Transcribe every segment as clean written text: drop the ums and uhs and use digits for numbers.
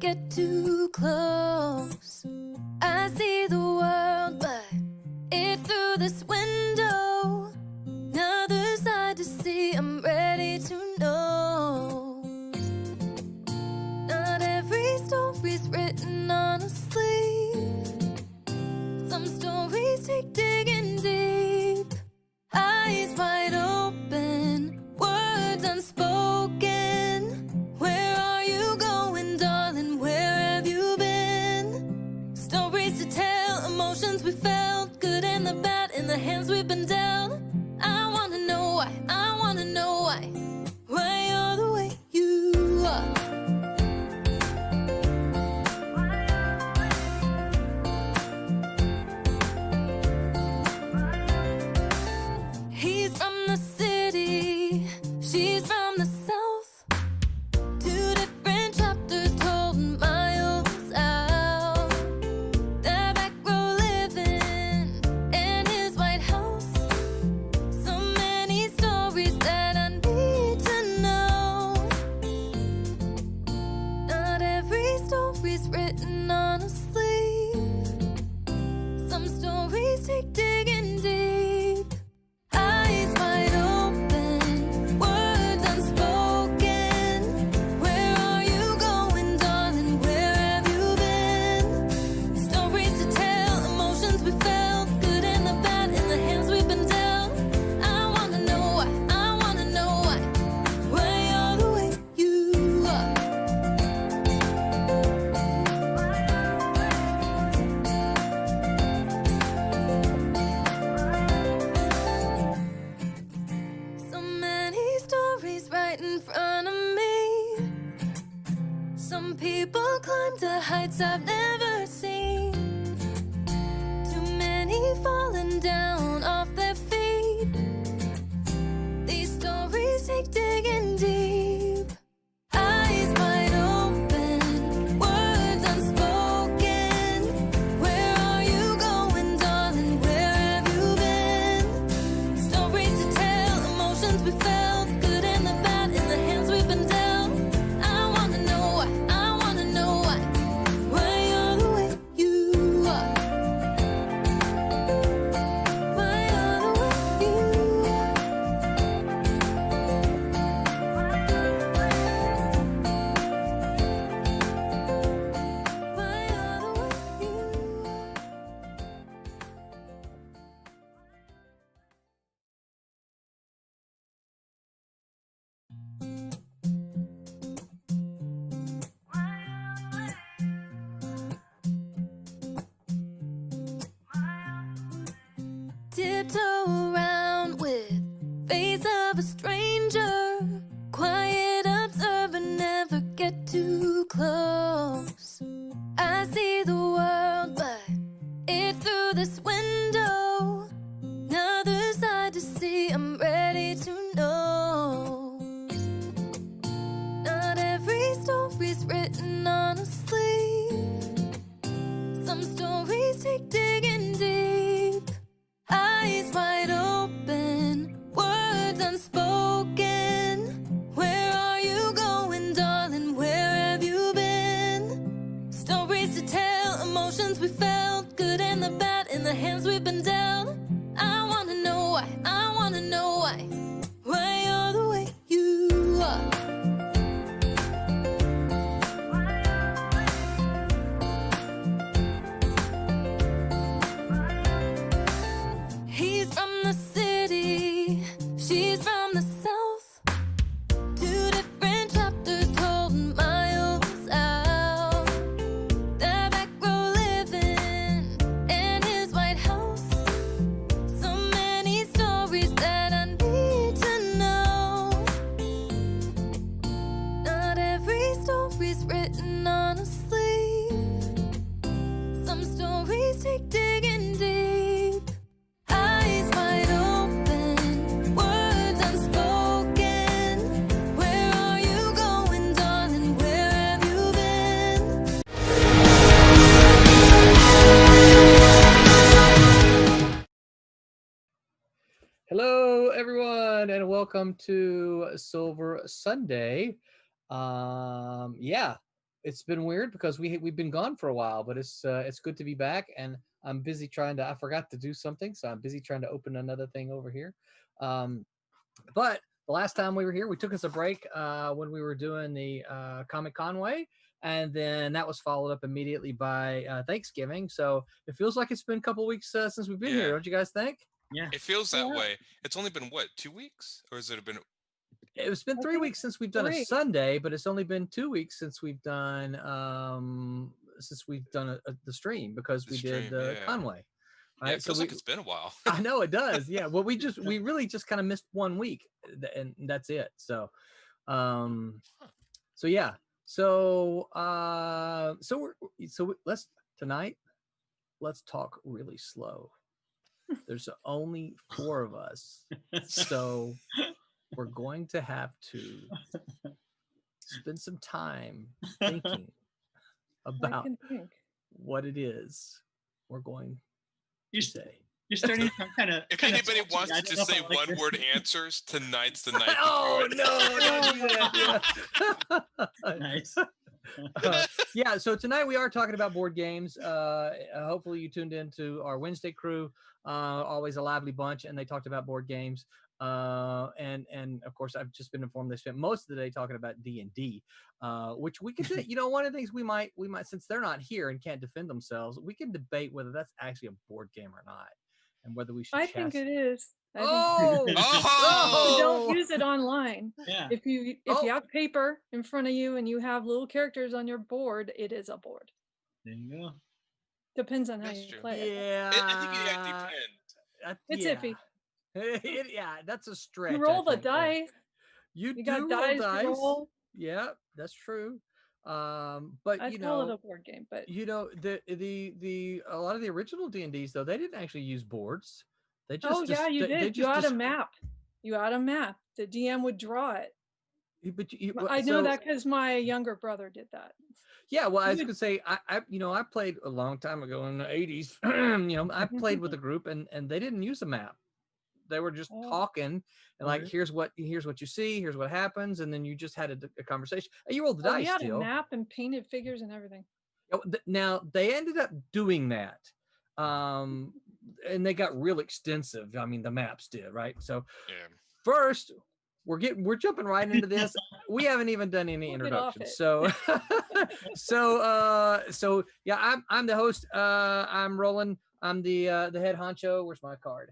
get too close. I see the world, but it's through this window. Another side to see, I'm ready to know. Not every story's written on a sleeve. Some stories take digging deep. Eyes wide open, words unspoken. Where are you going, darling? Where have you been? Stories to tell, emotions we felt, good and the bad in the hands we've been dealt. I wanna know why, I wanna know why you're the way you are. He's from the city, she's from the south. Two different chapters told miles out. The back row living in his White House. So many stories that I need to know. Not every story's written on a sleeve. Some stories take digging deep. Eyes wide open, words unspoken. Where are you going, darling? Where have you been? Stories to tell, emotions we felt, good and the bad in the hands we've been dealt. I wanna know why you're the way you are. So many stories right in front of me. Some people climb to heights I've never seen. Too many falling down off their feet. These stories take digging deep. Eyes wide open, words unspoken. Where are you going, darling? Where have you been? Stories to tell, emotions we felt, good and the bad in the hands we've been dealt. I wanna know why you're the way you are. Why you're the way you are. Why you're the way you are. Tiptoe around with face of a stranger. Quiet observer, never get too close. I see the world, but it's through this window. Another side to see, I'm ready to know. Not every story's written on a sleeve. Some stories take digging deep. Eyes wide open, words unspoken. Where are you going, darling? Where have you been? Stories to tell, emotions we felt, good and the bad in the hands we've been dealt. I wanna know why you're the way you are. He's from the city, she's from the south. Two different chapters told miles out. The back row living in his White House. So many stories that I need to know. Not every story's written on a sleeve. Some stories take digging deep. Eyes wide open, words unspoken. Where are you going, darling? Where have you been? Hello, everyone, and welcome to Silver Sunday. Yeah, it's been weird because we've been gone for a while, but it's good to be back, and I'm busy trying to. I forgot to do something, so I'm busy trying to open another thing over here. But the last time we were here, we took us a break when we were doing the Comic Conway, and then that was followed up immediately by Thanksgiving. So it feels like it's been a couple weeks since we've been here. Don't you guys think? Yeah, it feels that way. It's only been what, 2 weeks, or has it been? It's been 3 weeks since we've done a Sunday, but it's only been 2 weeks since we've done the stream because we did Conway. Right? Yeah, it feels like it's been a while. I know it does. Yeah. Well, we really just kind of missed 1 week, and that's it. So, so yeah. So let's talk really slow. There's only 4 of us, so we're going to have to spend some time thinking about what it is we're going to say. You're starting to kind of. If anybody wants to just say one-word answers, tonight's the night. Oh no! Don't do that. Nice. Yeah, so tonight we are talking about board games. Hopefully you tuned into our Wednesday crew. Always a lively bunch, and they talked about board games. And of course, I've just been informed they spent most of the day talking about D&D, which we could, one of the things we might, since they're not here and can't defend themselves, we can debate whether that's actually a board game or not, and whether we should. I think it is. Oh! Don't use it online. Yeah. If you have paper in front of you and you have little characters on your board, it is a board. There you go. Depends on how you play it. Yeah. I think it depends. It's iffy. Yeah, that's a stretch. You roll the dice. You got roll dice. dice. Roll. Yeah, that's true. But I'd call it a board game, but the a lot of the original D&Ds though, they didn't actually use boards. They just you did. You had a map. You had a map. The DM would draw it. But I know that because my younger brother did that. Yeah, well, I was gonna say, I played a long time ago in the 80s. I played with a group, and they didn't use a map. They were just talking, and like, here's what you see, here's what happens, and then you just had a conversation. You rolled the dice. We had still. a map and painted figures and everything. Now they ended up doing that, and they got real extensive. I mean, the maps did, right? So first, we're jumping right into this. We haven't even done any introductions. So so yeah, I'm the host. I'm Roland. I'm the head honcho. Where's my card?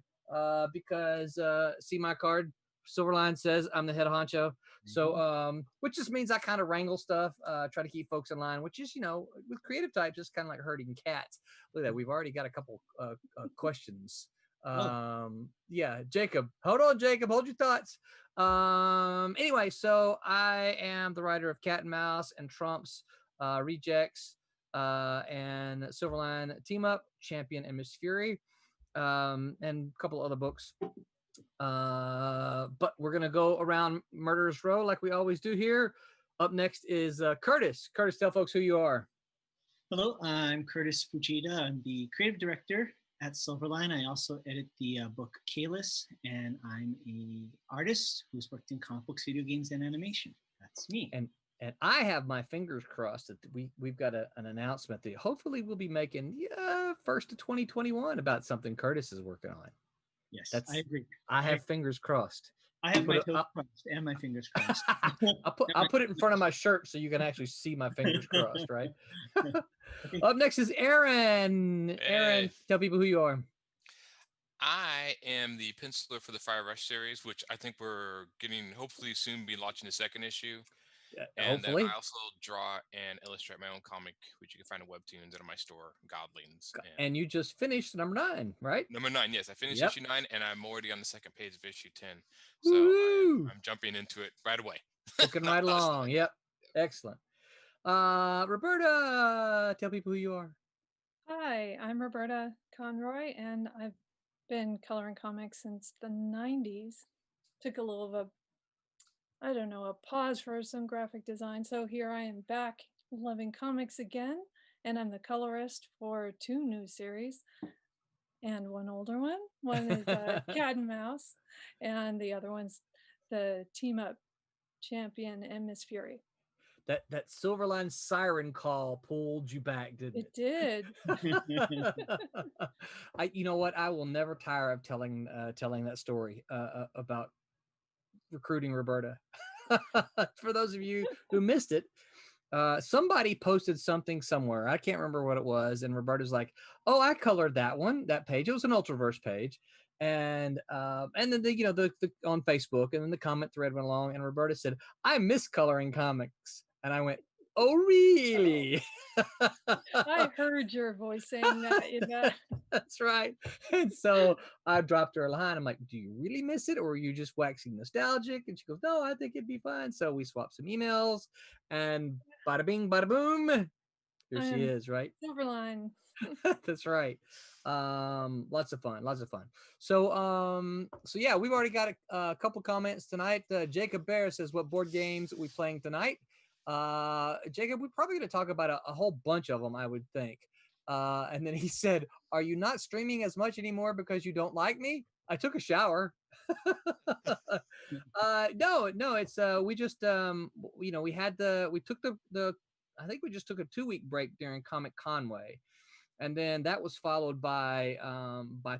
Because see my card, Silverline says I'm the head honcho. So which just means I kind of wrangle stuff, try to keep folks in line, which is, with creative types, it's kind of like herding cats. Look at that, we've already got a couple questions. Yeah, Jacob, hold on, Jacob, hold your thoughts. Anyway, so I am the writer of Cat and Mouse and Trumps, Rejects, and Silverline Team Up, Champion, and Miss Fury, and a couple other books. But we're gonna go around Murderer's Row like we always do here. Up next is Curtis. Curtis, tell folks who you are. Hello, I'm Curtis Fujita. I'm the creative director at Silverline. I also edit the book Kalis, and I'm a artist who's worked in comic books, video games, and animation. That's me. And I have my fingers crossed that we've got an announcement that hopefully we'll be making first of 2021 about something Curtis is working on. Yes, I agree. I have fingers crossed. I have my toes crossed and my fingers crossed. I'll put it in front of my shirt so you can actually see my fingers crossed, right? Up next is Aaron. Aaron, tell people who you are. I am the penciler for the Fire Rush series, which I think we're getting, hopefully soon be launching the second issue. And hopefully. then I also draw and illustrate my own comic, which you can find in Webtoons and on my store, Godlings. And you just finished number 9, right? Number 9, yes. I finished issue 9, and I'm already on the second page of issue 10. So I'm jumping into it right away. Looking right along. Yep. Excellent. Roberta, tell people who you are. Hi, I'm Roberta Conroy, and I've been coloring comics since the 90s. Took a little of a pause for some graphic design. So here I am back loving comics again, and I'm the colorist for 2 new series and one older one. One is Cat and Mouse, and the other one's the Team Up Champion and Miss Fury. that Silverline siren call pulled you back, didn't It did. You know what? I will never tire of telling that story about recruiting Roberta. For those of you who missed it, somebody posted something somewhere. I can't remember what it was, and Roberta's like, "Oh, I colored that page. It was an Ultraverse page." And then the on Facebook, and then the comment thread went along, and Roberta said, "I miss coloring comics," and I went, "Oh, really?" I heard your voice saying that. That's right. And so I dropped her a line. I'm like, "Do you really miss it, or are you just waxing nostalgic?" And she goes, "No, I think it'd be fun." So we swapped some emails, and bada bing, bada boom. Here she is, right? Silverline. That's right. Lots of fun. So yeah, we've already got a couple comments tonight. Jacob Bear says, "What board games are we playing tonight?" Jacob, we're probably going to talk about a whole bunch of them, I would think. And then he said, "Are you not streaming as much anymore because you don't like me?" I took a shower. No, it's we just we took the I think we just took a 2-week break during Comic Conway, and then that was followed by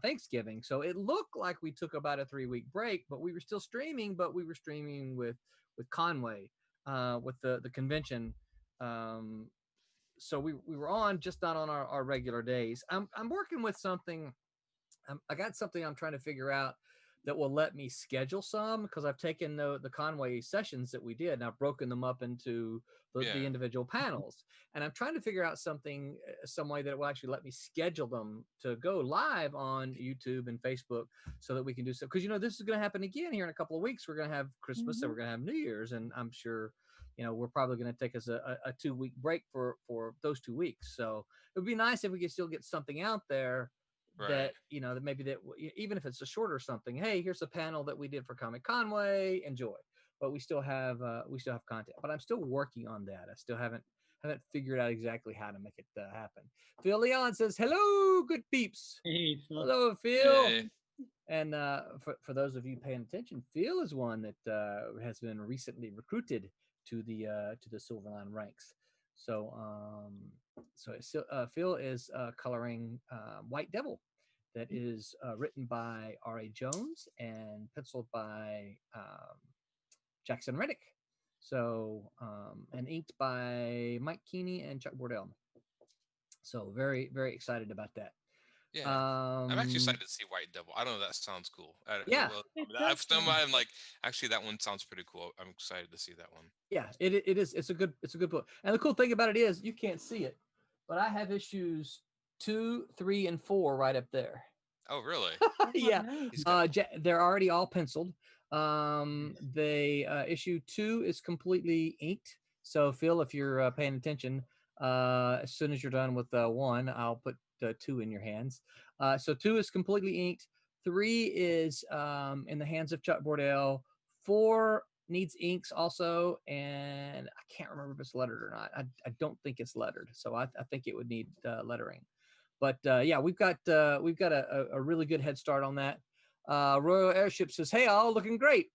Thanksgiving. So it looked like we took about a 3-week break, but we were still streaming, but we were streaming with Conway, with the convention. So we were on, just not on our regular days. I'm working with something. I got something I'm trying to figure out that will let me schedule some, because I've taken the Conway sessions that we did and I've broken them up into the individual panels, and I'm trying to figure out some way that will actually let me schedule them to go live on YouTube and Facebook, so that we can do so. Because this is going to happen again here in a couple of weeks. We're going to have Christmas, and we're going to have New Year's, and I'm sure we're probably going to take us a 2-week break for those 2 weeks. So it would be nice if we could still get something out there. Right. That that maybe that even if it's a shorter something, hey, here's a panel that we did for Comic Conway, enjoy. But we still have content. But I'm still working on that. I still haven't figured out exactly how to make it happen. Phil Leon says, "Hello, good peeps." Hey, Phil. Hello, Phil. Hey. And for those of you paying attention, Phil is one that has been recently recruited to the Silverline ranks. So Phil is coloring White Devil, that is written by R.A. Jones and penciled by Jackson Reddick. So and inked by Mike Keeney and Chuck Bordell. So very, very excited about that. Yeah, I'm actually excited to see White Devil. I don't know, that sounds cool. Yeah. I've still I'm like, actually, that one sounds pretty cool. I'm excited to see that one. Yeah, it is. It's a good book. And the cool thing about it is you can't see it, but I have issues 2, 3, and 4 right up there. Oh, really? Yeah. Nice. They're already all penciled. Issue 2 is completely inked. So Phil, if you're paying attention, as soon as you're done with 1, I'll put 2 in your hands. So 2 is completely inked. 3 is in the hands of Chuck Bordell. 4 needs inks also, and I can't remember if it's lettered or not. I don't think it's lettered, so I think it would need lettering. But yeah, we've got a really good head start on that. Royal Airship says, "Hey, all, looking great."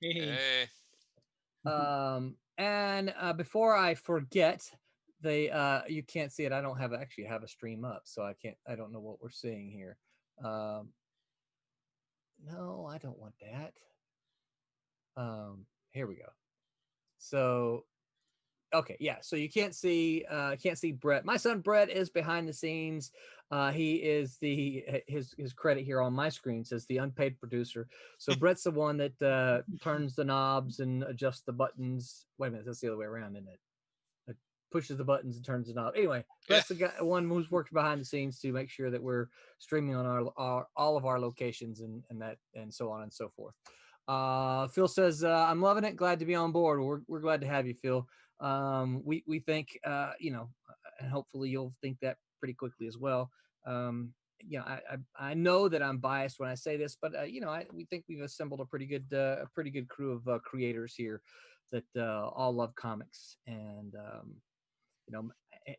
Hey. And before I forget, you can't see it. I don't actually have a stream up, so I don't know what we're seeing here. No, I don't want that. Here we go. So okay, yeah, so you can't see Brett. My son Brett is behind the scenes. He is his credit here on my screen says the unpaid producer. So Brett's the one that turns the knobs and adjusts the buttons. Wait a minute, that's the other way around, isn't it? Pushes the buttons and turns the knob. Anyway, Brett's the one who's worked behind the scenes to make sure that we're streaming on our all of our locations and so on and so forth. Phil says, "I'm loving it. Glad to be on board." We're glad to have you, Phil. We think, and hopefully you'll think that pretty quickly as well. I know that I'm biased when I say this, but we think we've assembled a pretty good crew of creators here that all love comics and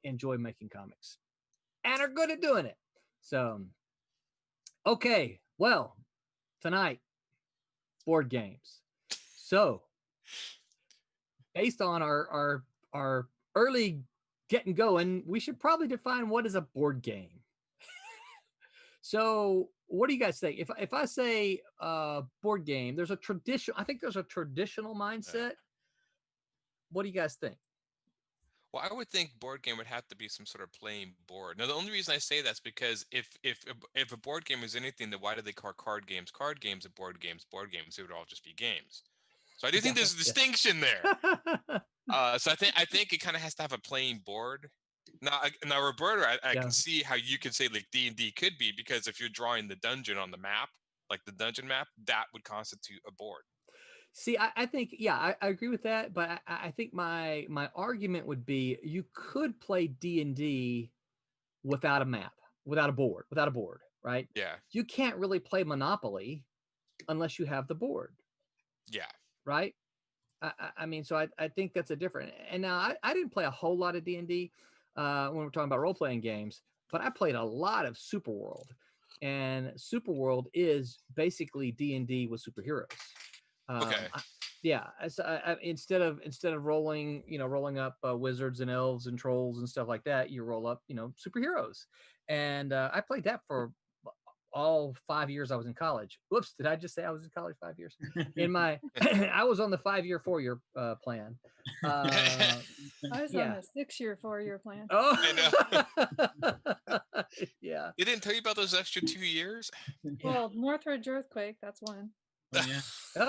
enjoy making comics and are good at doing it. So, okay, well, tonight, board games. So, based on our are early getting going, we should probably define what is a board game. So what do you guys think? If I say board game, there's a tradition. I think there's a traditional mindset. What do you guys think? Well, I would think board game would have to be some sort of playing board. Now, the only reason I say that's because if a board game is anything, then why do they call card games and board games? It would all just be games. So I do think there's a distinction there. So I think it kind of has to have a playing board. Now, Roberta, I can see how you could say like D&D could be, because if you're drawing the dungeon on the map, like the dungeon map, that would constitute a board. See, I think, I agree with that, but I think my argument would be you could play D&D without a map, without a board, right? Yeah. You can't really play Monopoly unless you have the board. Yeah. Right? I mean, so I think that's a different. And now I didn't play a whole lot of D&D when we're talking about role-playing games, but I played a lot of Superworld. And Superworld is basically D&D with superheroes. Okay. So instead of rolling up wizards and elves and trolls and stuff like that, you roll up, superheroes. And I played that for all 5 years I was in college. Whoops, did I just say I was in college 5 years? I was on the 5-year, 4-year plan. I was on the 6-year, 4-year plan. Oh, I know. Yeah. They didn't tell you about those extra 2 years? Well, Northridge earthquake, that's one. Oh, yeah.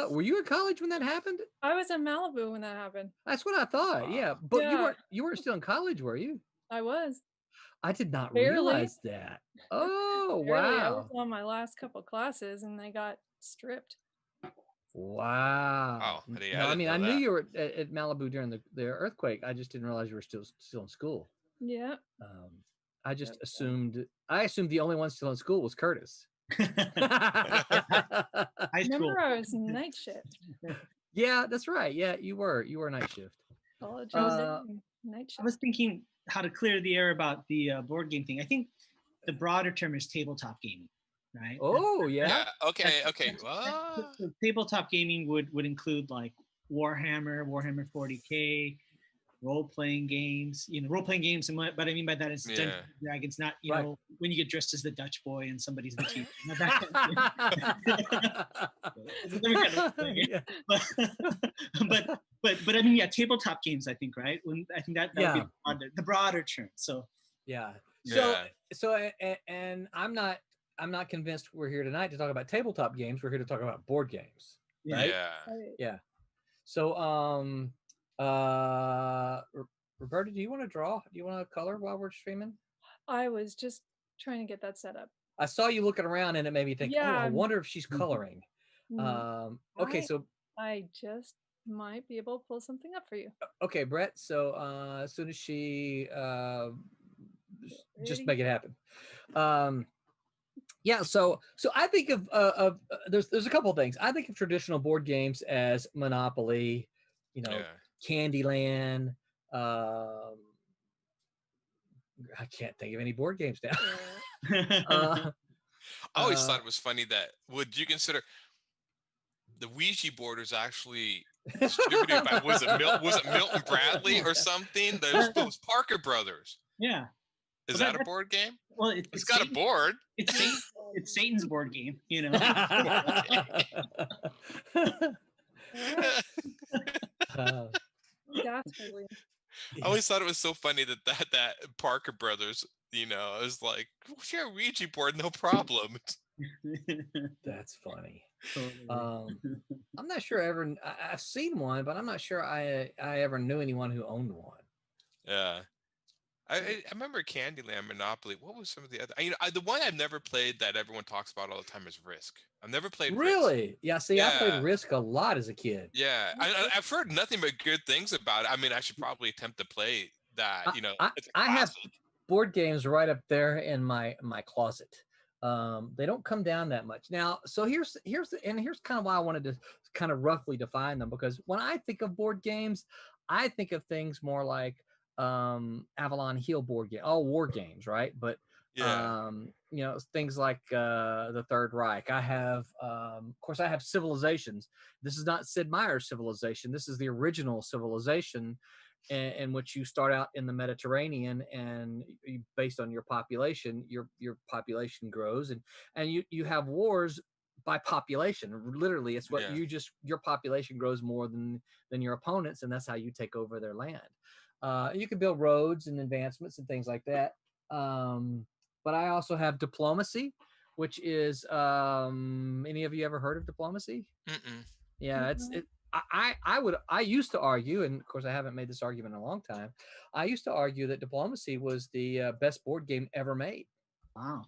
Were you in college when that happened? I was in Malibu when that happened. That's what I thought. Wow. Yeah, but Yeah. you weren't still in college, were you? I was. I did not Barely. realize that. Oh, Barely. I wow. was on my last couple classes and they got stripped. Wow. Oh, No, yeah, I mean, I know knew that. you were at Malibu during the earthquake. I just didn't realize you were still in school. Yeah. I just assumed the only one still in school was Curtis. High school. Remember, I was night shift. Yeah, that's right. Yeah, you were night shift. College and night shift. I was thinking how to clear the air about the board game thing. I think the broader term is tabletop gaming, right? Oh, yeah. Yeah. Okay. So tabletop gaming would include like Warhammer 40K, role-playing games, role-playing games. And what I mean by that is Dungeons and Dragons, not, Right. when you get dressed as the Dutch boy and somebody's the chief. But I mean, yeah, tabletop games, I think, right? I think that would be the broader term. So Yeah. Yeah. So and I'm not convinced we're here tonight to talk about tabletop games. We're here to talk about board games. Right? Yeah. Right. Yeah. So Roberta, do you want to draw? Do you want to color while we're streaming? I was just trying to get that set up. I saw you looking around and it made me think, Yeah, I wonder if she's coloring. Okay, so I just might be able to pull something up for you. okay, Brett. So as soon as she just Ready? make it happen. Yeah, so I think of there's a couple of things. I think of traditional board games as Monopoly, Candyland. I can't think of any board games now. I always thought it was funny that would you consider the Ouija board was actually distributed by was it Milton Bradley or something? Those Parker brothers. yeah. Is Well, that a board game? Well, It's got a board. It's Satan's board game, Dastardly. I always thought it was so funny that Parker brothers, is like, share a Ouija board, no problem. That's funny. I'm not sure I've seen one, but I'm not sure I ever knew anyone who owned one. Yeah. I remember Candyland, Monopoly. What was some of the other? The one I've never played that everyone talks about all the time is Risk. I've never played Risk. Really? Yeah. See, I Yeah. played Risk a lot as a kid. Yeah, I've heard nothing but good things about it. I mean, I should probably attempt to play that. It's a I have classic. board games right up there in my closet. They don't come down that much now. So here's kind of why I wanted to kind of roughly define them, because when I think of board games, I think of things more like Avalon Hill board game, all war games, right? But Yeah. things like the Third Reich. I have, of course, I have Civilizations. This is not Sid Meier's Civilization. This is the original Civilization, in which you start out in the Mediterranean, and based on your population population grows, and you have wars by population. Literally, it's what Yeah. your population grows more than your opponents, and that's how you take over their land. You can build roads and advancements and things like that. But I also have diplomacy, which is any of you ever heard of diplomacy? Mm-mm. Yeah, Mhm. I used to argue, and of course I haven't made this argument in a long time. I used to argue that diplomacy was the best board game ever made. Wow.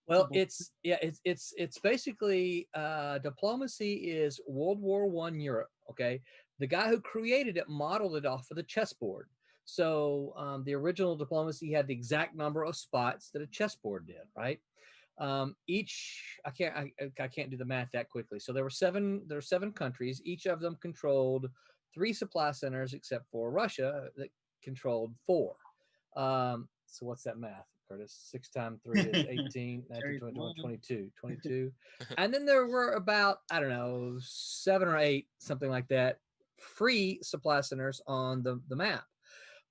Well, Cool. it's basically diplomacy is World War I Europe. Okay, the guy who created it modeled it off of the chessboard. So the original diplomacy had the exact number of spots that a chessboard did, right? Each I can't do the math that quickly. So there were seven countries. Each of them controlled 3 supply centers, except for Russia that controlled 4. So what's that math, Curtis? 6 times 3 is 18, 19, 20, 21, 22, 22. And then there were about, I don't know, 7 or 8, something like that, free supply centers on the map.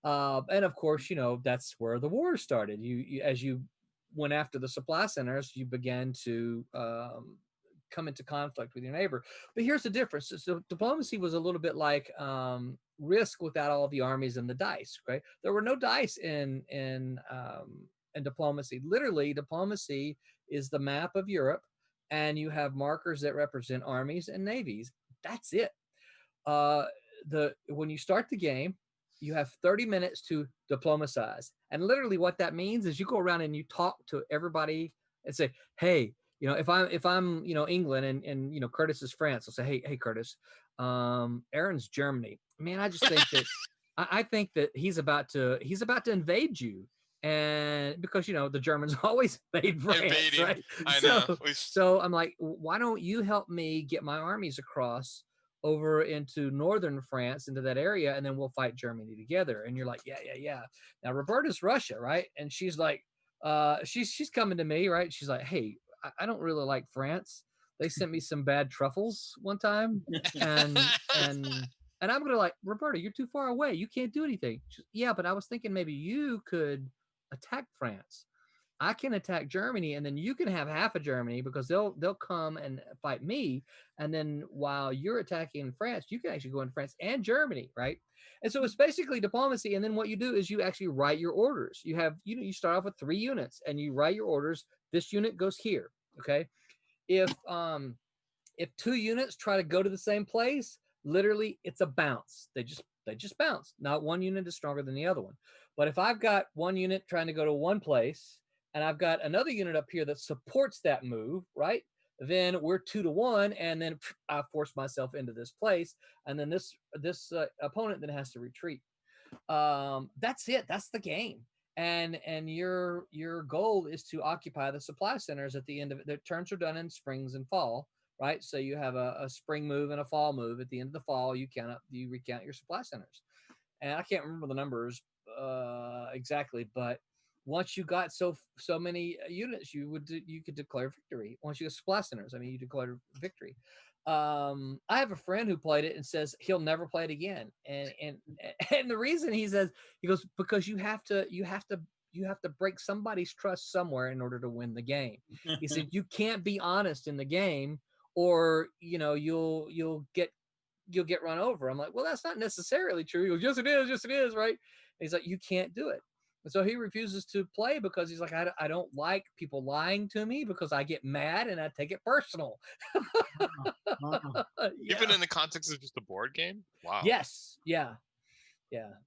And of course, that's where the war started. You as you went after the supply centers, you began to come into conflict with your neighbor. But here's the difference. So diplomacy was a little bit like Risk without all the armies and the dice. Right? There were no dice in diplomacy. Literally, diplomacy is the map of Europe, and you have markers that represent armies and navies. That's it. When you start the game, you have 30 minutes to diplomatize. And literally what that means is you go around and you talk to everybody and say, hey, if I'm England and Curtis is France, I'll say, hey Curtis, Aaron's Germany. Man, I just think that I think that he's about to invade you. And because the Germans always invade France, Invading. right? I know. So I'm like, why don't you help me get my armies across over into northern France, into that area, and then we'll fight Germany together. And you're like, yeah. Now Roberta's Russia, right? And she's like, she's coming to me, right? She's like, hey, I don't really like France. They sent me some bad truffles one time, and I'm gonna like, Roberta, you're too far away. You can't do anything. Yeah, but I was thinking maybe you could attack France. I can attack Germany, and then you can have half of Germany because they'll come and fight me. And then while you're attacking France, you can actually go in France and Germany, right? And so it's basically diplomacy. And then what you do is you actually write your orders. You have you start off with 3 units, and you write your orders. This unit goes here, okay? If 2 units try to go to the same place, literally it's a bounce. They just bounce. Not one unit is stronger than the other one. But if I've got one unit trying to go to one place, and I've got another unit up here that supports that move, right? Then we're 2-1, and then I force myself into this place, and then this opponent then has to retreat. That's it. That's the game. And your goal is to occupy the supply centers at the end of it. The turns are done in springs and fall, right? So you have a spring move and a fall move. At the end of the fall, you recount your supply centers. And I can't remember the numbers exactly, but once you got so many units, you could declare victory. Once you get supply centers, you declare victory. I have a friend who played it and says he'll never play it again. And the reason he goes, because you have to break somebody's trust somewhere in order to win the game. He said you can't be honest in the game, or you'll get run over. I'm like, well, that's not necessarily true. He goes, yes it is, right? And he's like, you can't do it. And so he refuses to play because he's like, I don't like people lying to me because I get mad and I take it personal. Wow. Even in the context of just a board game? Wow. Yes. Yeah.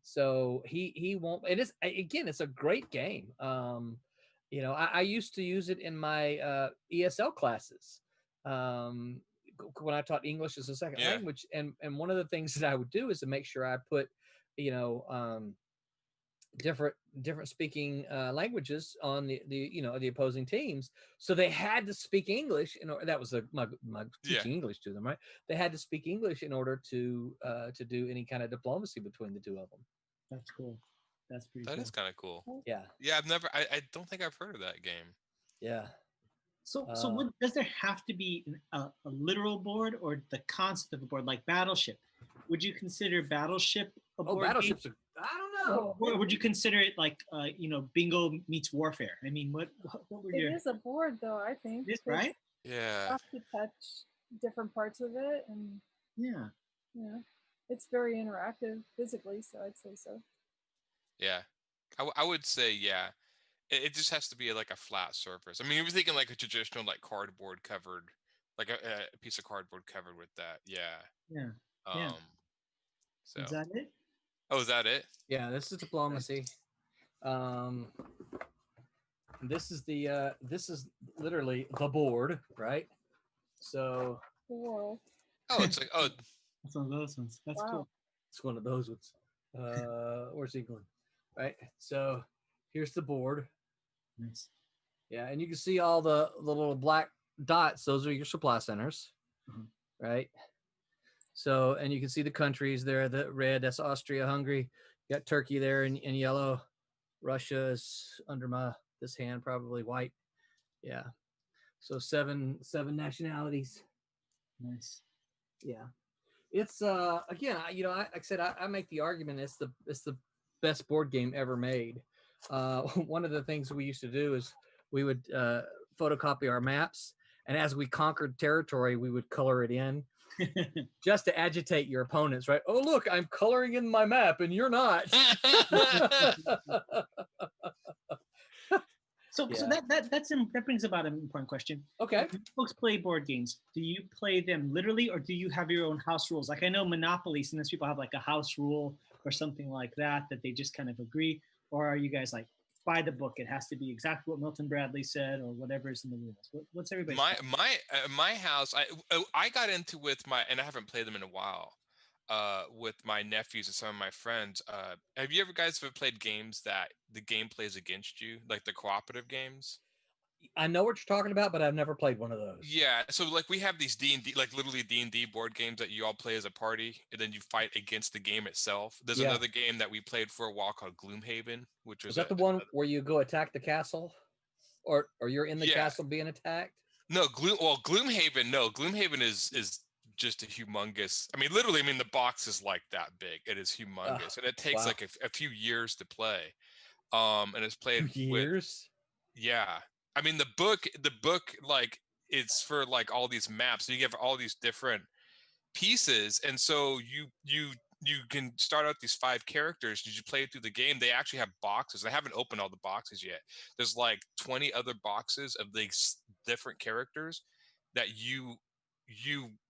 So he won't. It is, again, it's a great game. I used to use it in my ESL classes. When I taught English as a second language, and one of the things that I would do is to make sure I put, different speaking languages on the opposing teams, so they had to speak English. That was my teaching English to them, right? They had to speak English in order to do any kind of diplomacy between the 2 of them. That's cool. That's pretty. That is kind of cool. Yeah. Yeah, I don't think I've heard of that game. Yeah. So does there have to be a literal board, or the concept of a board, like Battleship? Would you consider Battleship a Oh, board game? battleships. I don't know. Or would you consider it like bingo meets warfare? I mean, what were It your is a board, though, I think. It is, There's right? Yeah. have to touch different parts of it, and Yeah. it's very interactive physically, so I'd say so. Yeah. I would say, yeah. It just has to be like a flat surface. I mean, you're thinking like a traditional like cardboard covered, like a piece of cardboard covered with that. Yeah. Yeah. Yeah. So. Is that it? Oh, is that it? Yeah, this is diplomacy. This is literally the board, right? So Cool. Oh, it's like That's one of those ones. That's Wow. cool. it's one of those ones. Where's England? Right. So here's the board. Nice. Yeah, and you can see all the little black dots. Those are your supply centers, right? So, and you can see the countries there. The red, that's Austria, Hungary. You got Turkey there in yellow. Russia is under this hand, probably white. Yeah. So seven nationalities. Nice. Yeah. It's again, like I said, I make the argument it's the best board game ever made. One of the things we used to do is we would photocopy our maps, and as we conquered territory, we would color it in just to agitate your opponents, right? Oh, look, I'm coloring in my map and you're not. So that brings about an important question. Okay. When folks play board games, do you play them literally, or do you have your own house rules? Like, I know Monopoly, sometimes people have like a house rule or something like that they just kind of agree, or are you guys like by the book? It has to be exactly what Milton Bradley said, or whatever is in the rules. What's everybody? My house. I got into with and I haven't played them in a while. With my nephews and some of my friends. Have you guys ever played games that the game plays against you, like the cooperative games? I know what you're talking about, but I've never played one of those. Yeah, so like we have these D&D, like literally D&D board games that you all play as a party, and then you fight against the game itself. There's another game that we played for a while called Gloomhaven, which was Is that the one where you go attack the castle, or you're in the castle being attacked? No, Gloomhaven. No, Gloomhaven is just a humongous. I mean, literally. I mean, the box is like that big. It is humongous, and it takes like a few years to play. And it's played years. Yeah, I mean the book like it's for like all these maps. So you have all these different pieces, and so you can start out these 5 characters. You play through the game. They actually have boxes. I haven't opened all the boxes yet. There's like 20 other boxes of these different characters that you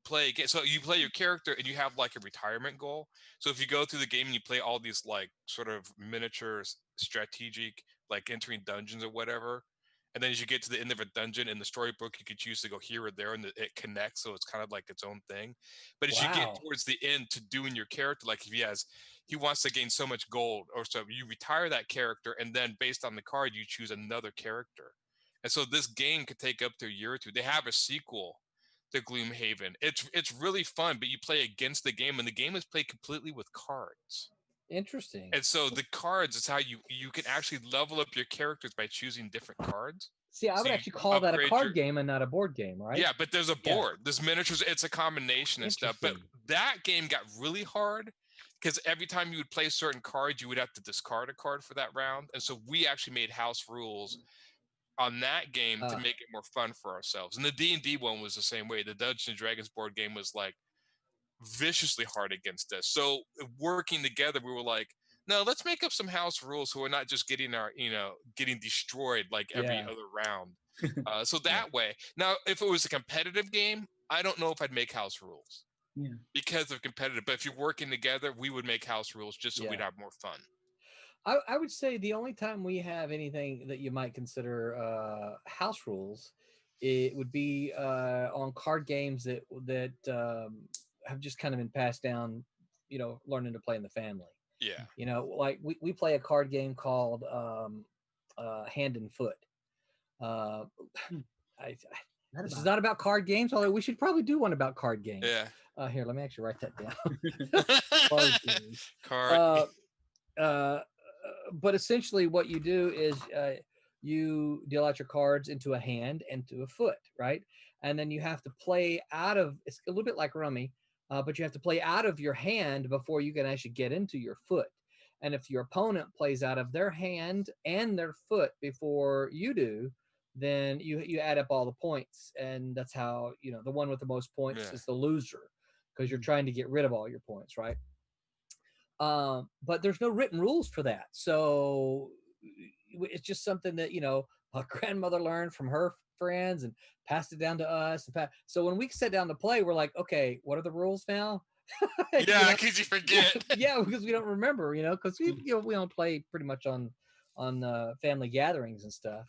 play again. So you play your character and you have like a retirement goal. So if you go through the game and you play all these like sort of miniature strategic, like entering dungeons or whatever, and then as you get to the end of a dungeon in the storybook, you could choose to go here or there, and it connects, so it's kind of like its own thing. But as you get towards the end to doing your character, like if he wants to gain so much gold or so, you retire that character, and then based on the card, you choose another character. And so this game could take up to a year or two. They have a sequel to Gloomhaven. It's really fun, but you play against the game, and the game is played completely with cards. Interesting. And so the cards is how you can actually level up your characters by choosing different cards. See, I would actually call that a card game and not a board game, right? Yeah, but there's a board. There's miniatures. It's a combination and stuff. But that game got really hard because every time you would play certain cards, you would have to discard a card for that round. And so we actually made house rules on that game to make it more fun for ourselves. And the D&D one was the same way. The Dungeons and Dragons board game was like viciously hard against us. So working together, we were like, no, let's make up some house rules so we're not just getting getting destroyed like every other round. So that way. Now, if it was a competitive game, I don't know if I'd make house rules. Yeah. Because of competitive. But if you're working together, we would make house rules just so we'd have more fun. I would say the only time we have anything that you might consider house rules, it would be on card games that have just kind of been passed down, learning to play in the family. Yeah. Like we play a card game called Hand and Foot. This is not about card games, although we should probably do one about card games. Yeah. Here, let me actually write that down. Card games. But essentially what you do is you deal out your cards into a hand and to a foot, right? And then you have to play it's a little bit like Rummy, but you have to play out of your hand before you can actually get into your foot. And if your opponent plays out of their hand and their foot before you do, then you add up all the points, and that's how, you know, the one with the most points is the loser, because you're trying to get rid of all your points, right? But there's no written rules for that, so it's just something that, you know, my grandmother learned from her friends and passed it down to us. So when we sit down to play, we're like, okay, what are the rules now? Yeah, because you forget. Yeah, because we don't remember, you know, because we don't play pretty much on family gatherings and stuff.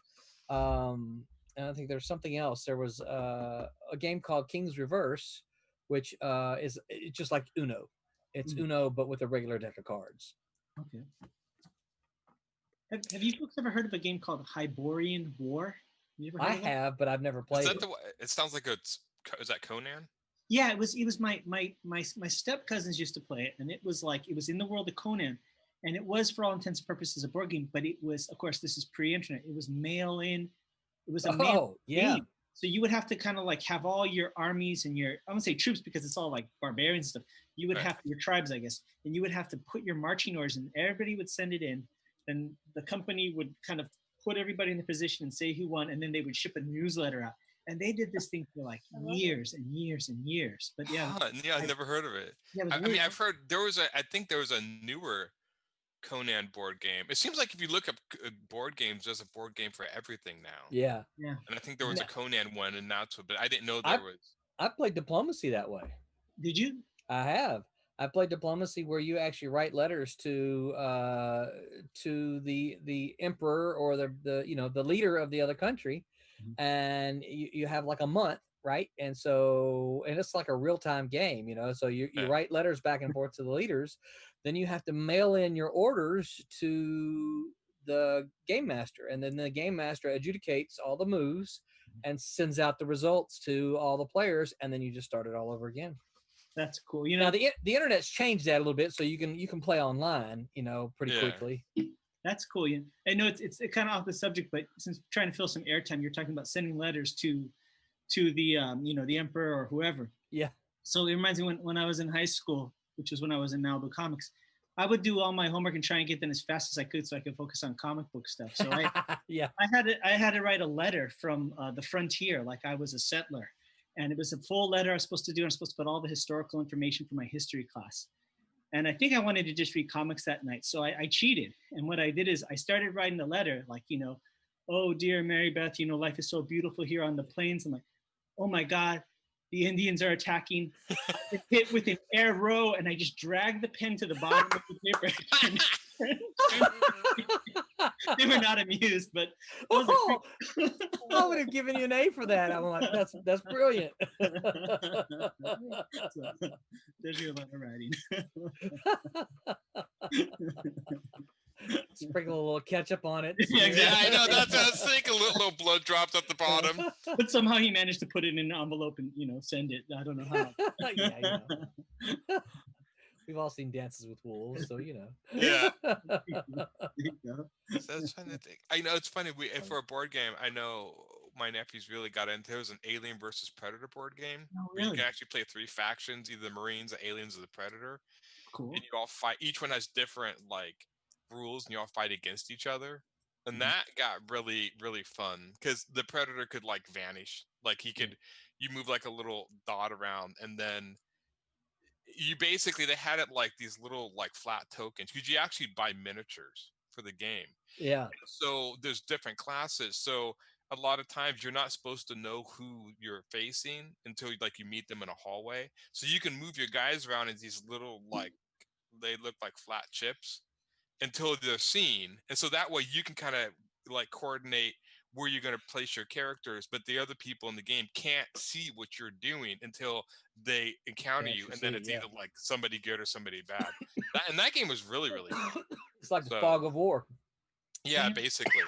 And I think there's something else. There was a game called King's Reverse, which is it's just like Uno. It's Uno, but with a regular deck of cards. Okay. Have you folks ever heard of a game called Hiborian War? You ever heard of that? I have, but I've never played it. It sounds like is that Conan? Yeah, it was my step cousins used to play it, and it was in the world of Conan, and it was for all intents and purposes a board game, but it was, of course, this is pre-internet. It was mail in. It was a mail game. So you would have to kind of like have all your armies and your, I wouldn't say troops because it's all like barbarians and stuff. You would have your tribes, I guess, and you would have to put your marching orders in. Everybody would send it in. Then the company would kind of put everybody in the position and say who won, and then they would ship a newsletter out. And they did this thing for like years and years and years. But yeah, I never heard of it. Yeah, I mean, I've heard I think there was a newer Conan board game. It seems like if you look up board games, there's a board game for everything now. Yeah. And I think there was a Conan one, and that's what. But I didn't know there was. I played Diplomacy that way. Did you? I have. I played Diplomacy where you actually write letters to the emperor or the you know, the leader of the other country, and you have like a month, right? And so, and it's like a real-time game, you know, so you write letters back and forth to the leaders. Then you have to mail in your orders to the game master, and then the game master adjudicates all the moves and sends out the results to all the players, and then you just start it all over again. That's cool. You know, now the internet's changed that a little bit, so you can play online, you know, pretty quickly. That's cool. I know it's kind of off the subject, but since trying to fill some airtime, you're talking about sending letters to the you know, the emperor or whoever. Yeah. So it reminds me when I was in high school, which was when I was in Malibu Comics, I would do all my homework and try and get done as fast as I could so I could focus on comic book stuff. So I had to write a letter from the frontier, like I was a settler. And it was a full letter I was supposed to do. I was supposed to put all the historical information for my history class. And I think I wanted to just read comics that night. So I cheated. And what I did is I started writing the letter, like, you know, oh, dear Mary Beth, you know, life is so beautiful here on the plains. I'm like, oh my God, the Indians are attacking. I hit with an arrow, and I just dragged the pen to the bottom of the paper. They were not amused, but I would have given you an A for that. I'm like, that's brilliant. So, there's your letter writing. Sprinkle a little ketchup on it. Yeah, exactly. I know, that's what I was thinking. A little blood drops at the bottom. But somehow he managed to put it in an envelope and, you know, send it. I don't know how. Yeah, you know. We've all seen Dances with Wolves, so you know. Yeah. So I was trying to think. I know it's funny. For a board game, I know my nephews really got into. It was an Alien versus Predator board game. Oh, Where you really? can actually play 3 factions, either the Marines, the Aliens, or the Predator. Cool. And you all fight. Each one has different like rules, and you all fight against each other. And that got really, really fun because the Predator could like vanish. Like he could, you move like a little dot around, and then you basically, they had it like these little like flat tokens. Could you actually buy miniatures for the game? Yeah. So there's different classes. So a lot of times you're not supposed to know who you're facing until like you meet them in a hallway. So you can move your guys around in these little like, they look like flat chips until they're seen. And so that way you can kind of like coordinate where you're going to place your characters, but the other people in the game can't see what you're doing until they encounter you, and then it's either like somebody good or somebody bad. And that game was really, really fun. It's like the Fog of War. Yeah, basically.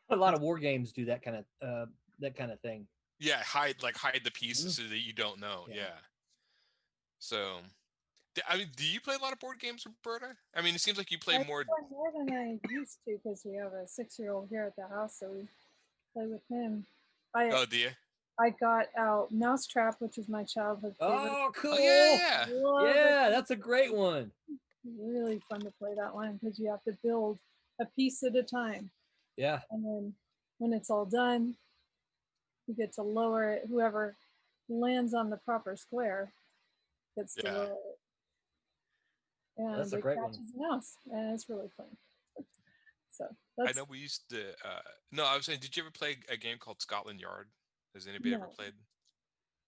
A lot of war games do that kind of thing. Yeah, hide the pieces so that you don't know. Yeah. So, I mean, do you play a lot of board games, Roberta? I mean, it seems like you play more. I play more than I used to because we have a 6-year-old here at the house, so we play with him. Oh, do you? I got out Mousetrap, which is my childhood favorite. Oh, cool. Oh yeah. Love Yeah, it. that's a great one. Really fun to play that one because you have to build a piece at a time. Yeah. And then when it's all done, you get to lower it. Whoever lands on the proper square gets to Yeah. lower it. And That's a it great one. catches a mouse, and it's really fun. So I that's know we used to. No, I was saying, did you ever play a game called Scotland Yard? Has anybody ever No. played?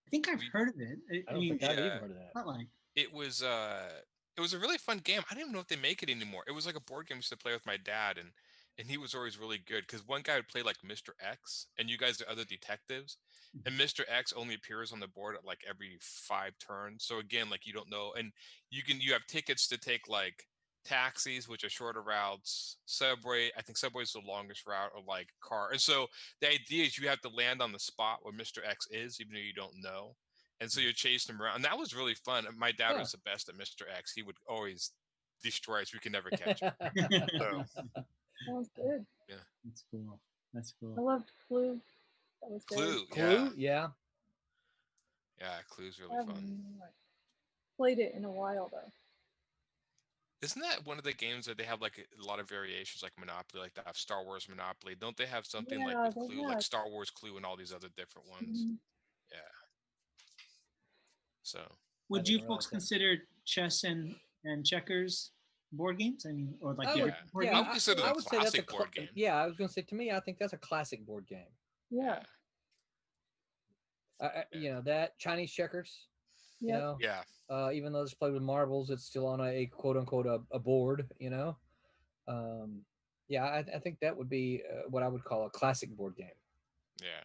I think I've We- heard of it. I don't think I've even heard of that. Not like It was a really fun game. I don't even know if they make it anymore. It was like a board game I used to play with my dad, and he was always really good because one guy would play like Mr. X, and you guys are other detectives, and Mr. X only appears on the board at like every 5 turns. So again, like you don't know, and you have tickets to take like taxis, which are shorter routes, subway. I think subway is the longest route, or like car. And so the idea is you have to land on the spot where Mr. X is, even though you don't know. And so you're chasing him around. And that was really fun. My dad Huh. was the best at Mr. X. He would always destroy us. We could never catch him. So, sounds good. that's cool. That's I cool. loved Clue. That was good. Clue. Clue? Yeah. Yeah, Clue's I really haven't fun. played it in a while though. Isn't that one of the games that they have like a lot of variations, like Monopoly, like they have Star Wars Monopoly? Don't they have something like Yeah, with they Clue, like have. Star Wars Clue and all these other different ones? Mhm. Yeah. So Would didn't you realize folks that. consider chess and checkers board games? I mean, or like I the would, other board yeah, I games? would consider I them would say that's a classic board game. Yeah, I was going to say, to me, I think that's a classic board game. Yeah. You know, that Chinese checkers, you Yep. know, Yeah. even though it's played with marbles, it's still on a quote unquote a board, you know. Yeah, I think that would be what I would call a classic board game. Yeah.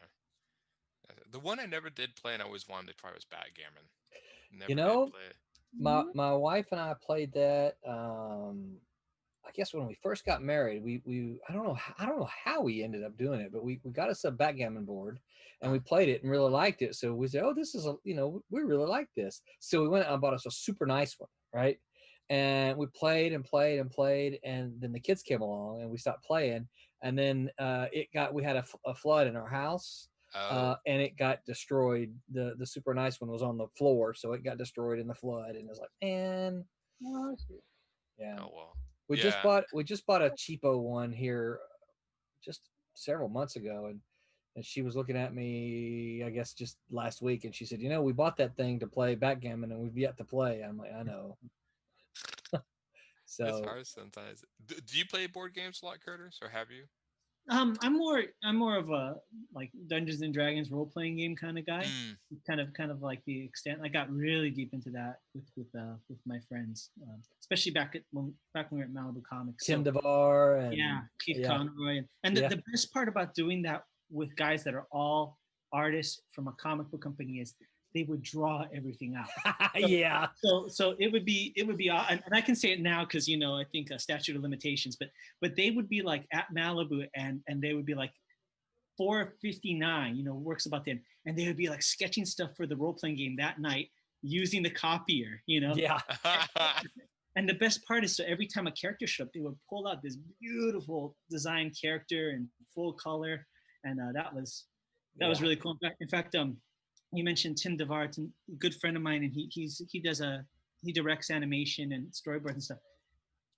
The one I never did play and I always wanted to try was Backgammon. Never You know, did play it. my wife and I played that. I guess when we first got married, we I don't know how we ended up doing it, but we got us a backgammon board and we played it and really liked it. So we said, oh, this is we really like this. So we went out and bought us a super nice one, right? And we played and played and played, and then the kids came along and we stopped playing. And then we had a flood in our house. Oh. And it got destroyed. The super nice one was on the floor, so it got destroyed in the flood. And it was like, man, Oh, shoot. yeah. Oh well. We Yeah. just bought a cheapo one here just several months ago, and she was looking at me, I guess just last week, and she said, we bought that thing to play backgammon and we've yet to play. I'm like, I know. It's So hard sometimes. Do you play board games a lot, Curtis, or have you? I'm more of a like Dungeons and Dragons role playing game kind of guy. Kind of like the extent. I got really deep into that with my friends, especially back when we were at Malibu Comics. Tim DeVar and Keith Conroy, and the best part about doing that with guys that are all artists from a comic book company is they would draw everything out. Yeah. So it would be, and I can say it now because I think a statute of limitations, but they would be like at Malibu and they would be like 4:59, works about then, and they would be like sketching stuff for the role playing game that night using the copier, Yeah. And the best part is, so every time a character showed up, they would pull out this beautiful designed character in full color, and that was really cool. In fact, you mentioned Tim DeVar, a good friend of mine, and he directs animation and storyboards and stuff.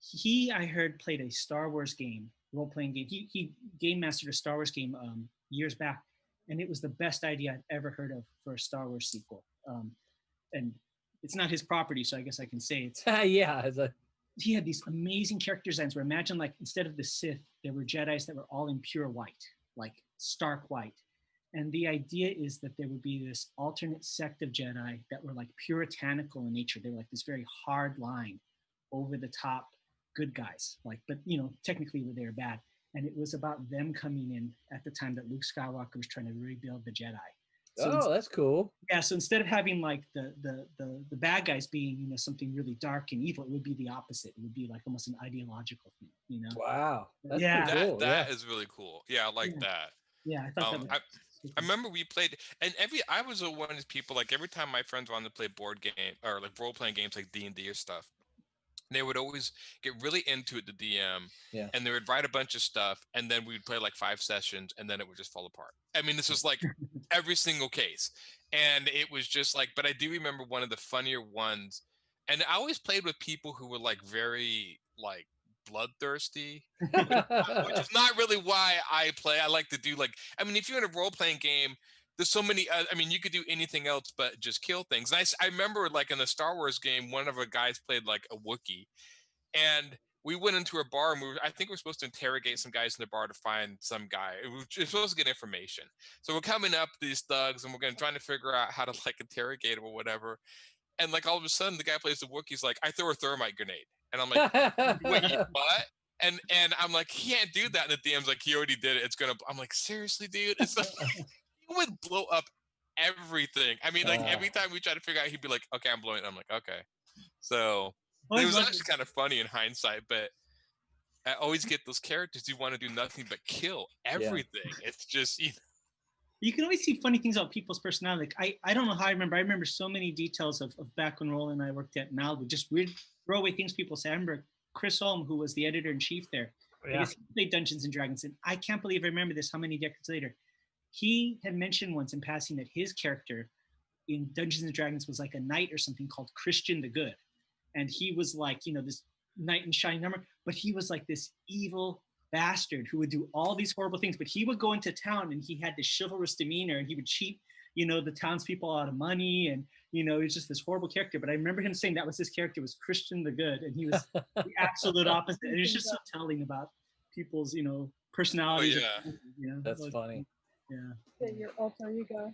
He, I heard, played a Star Wars game, role playing game. He game mastered a Star Wars game years back, and it was the best idea I've ever heard of for a Star Wars sequel. And it's not his property, so I guess I can say it. Yeah. He had these amazing character designs where, imagine, like, instead of the Sith, there were Jedis that were all in pure white, like stark white. And the idea is that there would be this alternate sect of Jedi that were like puritanical in nature. They were like this very hard line, over the top good guys, like, but technically they were bad. And it was about them coming in at the time that Luke Skywalker was trying to rebuild the Jedi. So that's cool. Yeah, so instead of having like the bad guys being something really dark and evil, it would be the opposite. It would be like almost an ideological thing, Wow, that's Yeah. pretty cool. That is really cool. Yeah, I like that. Yeah, I thought that was I remember we played, and I was one of those people, like every time my friends wanted to play board game or like role playing games like D&D or stuff, they would always get really into it, the DM, Yeah. and they would write a bunch of stuff, and then we'd play like 5 sessions, and then it would just fall apart. I mean, this was like every single case, and it was just like. But I do remember one of the funnier ones, and I always played with people who were like very like bloodthirsty, which is not really why I play. I like to do like, I mean, if you're in a role-playing game, there's so many, I mean, you could do anything else but just kill things. And I remember like in the Star Wars game, one of our guys played like a Wookiee, and we went into a bar, and I think we're supposed to interrogate some guys in the bar to find some guy. We're supposed to get information. So we're coming up to these thugs, and we're trying to figure out how to like interrogate them or whatever. And like all of a sudden, the guy plays the Wookiee's like, I throw a thermite grenade. And I'm like, wait, what? And I'm like, he can't do that. And the DM's like, he already did it. It's gonna. I'm like, seriously, dude? It's like, he would blow up everything. I mean, like every time we try to figure out, he'd be like, okay, I'm blowing it. I'm like, okay. So it was actually kind of funny in hindsight, but I always get those characters who want to do nothing but kill everything. It's just, You can always see funny things about people's personality. Like I don't know how I remember so many details of back when Roland and I worked at Malibu, just weird throwaway things people say. I remember Chris Holm, who was the editor-in-chief there. I guess he played Dungeons and Dragons, and I can't believe I remember this how many decades later. He had mentioned once in passing that his character in Dungeons and Dragons was like a knight or something called Christian the Good. And he was like, this knight in shining armor, but he was like this evil bastard who would do all these horrible things. But he would go into town and he had this chivalrous demeanor, and he would cheat, the townspeople out of money, and he was just this horrible character. But I remember him saying that was his character, was Christian the Good, and he was the absolute opposite. And it's just so telling about people's personalities. Oh, yeah. That's funny. Yeah, your alter ego.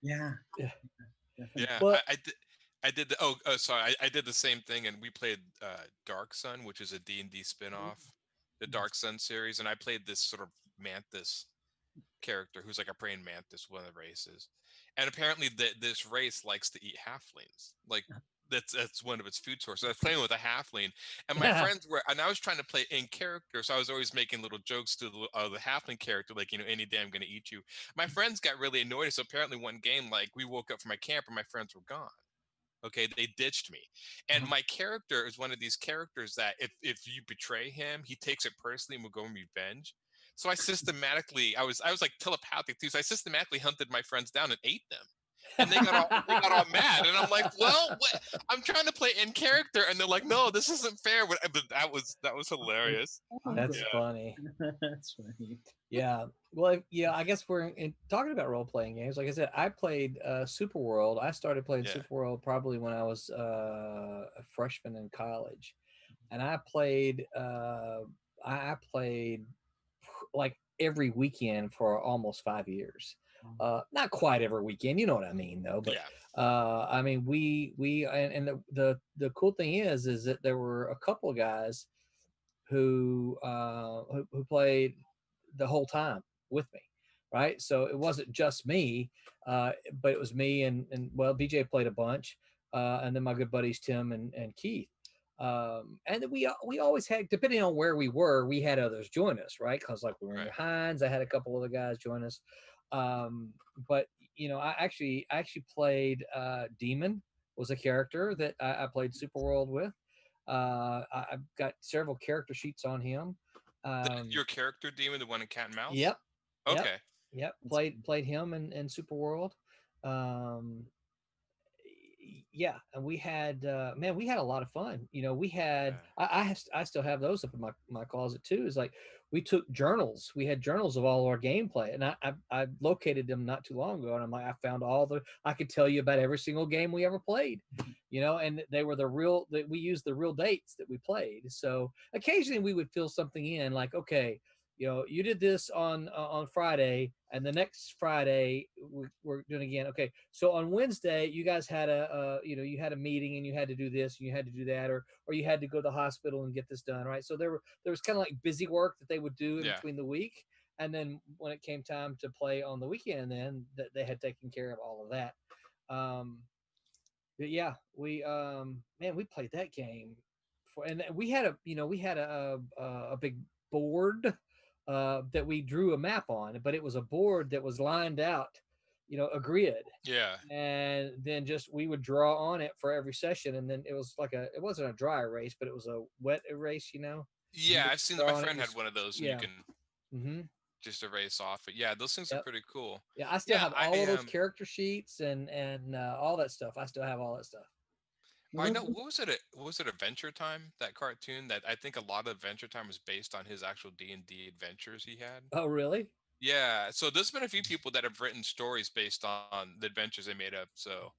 Yeah. Yeah. Well, I did I did the same thing, and we played Dark Sun, which is a D&D spin-off, the Dark Sun series, and I played this sort of mantis character who's like a praying mantis, one of the races. And apparently this race likes to eat halflings. Like that's one of its food sources. I was playing with a halfling, and my friends were, and I was trying to play in character, so I was always making little jokes to the halfling character, like, any day I'm going to eat you. My friends got really annoyed, so apparently one game, like, we woke up from my camp and my friends were gone. Okay, they ditched me. And my character is one of these characters that if you betray him, he takes it personally and will go and revenge. So I was like telepathic too. So I systematically hunted my friends down and ate them. And they got all mad. And I'm like, well, I'm trying to play in character. And they're like, no, this isn't fair. But that was hilarious. That's funny. That's funny. Yeah. Well, I guess we're talking about role-playing games. Like I said, I played Super World. I started playing Super World probably when I was a freshman in college. And I played like every weekend for almost 5 years. Not quite every weekend, you know what I mean, though. But I mean, we the cool thing is that there were a couple of guys who played the whole time with me, right? So it wasn't just me, but it was me and BJ played a bunch, and then my good buddies Tim and Keith. And then we always had, depending on where we were, we had others join us, right? Because like we were in Hines, I had a couple other guys join us. But I actually played Demon, was a character that I played Super World with. I've got several character sheets on him. Your character Demon, the one in Cat and Mouse? Yep. Okay. Yep. Played him in Super World. Yeah, and we had we had a lot of fun. We had I still have those up in my closet too. Is like we took journals. We had journals of all our gameplay, and I located them not too long ago, and I'm like, I found I could tell you about every single game we ever played. And they were we used the real dates that we played. So occasionally we would fill something in, like, okay, you did this on Friday, and the next Friday we're doing again. Okay, so on Wednesday you guys had you had a meeting and you had to do this and you had to do that, or you had to go to the hospital and get this done, right? So there was kind of like busy work that they would do in between the week, and then when it came time to play on the weekend, then they had taken care of all of that. But yeah, we played that game and we had a big board that we drew a map on, but it was a board that was lined out, a grid, Yeah. and then just we would draw on it for every session, and then it was like it wasn't a dry erase, but it was a wet erase. Yeah, I've seen that. Draw My on it friend and had one of those, and you yeah. can Mm-hmm. just erase off it. Yeah, those things are Yep. pretty cool. Yeah, I still Yeah, have all I of those character sheets and all that stuff. I still have all that stuff. I know. What was it? Was it Adventure Time? That cartoon that I think a lot of Adventure Time was based on his actual D&D adventures he had. Oh, really? Yeah. So there's been a few people that have written stories based on the adventures they made up. So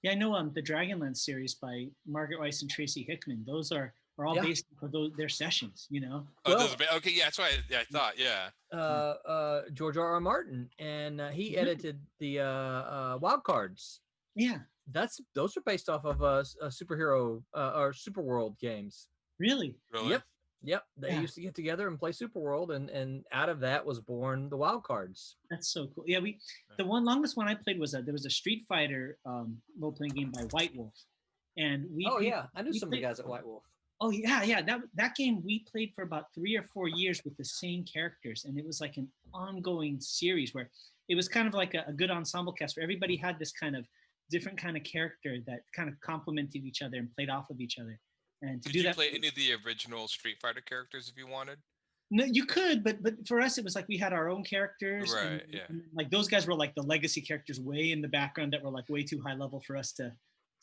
Yeah, I know the Dragonlance series by Margaret Weiss and Tracy Hickman. Those are all Yeah. based on their sessions, oh, Well- those okay. Yeah, that's why I thought. Yeah. George R.R. Martin, and he edited the Wild Cards. Yeah, Those are based off of a superhero or Superworld games. really. Really. Yep. They Yeah. used to get together and play Superworld, and out of that was born the Wild Cards. That's so cool. Yeah, the longest one I played was there was a Street Fighter role playing game by White Wolf, and I knew some of the guys at White Wolf. Oh yeah. That game we played for about 3 or 4 years with the same characters, and it was like an ongoing series where it was kind of like a good ensemble cast where everybody had this kind of different kind of character that kind of complemented each other and played off of each other. And to Did do you that, play any of the original Street Fighter characters if you wanted? no, you could, but for us it was like we had our own characters, Right, and, yeah. and like those guys were like the legacy characters way in the background that were like way too high level for us to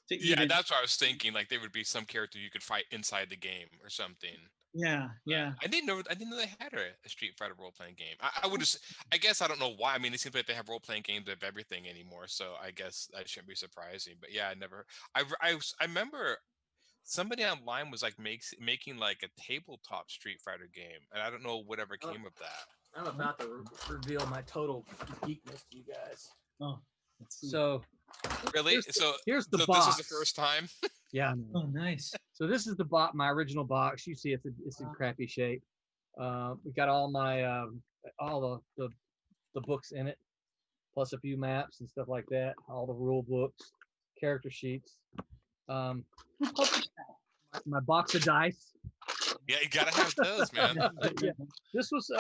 Yeah, even. that's what I was thinking. Like there would be some character you could fight inside the game or something. Yeah. I didn't know they had a Street Fighter role playing game. I would just, I guess I don't know why. I mean, it seems like they have role playing games of everything anymore, so I guess that shouldn't be surprising. But yeah, I remember somebody online was like making like a tabletop Street Fighter game, and I don't know whatever came of that. I'm about to reveal my total geekness to you guys. Oh, let's see. So Really? here's the so box. this is the first time. Yeah. Oh, nice. So this is the my original box. You see, it's in crappy shape. We got all my all the books in it, plus a few maps and stuff like that. All the rule books, character sheets. My box of dice. Yeah, you gotta have those, man. Yeah. This was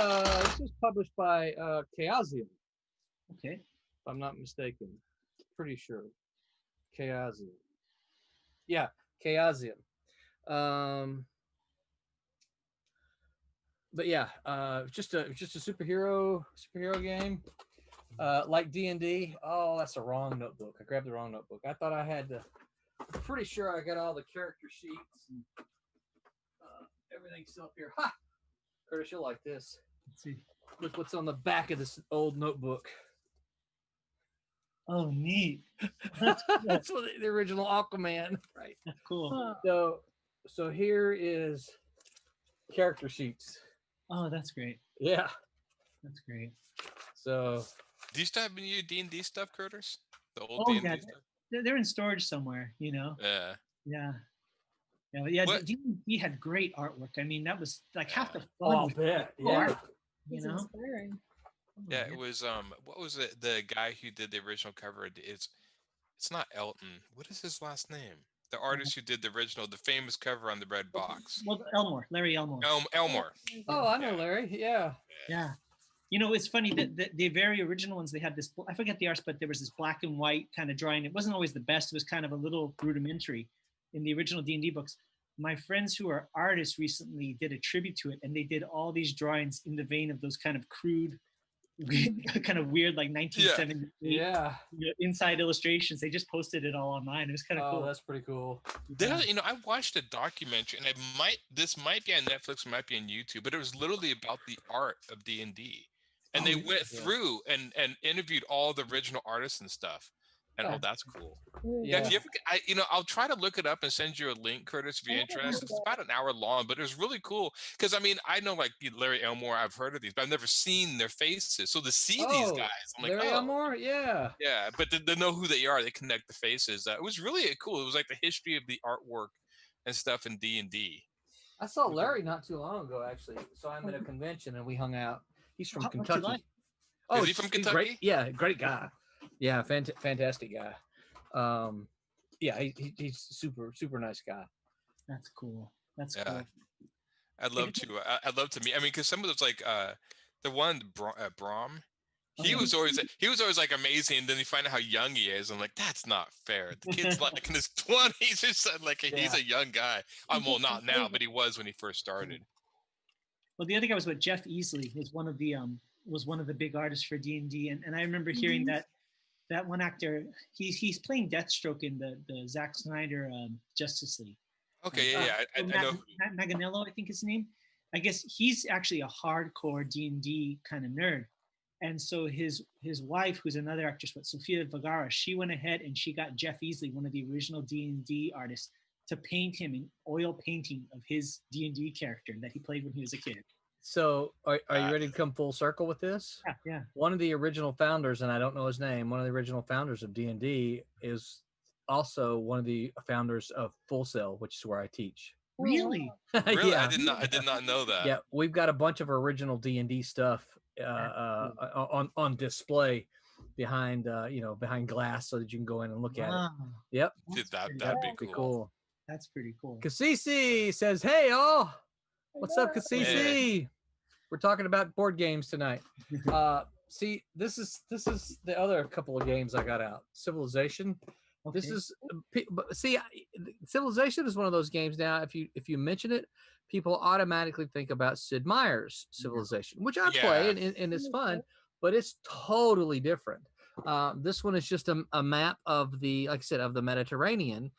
published by Chaosium, Okay. if I'm not mistaken. Pretty sure. Chaosium. Yeah, Chaosium. But yeah, just a superhero game. Like D&D. Oh, that's the wrong notebook. I grabbed the wrong notebook. I thought I had the. I'm pretty sure I got all the character sheets and everything's still up here. Ha! Curtis, you'll like this. Let's see. Look what's on the back of this old notebook. Oh, neat. That's what the original Aquaman. Right. That's cool. So here is character sheets. Oh, that's great. Yeah. That's great. Do So you still have any D&D stuff, Curtis? The old Oh, D&D yeah. stuff? They're in storage somewhere, Yeah. Yeah. Yeah, What- D&D had great artwork. I mean, that was like half the fun. I'll was bet. cool Yeah. art, It's you know? inspiring. Yeah, it was what was it? The guy who did the original cover, it's not Elton. What is his last name? The artist who did the famous cover on the red box. Well, Larry Elmore. Elmore. Oh, I know Larry. Yeah. Yeah. You know, it's funny that the very original ones, they had this, I forget the arts, but there was this black and white kind of drawing. It wasn't always the best. It was kind of a little rudimentary in the original D&D books. My friends who are artists recently did a tribute to it, and they did all these drawings in the vein of those kind of crude, kind of weird, like 1970 Yeah. inside illustrations. They just posted it all online. It was kind of Oh, cool. that's pretty cool. I watched a documentary, and this might be on Netflix, it might be on YouTube, but it was literally about the art of D&D. And they went through and interviewed all the original artists and stuff. And that's cool. Yeah, if you ever, I'll try to look it up and send you a link, Curtis, if you're interested. It's about an hour long, but it was really cool because I know like Larry Elmore, I've heard of these, but I've never seen their faces. So to see these guys, I'm like, Larry Elmore, yeah. Yeah, but they know who they are. They connect the faces. It was really cool. It was like the history of the artwork and stuff in D&D. I saw Larry not too long ago, actually. So I'm at a convention and we hung out. He's from What's he Kentucky. like? Oh, Is he from he's Kentucky? Great, yeah, great guy. Yeah, fantastic guy. Yeah, he's super nice guy. That's cool. That's Yeah. cool. I'd love to meet. I mean, because some of those like the one Brahm, He was always like amazing, and then you find out how young he is. I'm like, that's not fair. The kid's like in his 20s or something. Like he's a young guy. Well, not now, but he was when he first started. Well, the other guy was Jeff Easley was one of the big artists for D&D, and I remember hearing that one actor he's playing Deathstroke in the Zack Snyder Justice League. Okay, I know. Matt Maganello, I think his name. I guess he's actually a hardcore D&D kind of nerd. And so his wife, who's another actress, Sofia Vergara, she went ahead and she got Jeff Easley, one of the original D&D artists, to paint him in oil painting of his D&D character that he played when he was a kid. So are you ready to come full circle with this? Yeah. One of the original founders, and I don't know his name, one of the original founders of D&D is also one of the founders of Full Sail, which is where I teach. Really? Really? Yeah. I did not know that. Yeah, we've got a bunch of original D&D stuff on display behind behind glass so that you can go in and look at it. Yep. Dude, that'd be cool. That's pretty cool. Kasisi says, "Hey all, what's up, Kasisi? We're talking about board games tonight. See, this is the other couple of games I got out. Civilization. Okay. This is Civilization is one of those games now. If you mention it, people automatically think about Sid Meier's Civilization, which I play and it's fun, but it's totally different. This one is just a map of the, like I said, of the Mediterranean,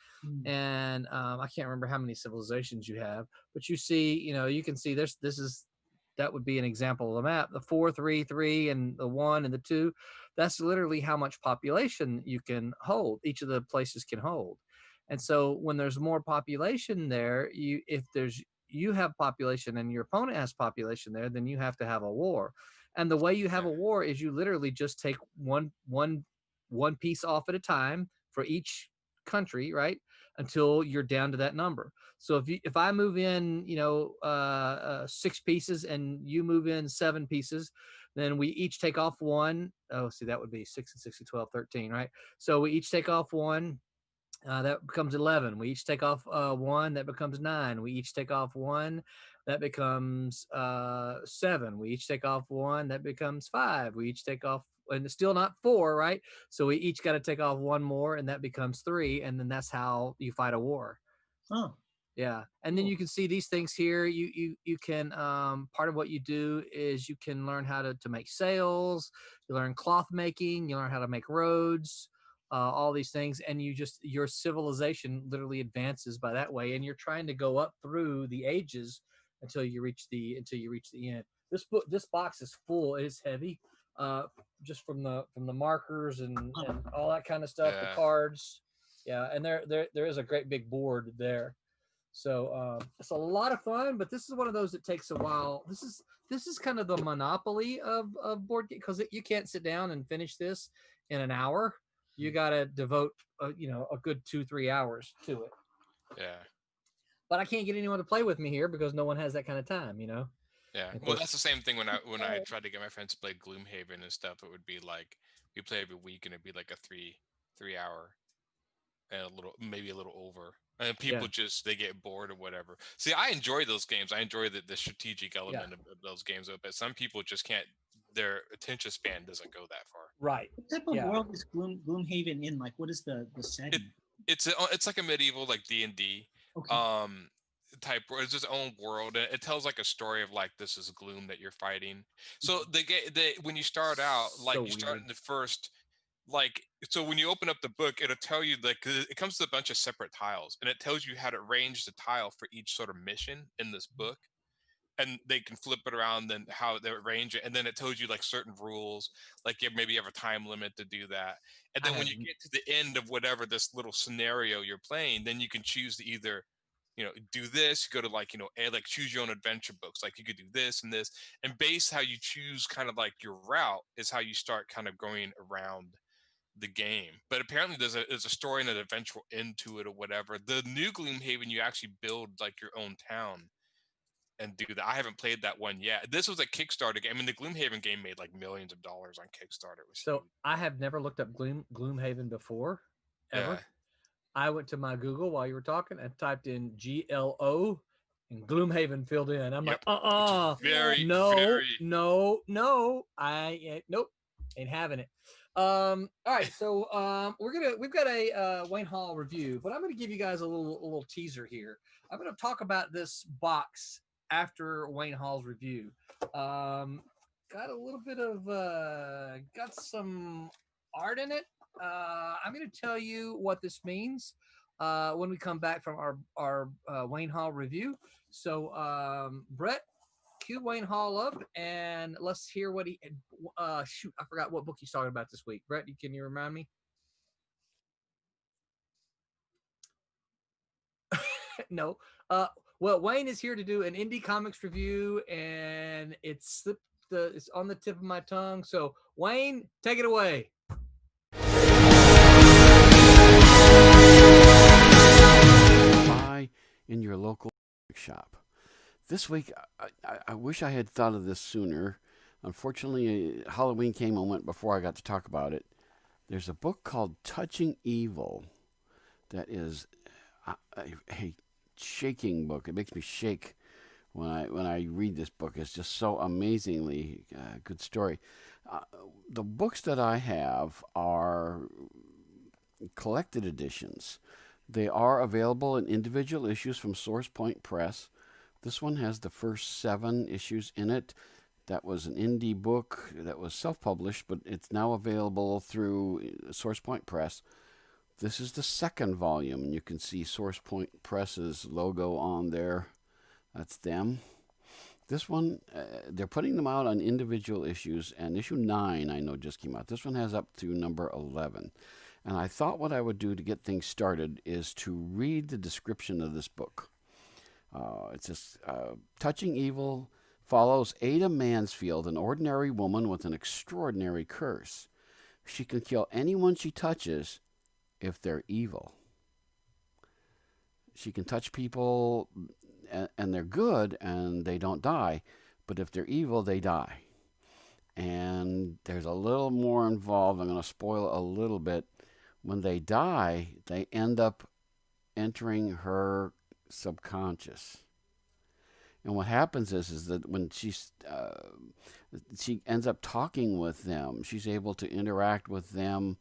and I can't remember how many civilizations you have, but you see, you can see that would be an example of a map. The 4, 3, 3, and the 1 and the 2. That's literally how much population you can hold. Each of the places can hold. And so when there's more population there, you have population and your opponent has population there, then you have to have a war. And the way you have a war is you literally just take one piece off at a time for each country, right? Until you're down to that number. So if I move in, 6 pieces and you move in 7 pieces, then we each take off 1. Oh, see, that would be 6 and 6 and 12, 13, right? So we each take off 1. That becomes 11. We each take off 1. That becomes 9. We each take off 1. That becomes 7. We each take off 1. That becomes 5. We each take off, and it's still not 4, right? So we each got to take off 1 more, and that becomes 3. And then that's how you fight a war. Oh. Yeah. And then you can see these things here. You can, part of what you do is you can learn how to make sails. You learn cloth making. You learn how to make roads. All these things, and your civilization literally advances by that way, and you're trying to go up through the ages until you reach the end. This box is full. It is heavy, just from the markers and all that kind of stuff. The cards, and there is a great big board there. So it's a lot of fun, but this is one of those that takes a while. This is kind of the monopoly of board game, because you can't sit down and finish this in an hour. You got to devote, a good 2-3 hours to it. Yeah. But I can't get anyone to play with me here because no one has that kind of time, Yeah. Well, that's the same thing when I tried to get my friends to play Gloomhaven and stuff. It would be like we play every week, and it'd be like a 3 hour, and maybe a little over. And people they get bored or whatever. See, I enjoy those games. I enjoy the strategic element of those games, but some people just can't. Their attention span doesn't go that far. Right. What type of world is Gloomhaven in? Like, what is the setting? It's like a medieval, like D&D type. It's its own world. It tells like a story of like this is gloom that you're fighting. So when you start out, like start in the first, like, so when you open up the book, it'll tell you like it comes with a bunch of separate tiles, and it tells you how to arrange the tile for each sort of mission in this book. And they can flip it around, then how they arrange it. And then it tells you like certain rules, like maybe you have a time limit to do that. And then when you get to the end of whatever this little scenario you're playing, then you can choose to either, do this, go to like, choose your own adventure books. Like you could do this and this, and base how you choose kind of like your route is how you start kind of going around the game. But apparently there's a story and an eventual end to it or whatever. The new Gloomhaven, you actually build like your own town and do that. I haven't played that one yet. This was a Kickstarter game. I mean, the Gloomhaven game made like millions of dollars on Kickstarter. So I have never looked up Gloomhaven before, ever. Yeah. I went to my Google while you were talking and typed in GLO, and Gloomhaven filled in. I'm like, very, no, very... no, nope. Ain't having it. All right, so we've got a Wayne Hall review, but I'm gonna give you guys a little teaser here. I'm gonna talk about this box after Wayne Hall's review. Got a little bit of got some art in it. I'm gonna tell you what this means when we come back from our Wayne Hall review. So Brett, cue Wayne Hall up and let's hear what he shoot, I forgot what book he's talking about this week. Brett, can you remind me? No. Well, Wayne is here to do an indie comics review and it's on the tip of my tongue. So Wayne, take it away. Buy in your local shop. This week, I wish I had thought of this sooner. Unfortunately, Halloween came and went before I got to talk about it. There's a book called Touching Evil that is a shaking book. It makes me shake when I read this book. It's just so amazingly good story. The books that I have are collected editions. They are available in individual issues from Source Point Press. This one has the first 7 issues in it. That was an indie book that was self-published, but it's now available through Source Point Press. This is the 2nd volume, and you can see Source Point Press's logo on there. That's them. This one, they're putting them out on individual issues, and issue 9, I know, just came out. This one has up to number 11. And I thought what I would do to get things started is to read the description of this book. It says, Touching Evil follows Ada Mansfield, an ordinary woman with an extraordinary curse. She can kill anyone she touches if they're evil. She can touch people and they're good and they don't die, but if they're evil, they die. And there's a little more involved. I'm going to spoil a little bit. When they die, they end up entering her subconscious. And what happens is that when she ends up talking with them, she's able to interact with them,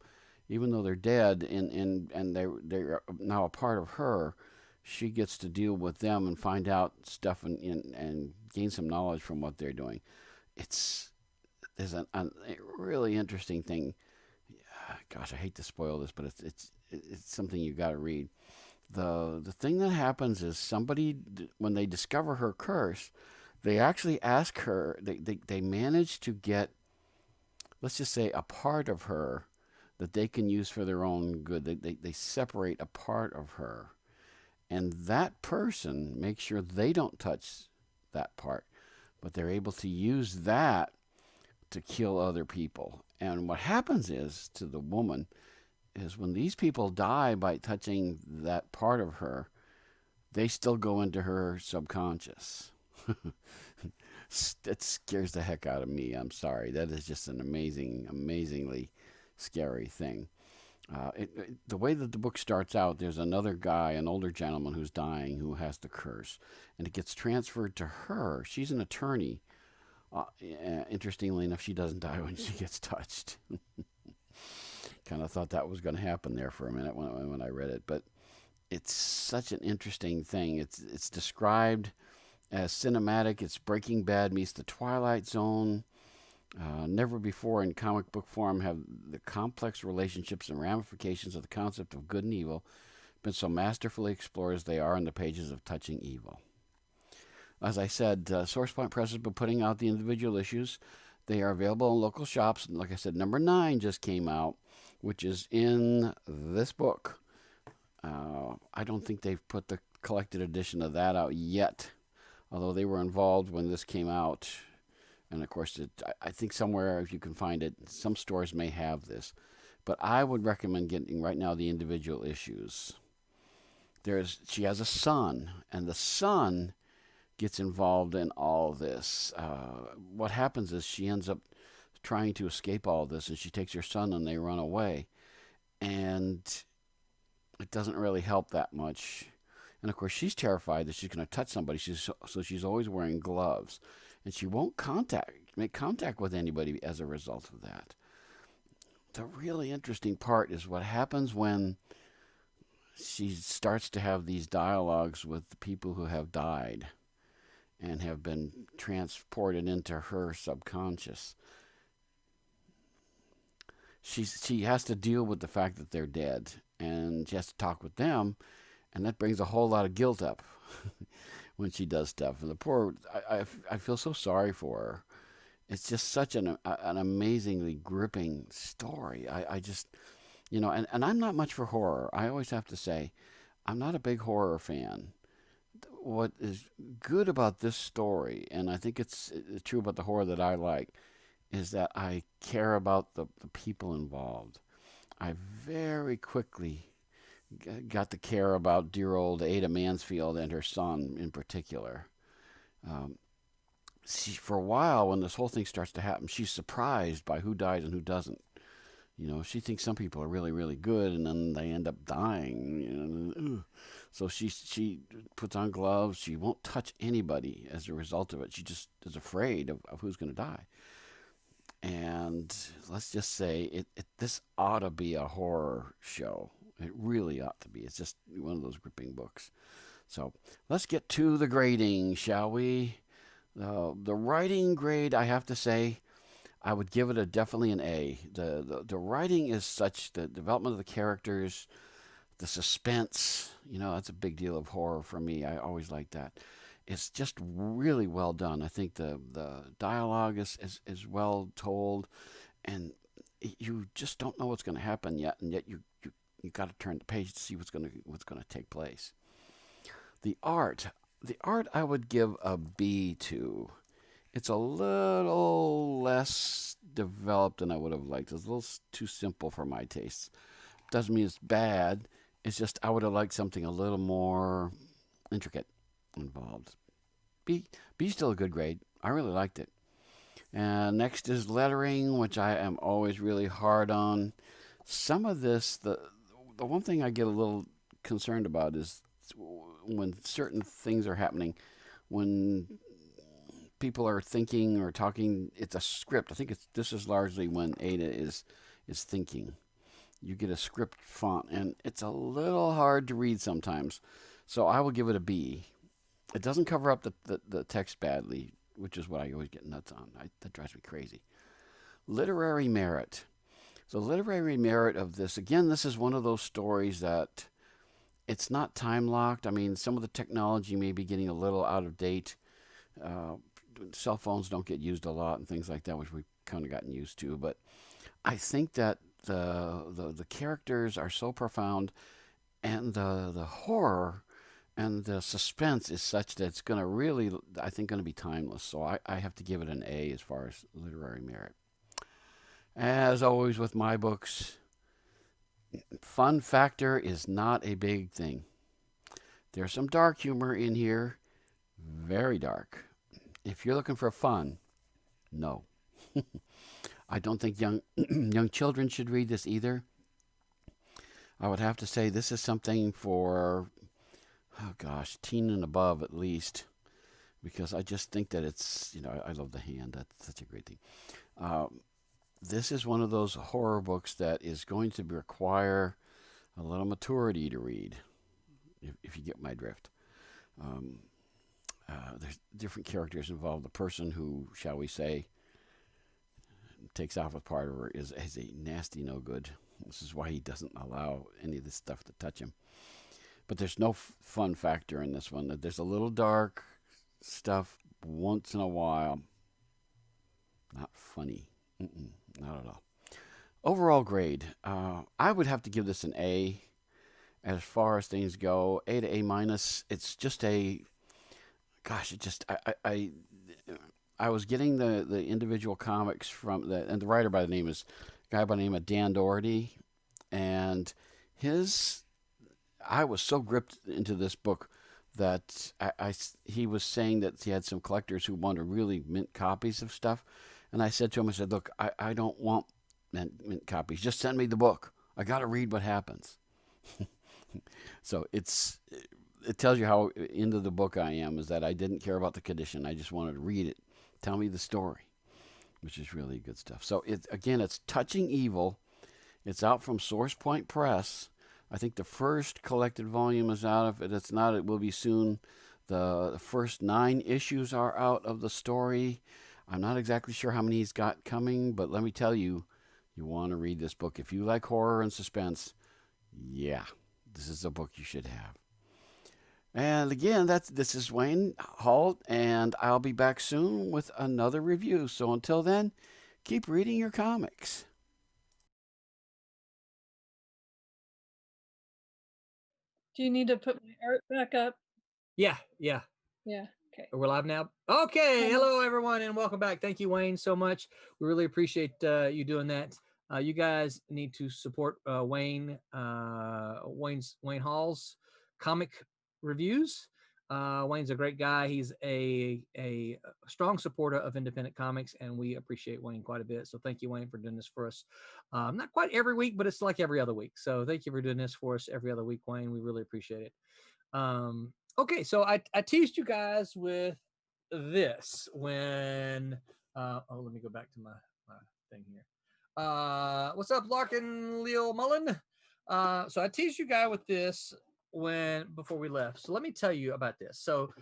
even though they're dead, and they're now a part of her. She gets to deal with them and find out stuff and gain some knowledge from what they're doing. There's a really interesting thing. Gosh, I hate to spoil this, but it's something you got to read. The thing that happens is somebody, when they discover her curse, they actually ask her, they manage to get, let's just say, a part of her that they can use for their own good. They separate a part of her. And that person makes sure they don't touch that part. But they're able to use that to kill other people. And what happens is, to the woman, is when these people die by touching that part of her, they still go into her subconscious. That scares the heck out of me. I'm sorry. That is just an amazingly scary thing. The way that the book starts out, there's another guy, an older gentleman who's dying, who has the curse, and it gets transferred to her. She's an attorney. Interestingly enough, she doesn't die when she gets touched. Kind of thought that was going to happen there for a minute when I read it, but it's such an interesting thing. It's described as cinematic. It's Breaking Bad meets The Twilight Zone. Never before in comic book form have the complex relationships and ramifications of the concept of good and evil been so masterfully explored as they are in the pages of Touching Evil. As I said, SourcePoint Press has been putting out the individual issues. They are available in local shops. And like I said, number 9 just came out, which is in this book. I don't think they've put the collected edition of that out yet, although they were involved when this came out. And of course, I think somewhere, if you can find it, some stores may have this. But I would recommend getting right now the individual issues. She has a son, and the son gets involved in all this. What happens is she ends up trying to escape all this, and she takes her son and they run away. And it doesn't really help that much. And of course, she's terrified that she's going to touch somebody, so she's always wearing gloves. And she won't make contact with anybody as a result of that. the really interesting part is what happens when she starts to have these dialogues with the people who have died and have been transported into her subconscious. She has to deal with the fact that they're dead, and she has to talk with them, and that brings a whole lot of guilt up when she does stuff. And the poor, I feel so sorry for her. It's just such an amazingly gripping story. I just, and I'm not much for horror. I always have to say, I'm not a big horror fan. What is good about this story, and I think it's true about the horror that I like, is that I care about the people involved. I very quickly got to care about dear old Ada Mansfield and her son in particular. For a while, when this whole thing starts to happen, she's surprised by who dies and who doesn't. She thinks some people are really, really good, and then they end up dying. So she puts on gloves. She won't touch anybody as a result of it. She just is afraid of who's going to die. And let's just say this ought to be a horror show. It really ought to be. It's just one of those gripping books. So let's get to the grading, shall we? The writing grade, I have to say, I would give it definitely an A. The writing is such, the development of the characters, the suspense, that's a big deal of horror for me. I always like that. It's just really well done. I think the dialogue is well told, and you just don't know what's going to happen yet, and yet you got to turn the page to see what's going to take place. The art I would give a B to. It's a little less developed than I would have liked. It's a little too simple for my tastes. Doesn't mean it's bad. It's just I would have liked something a little more intricate involved. B's still a good grade. I really liked it. And next is lettering, which I am always really hard on. Some of this, the one thing I get a little concerned about is when certain things are happening, when people are thinking or talking, it's a script. I think this is largely when Ada is thinking. You get a script font, and it's a little hard to read sometimes. So I will give it a B. It doesn't cover up the text badly, which is what I always get nuts on. That drives me crazy. Literary merit. The literary merit of this, again, this is one of those stories that it's not time locked. I mean, some of the technology may be getting a little out of date. Cell phones don't get used a lot and things like that, which we've kind of gotten used to. But I think that the characters are so profound, and the horror and the suspense is such that it's going to really, I think, going to be timeless. So I have to give it an A as far as literary merit. As always with my books, fun factor is not a big thing. There's some dark humor in here, very dark. If you're looking for fun, no. I don't think young children should read this either. I would have to say this is something for, teen and above at least, because I just think that it's, I love the hand. That's such a great thing. This is one of those horror books that is going to require a little maturity to read, if you get my drift. There's different characters involved. The person who, shall we say, takes off with part of her is a nasty no good. This is why he doesn't allow any of this stuff to touch him. But there's no fun factor in this one. There's a little dark stuff once in a while. Not funny. Not at all. Overall grade, I would have to give this an A. As far as things go, A to A minus. It's just a, I was getting the individual comics from and the writer by the name is a guy by the name of Dan Doherty, and I was so gripped into this book that he was saying that he had some collectors who wanted really mint copies of stuff. And I said to him, I said, look, I don't want mint copies. Just send me the book. I got to read what happens. So it tells you how into the book I am, is that I didn't care about the condition. I just wanted to read it. Tell me the story, which is really good stuff. So it's touching evil It's out from Source Point Press. I think the first collected volume is out. If it's not, it will be soon. The first 9 issues are out of the story. I'm not exactly sure how many he's got coming, but let me tell you, you want to read this book. If you like horror and suspense, yeah, this is a book you should have. And again, this is Wayne Halt, and I'll be back soon with another review. So until then, keep reading your comics. Do you need to put my art back up? Yeah. Yeah. Okay. We're live now. Okay. Uh-huh. Hello, everyone, and welcome back. Thank you, Wayne, so much. We really appreciate you doing that. You guys need to support Wayne Hall's comic reviews. Wayne's a great guy. He's a strong supporter of independent comics, and we appreciate Wayne quite a bit. So thank you, Wayne, for doing this for us. Not quite every week, but it's like every other week. So thank you for doing this for us every other week, Wayne. We really appreciate it. Okay, so I teased you guys with this when let me go back to my thing here. What's up, Larkin Leo Mullen? So I teased you guys with this before we left. So let me tell you about this. So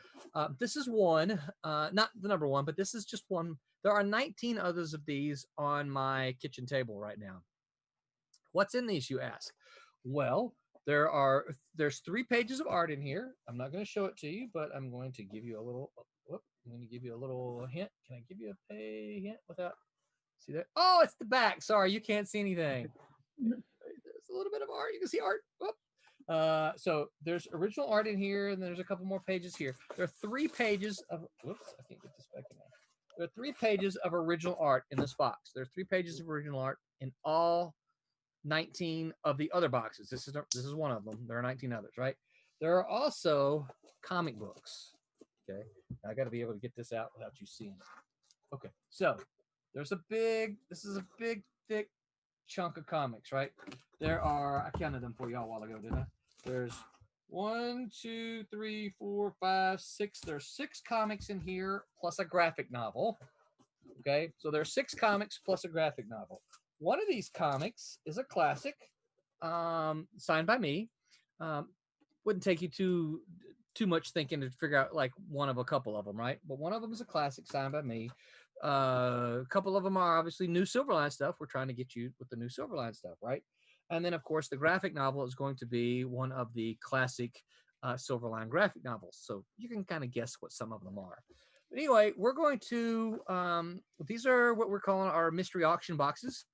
this is one, not the number one, but this is just one. There are 19 others of these on my kitchen table right now. What's in these, you ask? Well, there's 3 pages of art in here. I'm not going to show it to you, but I'm going to give you a little. I'm going to give you a little hint. Can I give you a hint without? See that? Oh, it's the back. Sorry, you can't see anything. There's a little bit of art. You can see art. So there's original art in here, and there's a couple more pages here. There are 3 pages of. Whoops, I can't get this back in there. There are 3 pages of original art in this box. There are 3 pages of original art in all 19 of the other boxes. This is one of them. There are 19 others, right? There are also comic books. Okay, I got to be able to get this out without you seeing it. Okay, so this is a big, thick chunk of comics, right? I counted them for you all a while ago, didn't I? There's 1, 2, 3, 4, 5, 6. There's 6 comics in here plus a graphic novel. Okay, so there's 6 comics plus a graphic novel. One of these comics is a classic, signed by me. Wouldn't take you too much thinking to figure out like one of a couple of them, right? But one of them is a classic signed by me. A couple of them are obviously new Silverline stuff. We're trying to get you with the new Silverline stuff, right? And then, of course, the graphic novel is going to be one of the classic Silverline graphic novels. So you can kind of guess what some of them are. But anyway, we're going to, these are what we're calling our mystery auction boxes.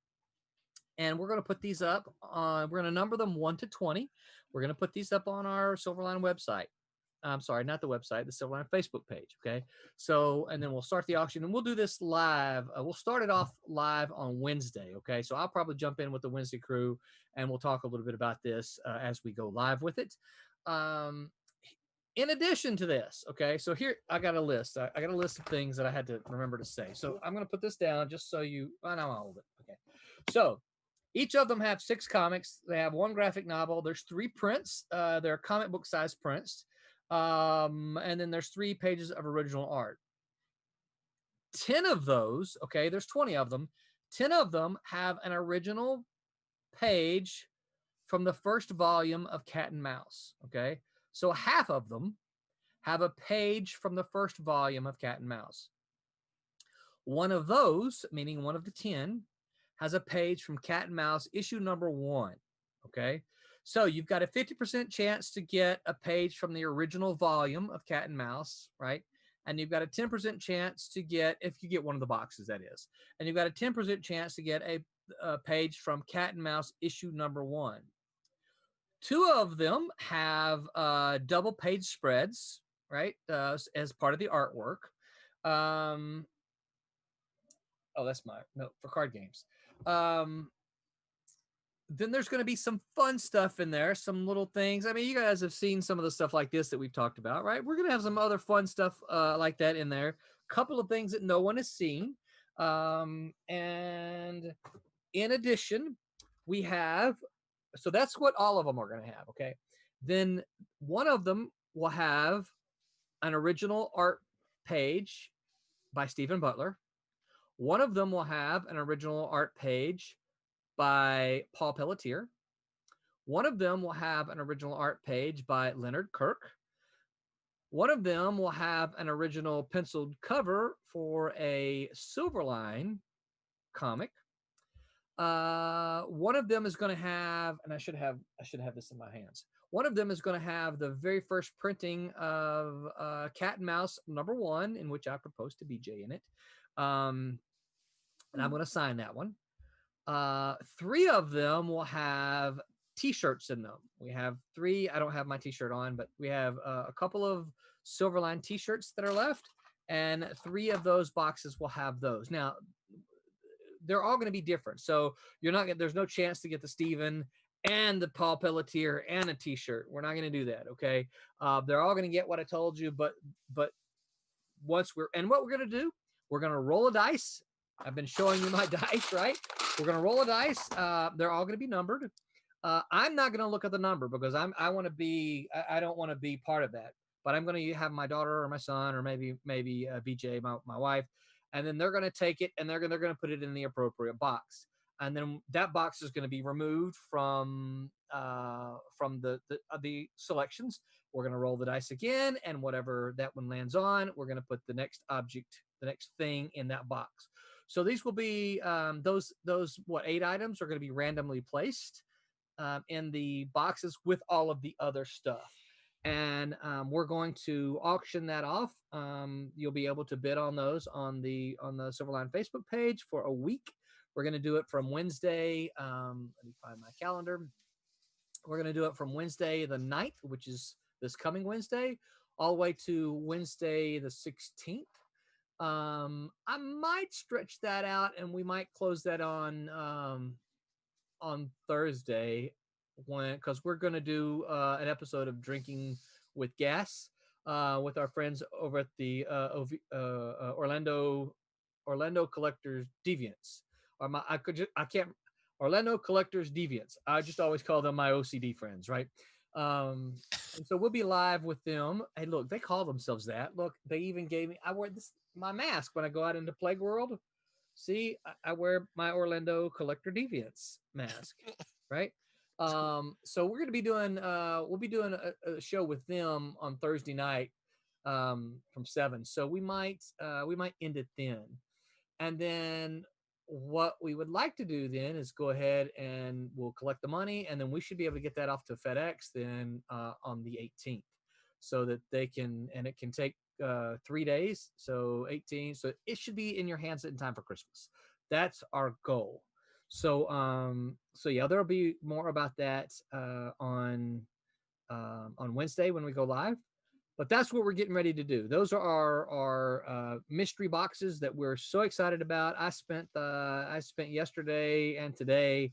And we're going to put these up on, we're going to number them 1 to 20. We're going to put these up on our Silverline website. I'm sorry, not the website, the Silverline Facebook page. Okay. So, and then we'll start the auction and we'll do this live. We'll start it off live on Wednesday. Okay. So I'll probably jump in with the Wednesday crew and we'll talk a little bit about this as we go live with it. In addition to this, okay, so here I got a list. I got a list of things that I had to remember to say. So I'm going to put this down just so you, now I'll hold it. Okay. So each of them have 6 comics. They have 1 graphic novel. There's 3 prints. They're comic book size prints. And then there's 3 pages of original art. 10 of those, okay, there's 20 of them. 10 of them have an original page from the first volume of Cat and Mouse, okay? So half of them have a page from the first volume of Cat and Mouse. One of those, meaning one of the 10, has a page from Cat and Mouse issue number 1, okay? So you've got a 50% chance to get a page from the original volume of Cat and Mouse, right? And you've got a 10% chance to get, if you get one of the boxes, that is. And you've got a 10% chance to get a page from Cat and Mouse issue number 1. 2 of them have double page spreads, right? As part of the artwork. Oh, that's for card games. Then there's going to be some fun stuff in there, some little things. I mean, you guys have seen some of the stuff like this that we've talked about, right? We're going to have some other fun stuff like that in there. A couple of things that no one has seen. And in addition, we have, so that's what all of them are going to have, okay? Then one of them will have an original art page by Stephen Butler. One of them will have an original art page by Paul Pelletier. One of them will have an original art page by Leonard Kirk. One of them will have an original penciled cover for a Silverline comic. One of them is going to have, and I should have this in my hands. One of them is going to have the very first printing of Cat and Mouse #1, in which I proposed to BJ in it. And I'm going to sign that one. 3 of them will have T-shirts in them. We have 3. I don't have my T-shirt on, but we have a couple of Silverline T-shirts that are left, and 3 of those boxes will have those. Now, they're all going to be different, so you're not. There's no chance to get the Steven and the Paul Pelletier and a T-shirt. We're not going to do that. Okay, they're all going to get what I told you, but once what we're going to do, we're going to roll a dice. I've been showing you my dice, right? We're going to roll a dice. They're all going to be numbered. I'm not going to look at the number because I want to be. I don't want to be part of that. But I'm going to have my daughter or my son or maybe BJ, my wife, and then they're going to take it and they're going to put it in the appropriate box. And then that box is going to be removed from the selections. We're going to roll the dice again, and whatever that one lands on, we're going to put the next object, the next thing in that box. So these will be those 8 items are going to be randomly placed in the boxes with all of the other stuff. And we're going to auction that off. You'll be able to bid on those on the Silverline Facebook page for a week. We're going to do it from Wednesday. Let me find my calendar. We're going to do it from Wednesday the 9th, which is this coming Wednesday, all the way to Wednesday the 16th. I might stretch that out, and we might close that on Thursday, because we're going to do an episode of Drinking with Gas with our friends over at the Orlando Collectors Deviants. Orlando Collectors Deviants. I just always call them my OCD friends, right? And so we'll be live with them. Hey, look, they call themselves that. Look, they even gave me. I wear my mask when I go out into Plague World. See, I wear my Orlando Collector Deviants mask, right? So we're going to be doing, we'll be doing a show with them on Thursday night from 7. So we might end it then. And then what we would like to do then is go ahead and we'll collect the money, and then we should be able to get that off to FedEx then on the 18th, so that they can, and it can take 3 days. So 18, so it should be in your hands in time for Christmas. That's our goal. So yeah, there'll be more about that on Wednesday when we go live. But that's what we're getting ready to do. Those are our mystery boxes that we're so excited about. I spent yesterday and today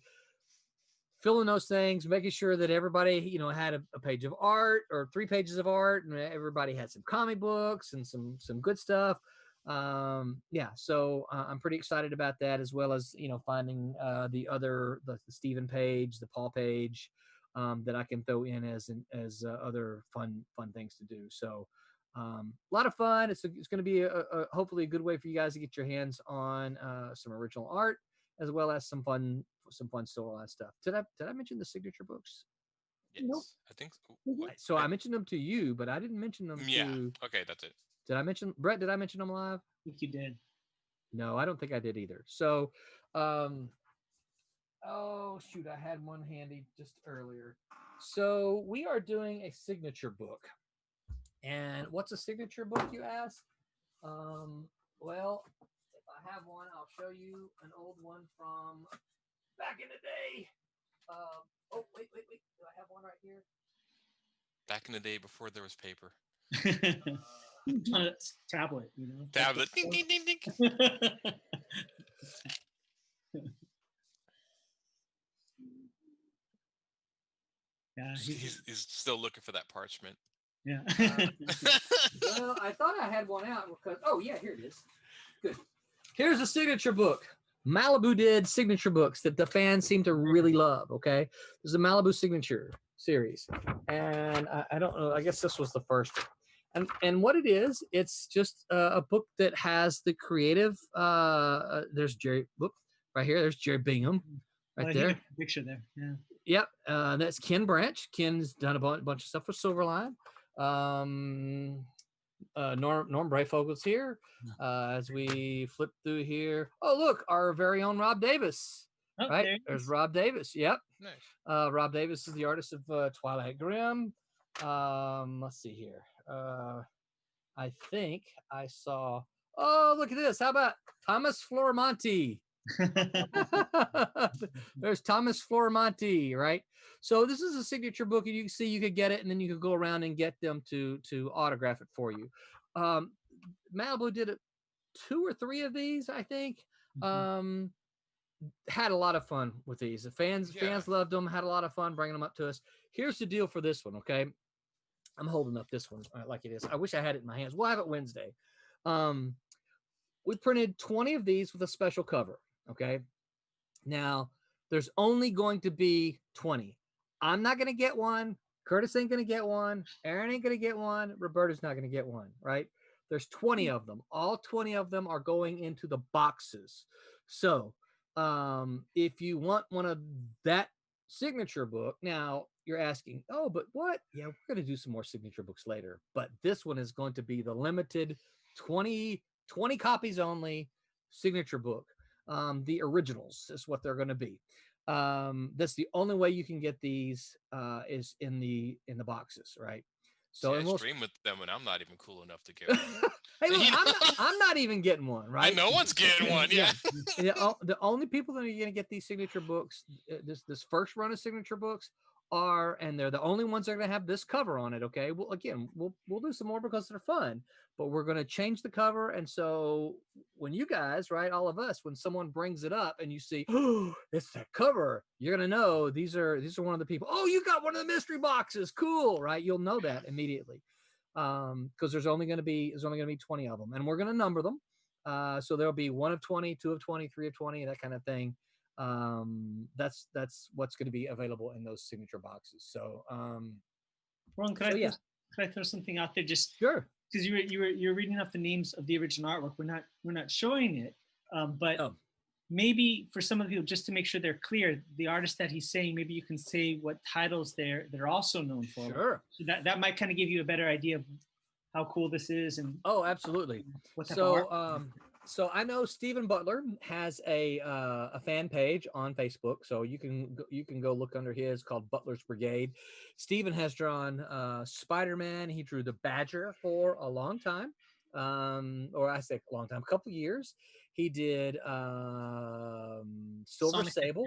filling those things, making sure that everybody, had a page of art or 3 pages of art, and everybody had some comic books and some good stuff. So I'm pretty excited about that, as well as finding the Stephen page, the Paul page, that I can throw in as other fun things to do. So a lot of fun. It's going to be a hopefully a good way for you guys to get your hands on some original art, as well as some fun Silverline stuff. Did I mention the signature books? Yes, Nope. I think so. So I mentioned them to you, but I didn't mention them to. Okay, that's it. Did I mention Brett? Did I mention them live? I think you did. No, I don't think I did either. So, oh shoot, I had one handy just earlier. So we are doing a signature book. And what's a signature book, you ask? Well, if I have one, I'll show you an old one from back in the day. Oh, wait. Do I have one right here? Back in the day before there was paper. On a tablet, Tablet. Ding, ding, ding, ding. Yeah, He's still looking for that parchment. yeah. Well, I thought I had one out because, oh yeah, here it is. Good. Here's a signature book. Malibu did signature books that the fans seem to really love. Okay, this is a Malibu signature series, and I don't know. I guess this was the first one. And what it is, it's just a book that has the creative. There's Jerry. Whoop, right here. There's Jerry Bingham. right I there. think a picture there. Yeah. Yep, that's Ken Branch. Ken's done a bunch of stuff for Silverline. Norm Brayfogel's here. As we flip through here, oh look, our very own Rob Davis. Oh, Right, there's Rob Davis. Yep, Nice. Rob Davis is the artist of Twilight Grim. Let's see here. I think I saw. Oh, look at this! How about Thomas Flormonti? There's Thomas Flormonti, right? So this is a signature book, and you can see you could get it, and then you could go around and get them to autograph it for you. Malibu did it 2 or 3 of these, I think. Had a lot of fun with these. The fans loved them. Had a lot of fun bringing them up to us. Here's the deal for this one, okay? I'm holding up this one like it is. I wish I had it in my hands. We'll have it Wednesday. We printed 20 of these with a special cover. Okay. Now there's only going to be 20. I'm not going to get one. Curtis ain't going to get one. Aaron ain't going to get one. Roberta's not going to get one. Right. There's 20 of them. All 20 of them are going into the boxes. So if you want one of that signature book, now you're asking, oh, but what? Yeah, we're going to do some more signature books later. But this one is going to be the limited 20 copies only signature book. The originals is what they're going to be. That's the only way you can get these is in the boxes, right? So I stream with them, and I'm not even cool enough to get one. Hey, look, I'm not even getting one, right? No one's getting one. Yeah. The only people that are going to get these signature books, this first run of signature books, and they're the only ones that are going to have this cover on it. Okay. Well, again, we'll do some more because they're fun, but we're going to change the cover. And so when you guys, right, all of us, when someone brings it up and you see, oh, it's that cover, you're going to know these are one of the people. Oh, you got one of the mystery boxes. Cool. Right. You'll know that immediately. Because there's only going to be 20 of them, and we're going to number them. So there'll be 1 of 20, 2 of 20, 3 of 20, that kind of thing. That's what's going to be available in those signature boxes. So, Ron, could I throw something out there? Just sure. Because you're reading off the names of the original artwork. We're not showing it, but maybe for some of the people, just to make sure they're clear, the artist that he's saying, maybe you can say what titles they're also known for. Sure. So that might kind of give you a better idea of how cool this is. And absolutely. So I know Stephen Butler has a fan page on Facebook, so you can go look under his, called Butler's Brigade. Stephen has drawn Spider-Man. He drew the Badger for a long time, or I say a long time, a couple years. He did Silver Sable.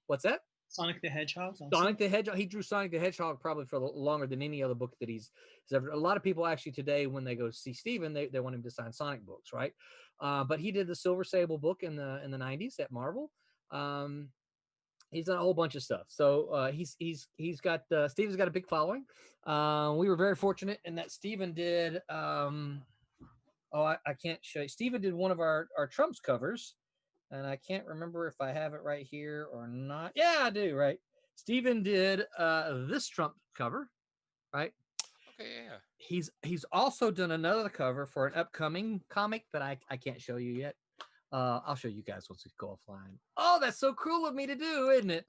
What's that? Sonic the Hedgehog. Also. Sonic the Hedgehog. He drew Sonic the Hedgehog probably for longer than any other book that he's ever. A lot of people actually today, when they go to see Steven, they want him to sign Sonic books, right? But he did the Silver Sable book in the 90s at Marvel. He's done a whole bunch of stuff. So he's got Steven's got a big following. We were very fortunate in that Steven did. I can't show you. Steven did one of our Trump's covers. And I can't remember if I have it right here or not. Yeah, I do, right? Steven did this Trump cover, right? Okay, yeah. He's also done another cover for an upcoming comic that I can't show you yet. I'll show you guys once we go offline. Oh, that's so cool of me to do, isn't it?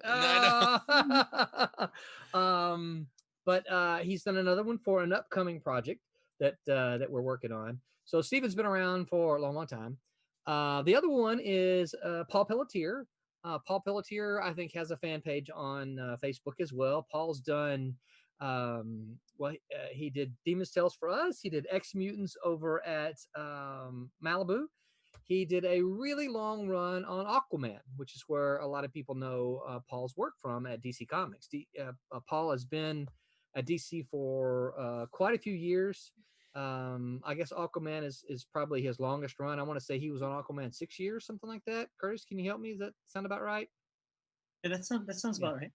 But he's done another one for an upcoming project that we're working on. So Steven's been around for a long, long time. The other one is Paul Pelletier. Paul Pelletier, I think, has a fan page on Facebook as well. Paul's done, he did Demon's Tales for us. He did X Mutants over at Malibu. He did a really long run on Aquaman, which is where a lot of people know Paul's work from at DC Comics. Paul has been at DC for quite a few years. I guess Aquaman is probably his longest run. I want to say he was on Aquaman 6 years, something like that. Curtis, can you help me? Does that sound about right? Yeah, that sounds about right.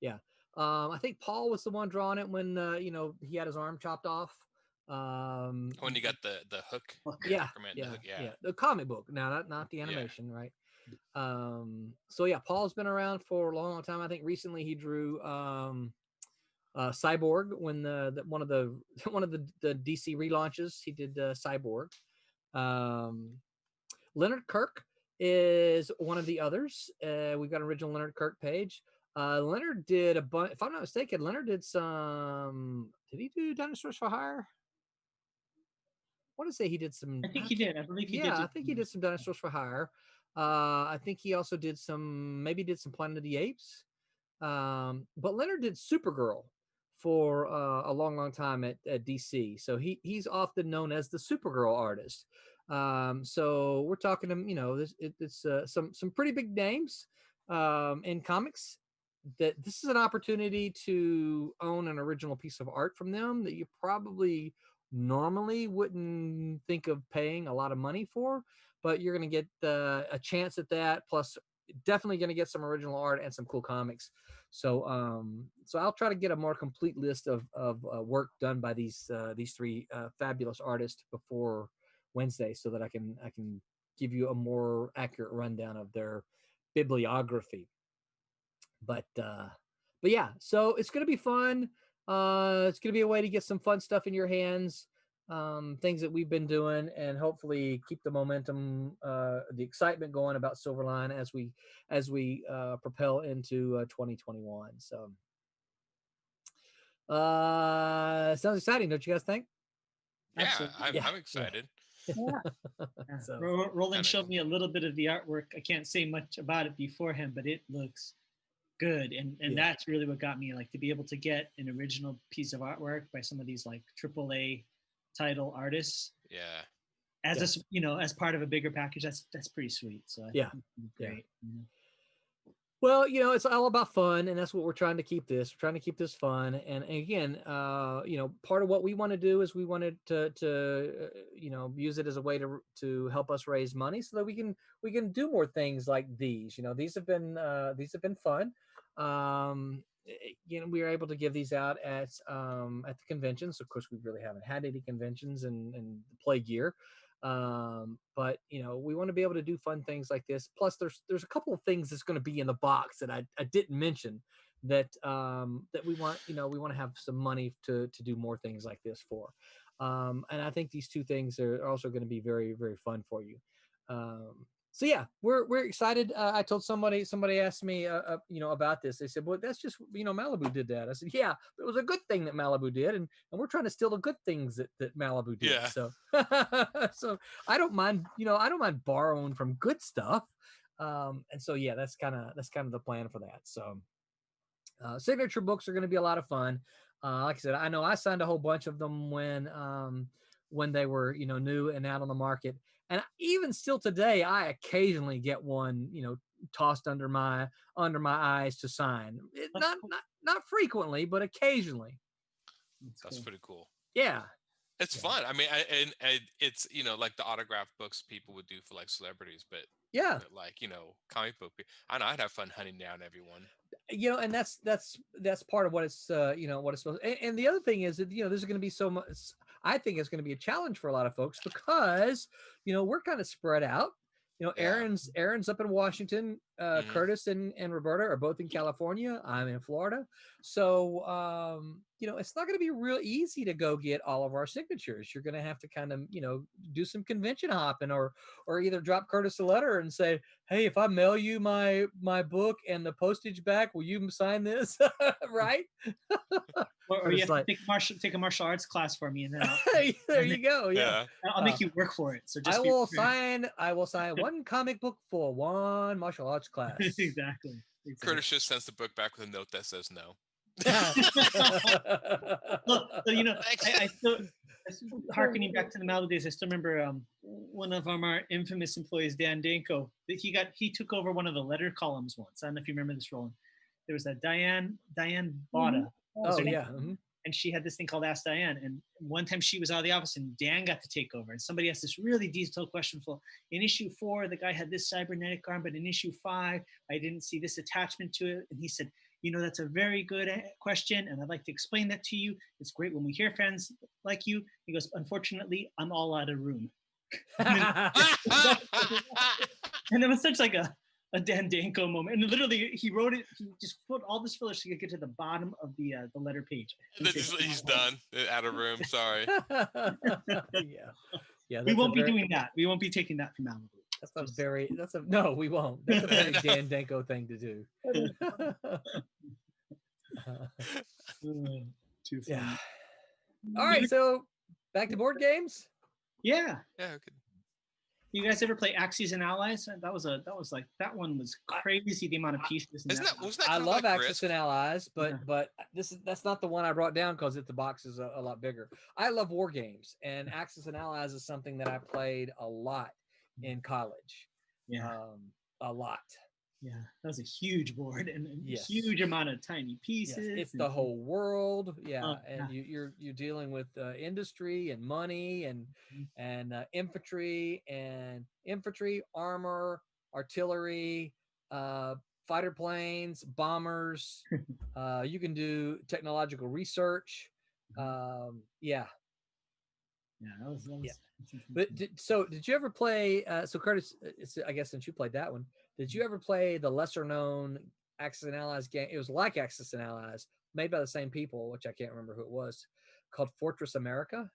Yeah. I think Paul was the one drawing it when he had his arm chopped off. When you got the hook. Yeah. Aquaman, Yeah. the hook, Yeah. The comic book. Now, not the animation, right? So yeah, Paul's been around for a long, long time. I think recently he drew Cyborg when one of the DC relaunches. He did Cyborg. Leonard Kirk is one of the others. We've got original Leonard Kirk page. Leonard did a bunch. If I'm not mistaken, Leonard did some. Did he do Dinosaurs for Hire? I want to say he did some. I think he did. I believe he did. Yeah, I think he did some Dinosaurs for Hire. I think he also did some. Maybe did some Planet of the Apes. But Leonard did Supergirl for a long time at DC. So he's often known as the Supergirl artist. So we're talking to it's some pretty big names in comics. That this is an opportunity to own an original piece of art from them that you probably normally wouldn't think of paying a lot of money for, but you're going to get a chance at that. Plus, definitely going to get some original art and some cool comics. So, so I'll try to get a more complete list of work done by these three fabulous artists before Wednesday, so that I can give you a more accurate rundown of their bibliography. But yeah, so it's going to be fun. It's going to be a way to get some fun stuff in your hands, things that we've been doing, and hopefully keep the momentum, the excitement going about Silverline as we propel into 2021. So sounds exciting, don't you guys think? Yeah, Absolutely. I'm excited. Yeah. So- Roland showed me a little bit of the artwork. I can't say much about it beforehand, but it looks good, and that's really what got me, like, to be able to get an original piece of artwork by some of these like AAA title artists. Yeah. As as part of a bigger package, that's pretty sweet. So I think it's great. Well, it's all about fun, and that's what we're trying to keep this. We're trying to keep this fun, and again, part of what we want to do is we wanted to use it as a way to help us raise money, so that we can do more things like these. These have been fun. We are able to give these out at the conventions. Of course, we really haven't had any conventions in the plague year. But we want to be able to do fun things like this. Plus, there's a couple of things that's going to be in the box that I didn't mention that we want to have some money to do more things like this for. And I think these two things are also going to be very, very fun for you. So yeah, we're excited. I told somebody asked me about this. They said, well, that's just Malibu did that. I said, yeah, it was a good thing that Malibu did, and we're trying to steal the good things that Malibu did. Yeah. So so I don't mind borrowing from good stuff. And so yeah, that's kind of the plan for that. So signature books are going to be a lot of fun. Like I said, I know I signed a whole bunch of them when they were new and out on the market. And even still today, I occasionally get one, tossed under my eyes to sign. Not frequently, but occasionally. That's pretty cool. Yeah, It's fun. I mean, and it's like the autograph books people would do for like celebrities, but yeah, like comic book. I know I'd have fun hunting down everyone. And that's part of what it's what it's supposed. And the other thing is that there's going to be so much. I think it's going to be a challenge for a lot of folks because we're kind of spread out. Aaron's up in Washington. Curtis and Roberta are both in California. I'm in Florida. So it's not going to be real easy to go get all of our signatures. You're going to have to kind of do some convention hopping, or either drop Curtis a letter and say, hey, if I mail you my book and the postage back, will you sign this? Right? Or you have to take a martial arts class for me, and then there you go. Yeah. I'll make you work for it. So just I will sign one comic book for one martial arts class. Exactly. Curtis just sends the book back with a note that says no. Look, I still, harkening back to the Malibu days, I still remember one of our infamous employees, Dan Danko, that he took over one of the letter columns once. I don't know if you remember this, Roland. There was a Diane Botta. Oh yeah. Mm-hmm. And she had this thing called Ask Diane. And one time she was out of the office and Dan got to take over. And somebody asked this really detailed question. In issue 4, the guy had this cybernetic arm, but in issue 5, I didn't see this attachment to it. And he said, that's a very good question, and I'd like to explain that to you. It's great when we hear fans like you. He goes, unfortunately, I'm all out of room. And it was such like a Dan Danko moment. And literally, he wrote it. He just put all this filler so he could get to the bottom of the letter page. He's done. Out of room. Sorry. Yeah. We won't be doing that. We won't be taking that from Malibu. No, we won't. That's a very Dan Denko thing to do. Too funny. Yeah. All right, so back to board games. Yeah. Yeah. Okay. You guys ever play Axis and Allies? That one was crazy. The amount of pieces. Wasn't that I kinda love like Axis Risk? and Allies, but Yeah. that's not the one I brought down because the box is a lot bigger. I love war games, and Axis and Allies is something that I played a lot in college. Yeah. A lot. Yeah, that was a huge board and a Yes. huge amount of tiny pieces. Yes, it's the whole world. Yeah, Oh, and yeah. you're dealing with industry and money and infantry, armor, artillery, fighter planes, bombers. You can do technological research. Yeah. Yeah, that was But did you ever play? So Curtis, I guess since you played that one, did you ever play the lesser known Axis and Allies game? It was like Axis and Allies, made by the same people, which I can't remember who it was, called Fortress America.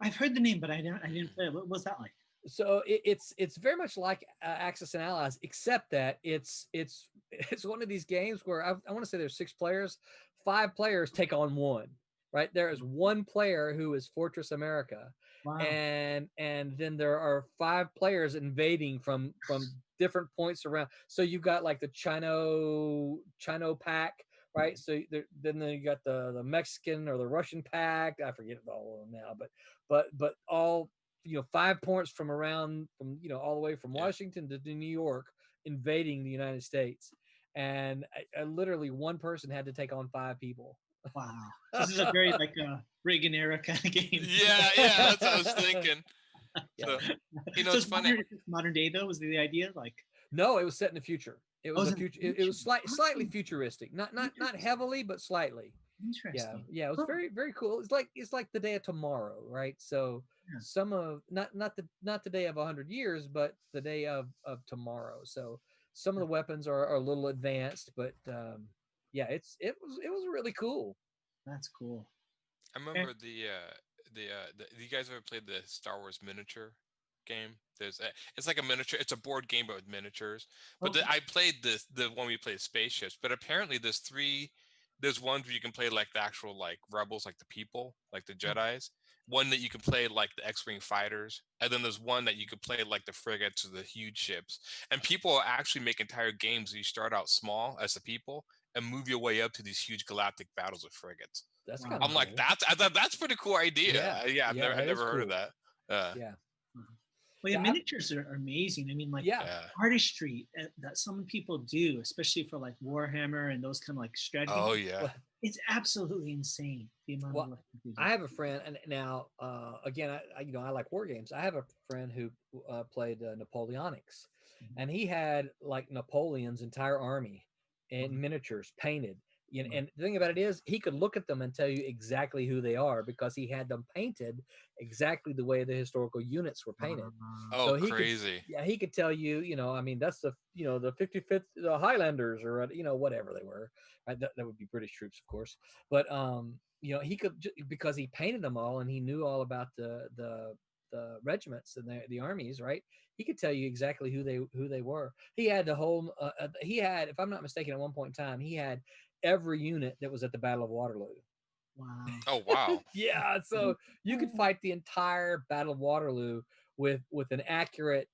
I've heard the name, but I didn't play it. What was that like? So it's very much like Axis and Allies, except that it's one of these games where I want to say there's 6 players, 5 players take on one. Right, there is one player who is Fortress America, Wow. and then there are 5 players invading from different points around. So you've got like the Chino pack, right? So then you got the Mexican or the Russian pack. I forget all of them now, but all 5 points from around all the way from Washington to New York invading the United States, and I literally one person had to take on 5 people. Wow, this is a very like Reagan era kind of game. Yeah, that's what I was thinking. So, So it's funny. Modern day though was the idea like? No, it was set in the future. It was in the It was slightly futuristic, not heavily, but slightly. Interesting. Yeah, it was very very cool. It's like the day of tomorrow, right? So some of not the day of 100 years, but the day of tomorrow. So some of the weapons are a little advanced, but yeah, it was really cool. That's cool. I remember you guys ever played the Star Wars miniature game? It's like a miniature. It's a board game but with miniatures. But I played the one we played spaceships. But apparently there's ones where you can play like the actual like rebels, like the people, like the Jedis. One that you can play like the X-wing fighters, and then there's one that you could play like the frigates or the huge ships. And people actually make entire games where you start out small as the people and move your way up to these huge galactic battles with frigates. That's kind of I'm like, I thought that's a pretty cool idea. I've never heard of that. Yeah. Well, miniatures are amazing. I mean, like artistry that some people do, especially for like Warhammer and those kind of like strategy. Oh yeah, it's absolutely insane. The amount of I have a friend, and now again, I like war games. I have a friend who played Napoleonics, and he had like Napoleon's entire army in miniatures painted. And the thing about it is, he could look at them and tell you exactly who they are because he had them painted exactly the way the historical units were painted. Oh, so crazy! He could tell you, I mean, that's the 55th Highlanders or whatever they were. Right? That would be British troops, of course. But he could, because he painted them all and he knew all about the regiments and the armies, right? He could tell you exactly who they were. He had the whole. He had, if I'm not mistaken, at one point in time, he had every unit that was at the Battle of Waterloo. Wow. Oh wow. Yeah, so you could fight the entire Battle of Waterloo with an accurate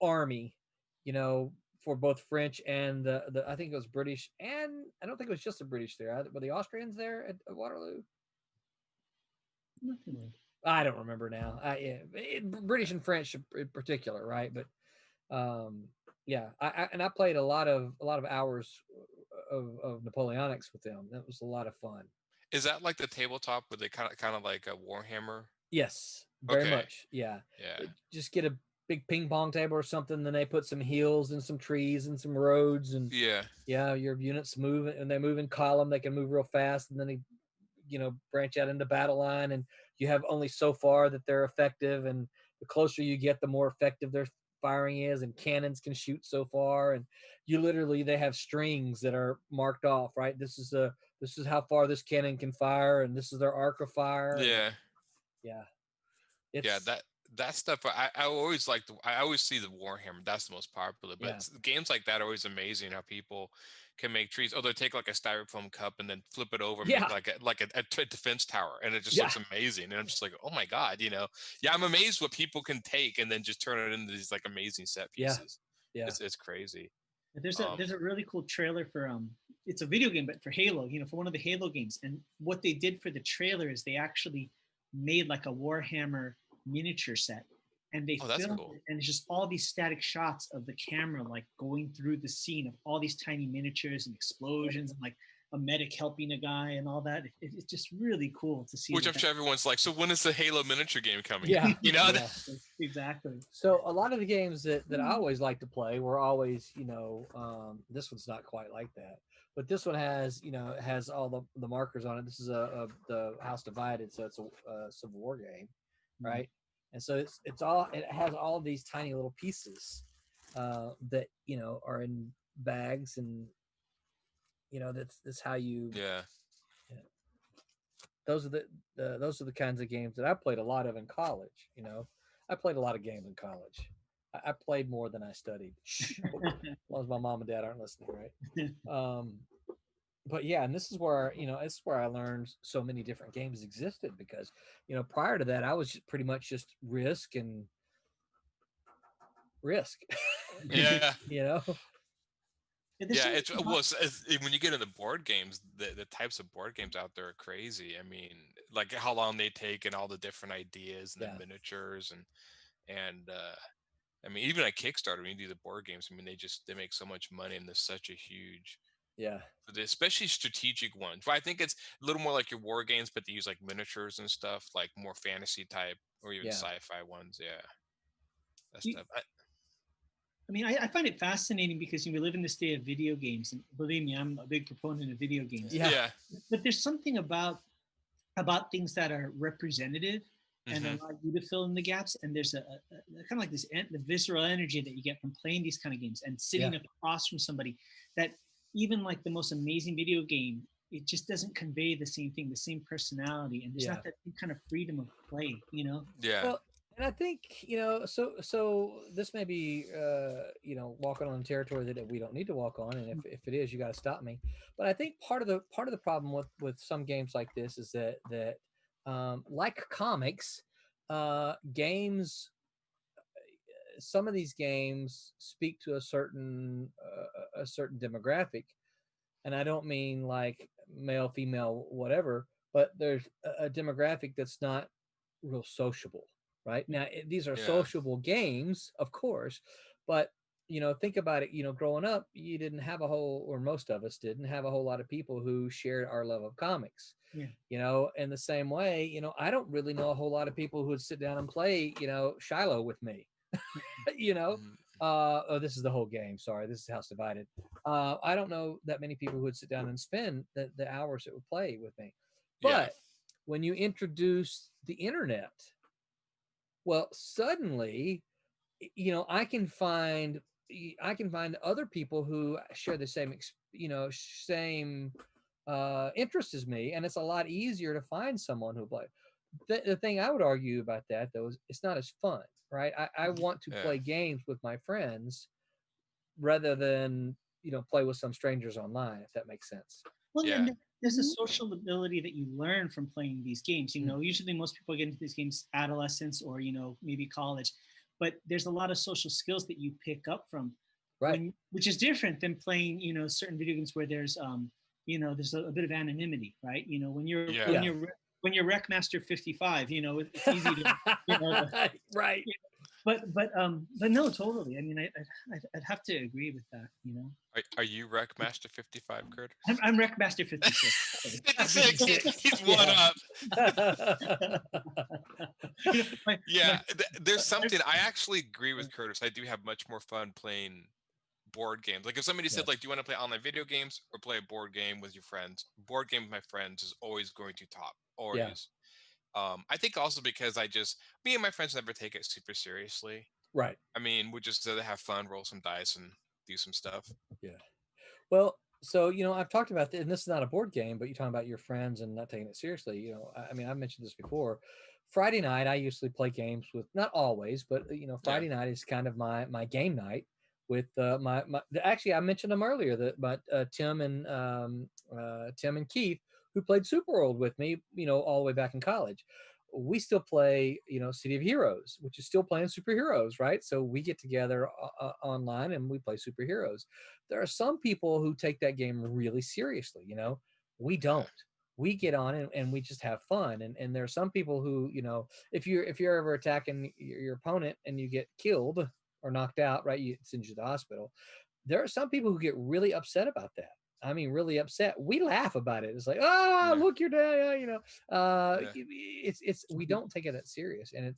army, for both French and the I think it was British, and I don't think it was just the British there. Were the Austrians there at Waterloo? Nothing. I don't remember now. British and French in particular, right? But I played a lot of hours of Napoleonics with them. That was a lot of fun. Is that like the tabletop where they kind of like a Warhammer? Yes, very much. Yeah. Just get a big ping pong table or something, then they put some hills and some trees and some roads, and your units move, and they move in column. They can move real fast, and then they branch out into battle line, and you have only so far that they're effective, and the closer you get, the more effective their firing is, and cannons can shoot so far, and they have strings that are marked off, right? This is how far this cannon can fire, and this is their arc of fire. that stuff I always like. I always see the Warhammer. That's the most popular. But games like that are always amazing. How people can make trees. Oh, they take like a styrofoam cup and then flip it over and Yeah. make like a defense tower, and it just Yeah. looks amazing. And I'm just like, oh my god, Yeah, I'm amazed what people can take and then just turn it into these like amazing set Yeah. pieces. Yeah. It's crazy. There's a really cool trailer for it's a video game, but for Halo, for one of the Halo games. And what they did for the trailer is they actually made like a Warhammer miniature set, and they Oh, that's filmed cool. it, and it's just all these static shots of the camera like going through the scene of all these tiny miniatures and explosions and like a medic helping a guy and all that. It's just really cool to see. Which I'm sure everyone's like, so when is the Halo miniature game coming? Yeah. Yeah, exactly. So a lot of the games that I always like to play were always, this one's not quite like that, but this one has, it has all the markers on it. This is the House Divided, so it's a Civil War game, right? And so it has all these tiny little pieces that are in bags, and that's how you. Yeah. Those are the kinds of games that I played a lot of in college. I played a lot of games in college. I played more than I studied. As long as my mom and dad aren't listening, right? But yeah, and this is where I learned so many different games existed, because prior to that I was pretty much just risk. Yeah. Yeah, it's when you get into board games, the types of board games out there are crazy. I mean, like how long they take and all the different ideas and the miniatures and I mean, even at Kickstarter, when you do the board games, I mean, they make so much money, and there's such a huge especially strategic ones. But I think it's a little more like your war games, but they use like miniatures and stuff, like more fantasy type or even sci-fi ones. Yeah, that stuff. I mean, I find it fascinating because we live in this day of video games, and believe me, I'm a big proponent of video games. Yeah. But there's something about things that are representative and allow you to fill in the gaps. And there's a kind of like this the visceral energy that you get from playing these kind of games and sitting across from somebody that even like the most amazing video game, it just doesn't convey the same thing, the same personality, and there's not that kind of freedom of play. Yeah. Well, and I think so this may be walking on territory that we don't need to walk on, and if it is, you got to stop me. But I think part of the problem with some games like this is that like comics, games, some of these games speak to a certain demographic, and I don't mean like male, female, whatever, but there's a demographic that's not real sociable. Right now, these are sociable games, of course, but think about it. Growing up, you didn't have or most of us didn't have a whole lot of people who shared our love of comics. In the same way, I don't really know a whole lot of people who would sit down and play, Shiloh with me. Oh, this is the whole game. Sorry, this is House Divided. I don't know that many people who would sit down and spend the hours that would play with me. But when you introduce the internet, well, suddenly, I can find other people who share the same, same interest as me, and it's a lot easier to find someone who play. The thing I would argue about that, though, is it's not as fun, right? I want to play games with my friends rather than play with some strangers online, if that makes sense. Well, and there's a social ability that you learn from playing these games. Usually most people get into these games adolescence or maybe college, but there's a lot of social skills that you pick up from, which is different than playing certain video games where there's there's a bit of anonymity, right? When you're Wreckmaster 55, it's easy to right. But no, totally. I mean, I'd have to agree with that. Are you Wreckmaster 55, Kurt? I'm Wreckmaster 56. He's one up. There's something. I actually agree with Curtis. I do have much more fun playing board games. Like if somebody said, like, do you want to play online video games or play a board game with your friends? Board game with my friends is always going to top. Always. I think also because me and my friends never take it super seriously. Right. I mean, we just have fun, roll some dice, and do some stuff. Yeah. Well, so I've talked about this, and this is not a board game, but you're talking about your friends and not taking it seriously. I mean, I've mentioned this before. Friday night, I usually play games with, not always, but Friday night is kind of my game night with my actually, I mentioned them earlier, but Tim and Keith, who played Super World with me, all the way back in college. We still play, City of Heroes, which is still playing superheroes, right? So we get together online and we play superheroes. There are some people who take that game really seriously. We don't. We get on and we just have fun. And there are some people who, if you're ever attacking your opponent and you get killed or knocked out, right, it sends you to the hospital. There are some people who get really upset about that. I mean, really upset. We laugh about it. It's like, oh, look, you're dead. It's we don't take it that serious, and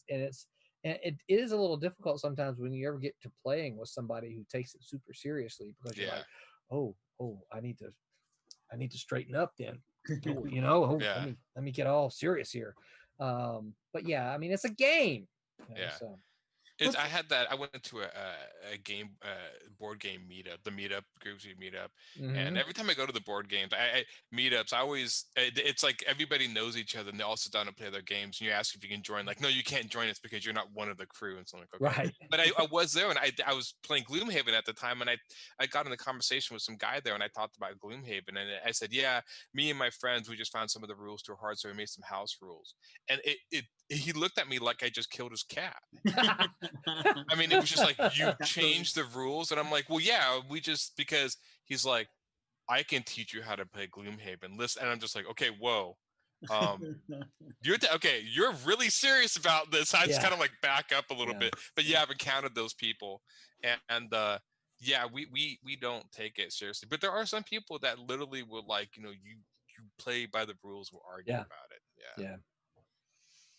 it is a little difficult sometimes when you ever get to playing with somebody who takes it super seriously, because you're like, oh, I need to straighten up then. Let me get all serious here. But yeah, I mean, it's a game. So. I had that. I went to a game, board game meetup, the meetup groups we meet up, and every time I go to the board games, meetups, I always, it's like everybody knows each other and they all sit down and play their games. And you ask if you can join, like, no, you can't join us because you're not one of the crew. And so I'm like, okay. Right. But I was there, and I was playing Gloomhaven at the time, and I got in a conversation with some guy there, and I talked about Gloomhaven, and I said, yeah, me and my friends, we just found some of the rules too hard, so we made some house rules. And he looked at me like I just killed his cat. I mean, it was just like, you changed the rules. And I'm like, well, yeah, because he's like, I can teach you how to play Gloomhaven. Listen, and I'm just like, okay, whoa. You're really serious about this. I just kind of like back up a little bit. But yeah, I've encountered those people. And we don't take it seriously. But there are some people that literally will, like, you play by the rules, will argue about it. Yeah.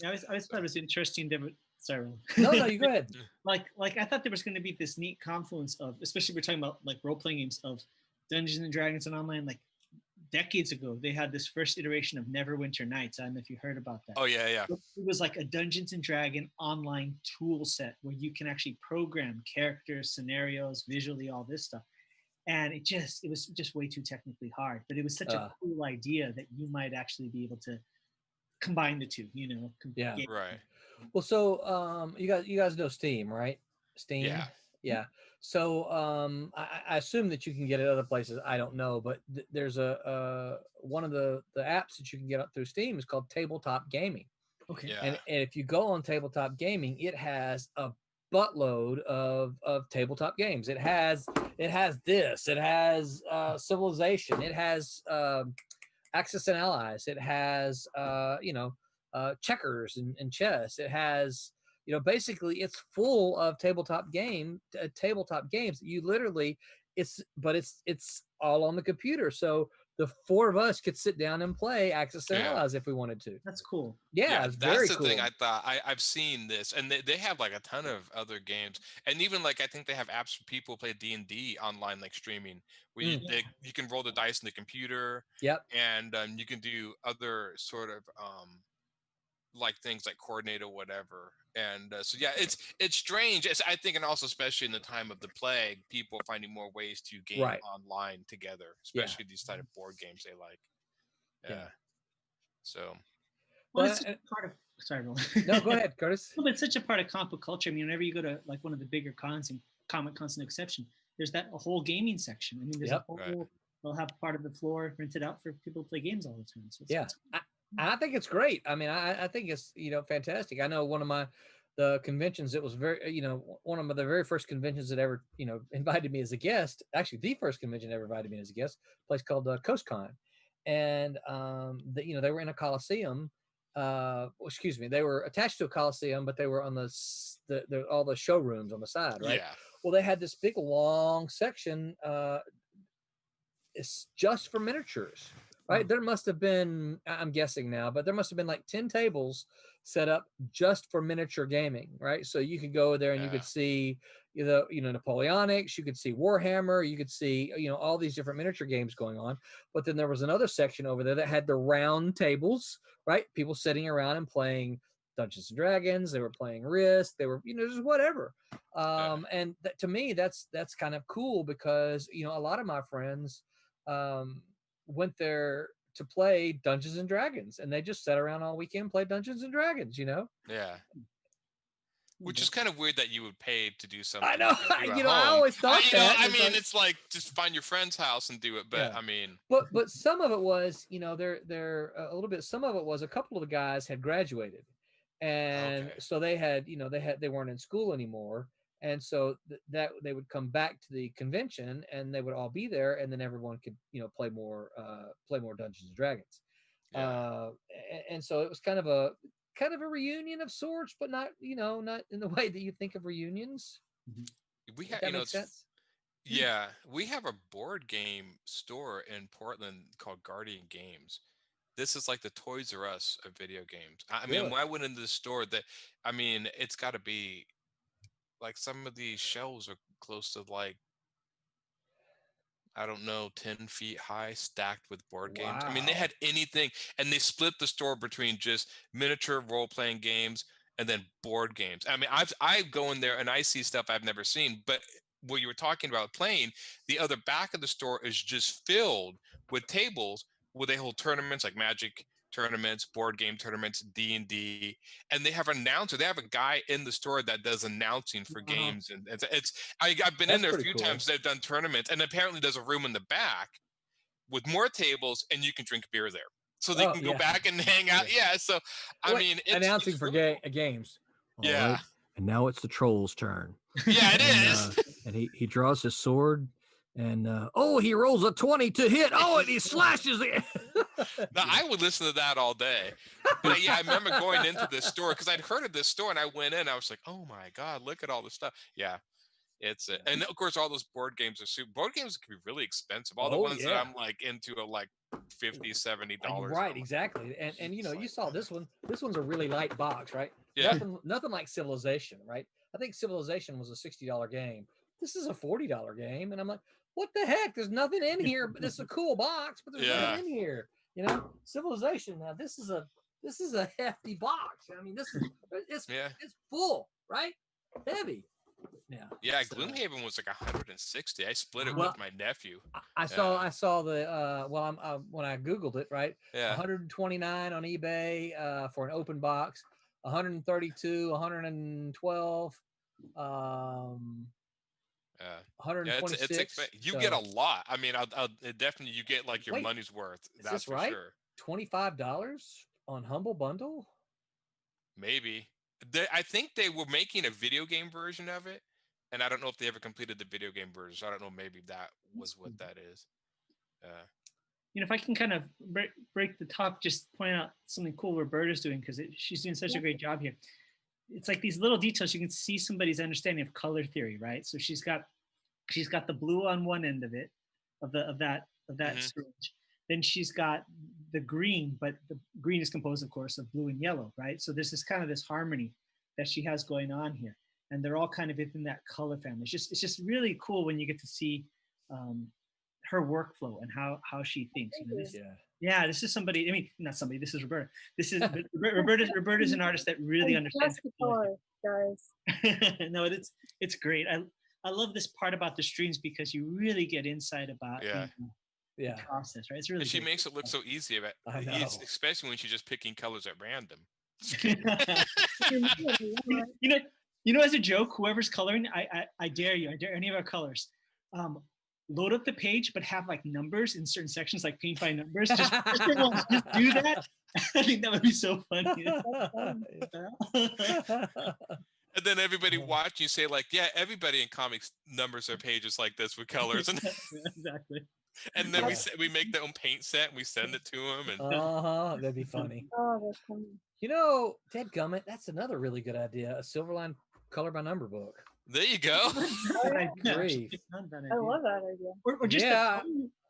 I always thought it was interesting. Sorry. No, you go ahead. Like I thought there was going to be this neat confluence of, especially we're talking about like role-playing games, of Dungeons and Dragons and online. Like decades ago, they had this first iteration of Neverwinter Nights. I don't know if you heard about that. Oh yeah. It was like a Dungeons and Dragon online tool set where you can actually program characters, scenarios, visually, all this stuff. And it was just way too technically hard. But it was such a cool idea that you might actually be able to combine the two. Yeah. Right. Well, so you guys know Steam, right? Steam. Yeah. So I assume that you can get it other places. I don't know, but there's one of the apps that you can get up through Steam is called Tabletop Gaming. Okay. Yeah. And if you go on Tabletop Gaming, it has a buttload of tabletop games. It has this. It has Civilization. It has Axis and Allies. It has checkers and chess. It has, basically it's full of tabletop games that you literally, it's all on the computer. So the four of us could sit down and play Axis and Allies if we wanted to. That's cool. Yeah, it's very cool. That's the thing I thought. I've seen this, and they have like a ton of other games, and even like I think they have apps for people who play D&D online, like streaming, where you can roll the dice in the computer. Yep. And you can do other sort of like things like coordinate or whatever. And so yeah, it's strange. I think, and also especially in the time of the plague, people finding more ways to game online together, especially these type of board games they like. Yeah. So. Well, it's part of. Sorry, Roland. No, go ahead, Curtis. Well, it's such a part of comic book culture. I mean, whenever you go to like one of the bigger cons, and Comic Con's no exception, there's a whole gaming section. I mean, there's a whole. They'll have part of the floor rented out for people to play games all the time. So it's I think it's great. I mean, I think it's, fantastic. I know one of the conventions that was very, one of the very first conventions that ever, invited me as a guest, actually the first convention that ever invited me as a guest, a place called Coast Con. And, they were in a Coliseum. Excuse me, they were attached to a Coliseum, but they were on all the showrooms on the side, right? Yeah. Well, they had this big, long section, it's just for miniatures. Right. There must have been, I'm guessing now, but there must have been like 10 tables set up just for miniature gaming. Right. So you could go there and you could see, Napoleonics, you could see Warhammer, you could see, all these different miniature games going on. But then there was another section over there that had the round tables, right? People sitting around and playing Dungeons and Dragons. They were playing Risk. They were, just whatever. And to me, that's kind of cool because, a lot of my friends, went there to play Dungeons and Dragons, and they just sat around all weekend, played Dungeons and Dragons. Yeah. Which is kind of weird that you would pay to do something. I know. You can do at I home. always thought that. I It's mean, like- it's like just find your friend's house and do it. But Yeah. I mean, but some of it was, they're a little bit. Some of it was a couple of the guys had graduated, and Okay. so they had, they weren't in school anymore, and so that they would come back to the convention, and they would all be there, and then everyone could, play more Dungeons and Dragons. yeah. And so it was kind of a reunion of sorts, but not not in the way that you think of reunions. We If have, that makes sense. Yeah, we have a board game store in Portland called Guardian Games. This is like the Toys R Us of video games. I mean, Really? when I went into the store, it's got to be like some of these shelves are close to like, I don't know, 10 feet high, stacked with board games. I mean, they Wow. had anything, and they split the store between just miniature role-playing games and then board games. I mean, I go in there and I see stuff I've never seen, but what you were talking about playing, the other back of the store is just filled with tables where they hold tournaments like Magic tournaments, board game tournaments, D&D, and they have an announcer. They have a guy in the store that does announcing for games, and I've been in That's there a pretty few cool. times. They've done tournaments, and apparently there's a room in the back with more tables, and you can drink beer there, so they Oh, can go yeah. back and hang out. Yeah, so I mean, it's announcing for really cool. games. All Yeah. right, and now it's the troll's turn. Yeah, it and, is. And he draws his sword, and he rolls a 20 to hit. Oh, and he slashes it. Now, I would listen to that all day. But yeah, I remember going into this store because I'd heard of this store, and I went in. I was like, "Oh my god, look at all this stuff!" Yeah, and of course, all those board games are board games can be really expensive. All the Oh, ones that yeah. I'm like into are like $50-$70. Right, exactly. And you saw this one. This one's a really light box, right? Yeah. Nothing like Civilization, right? I think Civilization was a $60 game. This is a $40 game, and I'm like, what the heck? There's nothing in here, but it's a cool box, but there's Yeah. nothing in here. Civilization. Now this is a hefty box. I mean, it's full, right? Heavy. Yeah. Yeah, So- Gloomhaven was like 160. I split it Well, with my nephew. I saw the when I googled it, right? Yeah. 129 on eBay for an open box, 132, 112, Yeah, 126. you get a lot. I mean, I'll definitely you get like your Wait, money's worth. is That's this for right? sure. $25 on Humble Bundle. Maybe. I think they were making a video game version of it, and I don't know if they ever completed the video game version. So I don't know. Maybe that was what that is. If I can kind of break the top, just point out something cool Roberta's doing, because she's doing such a great job here. It's like these little details. You can see somebody's understanding of color theory, right? So she's got the blue on one end of it, of that syringe. Then she's got the green, but the green is composed, of course, of blue and yellow, right? So there's this harmony that she has going on here, and they're all kind of within that color family. It's just really cool when you get to see her workflow and how she thinks. This is somebody. I mean, not somebody. This is Roberta. This is Roberta's an artist that really understands the color, guys. No, it's great. I love this part about the streams because you really get insight about the process, right? It's really. And she great. makes it look so easy, I know. especially when she's just picking colors at random. As a joke, whoever's coloring, I dare you. I dare any of our colors. Load up the page, but have like numbers in certain sections, like paint by numbers. Just do that. I think that would be so funny. And then everybody watch you say like, yeah, everybody in comics numbers their pages like this with colors, and Exactly. and then we make their own paint set and we send it to them. And That'd be funny. Oh, that's funny. Dadgummit, that's another really good idea. A Silverline color by number book. there you go. Grief. I love that idea. Or just Yeah.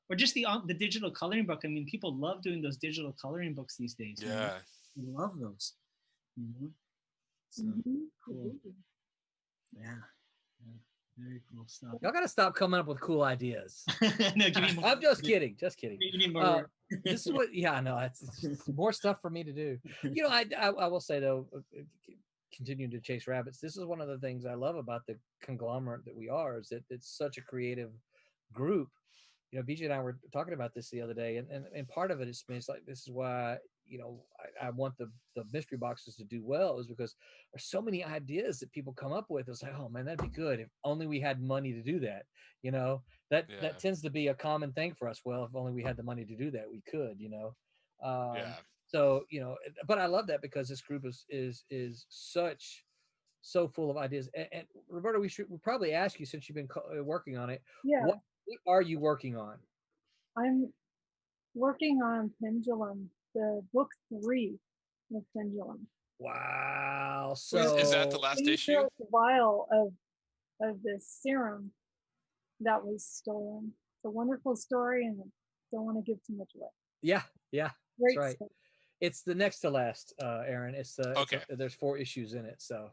or just the digital coloring book. I mean, people love doing those digital coloring books these days. Yeah. I love those. So cool. Yeah. Very cool stuff. Y'all got to stop coming up with cool ideas. No, give me more. I'm just kidding. Just kidding. You need more. This is what. Yeah, I know. It's just more stuff for me to do. I will say though, continuing to chase rabbits. This is one of the things I love about the conglomerate that we are. Is that it's such a creative group. BJ and I were talking about this the other day, and part of it is like, this is why, I want the mystery boxes to do well, is because there's so many ideas that people come up with. It's like, oh man, that'd be good if only we had money to do that. That tends to be a common thing for us. Well, if only we had the money to do that, we could. Yeah. So but I love that, because this group is so full of ideas. And Roberta, we'll probably ask you, since you've been working on it, Yeah, what are you working on? I'm working on Pendulum, the book 3 of Pendulum. Wow. Is that the last We issue? built a vial of this serum that was stolen. It's a wonderful story, and I don't want to give too much away. Yeah, Great that's right. story. It's the next to last, Aaron. Okay. There's 4 issues in it. So,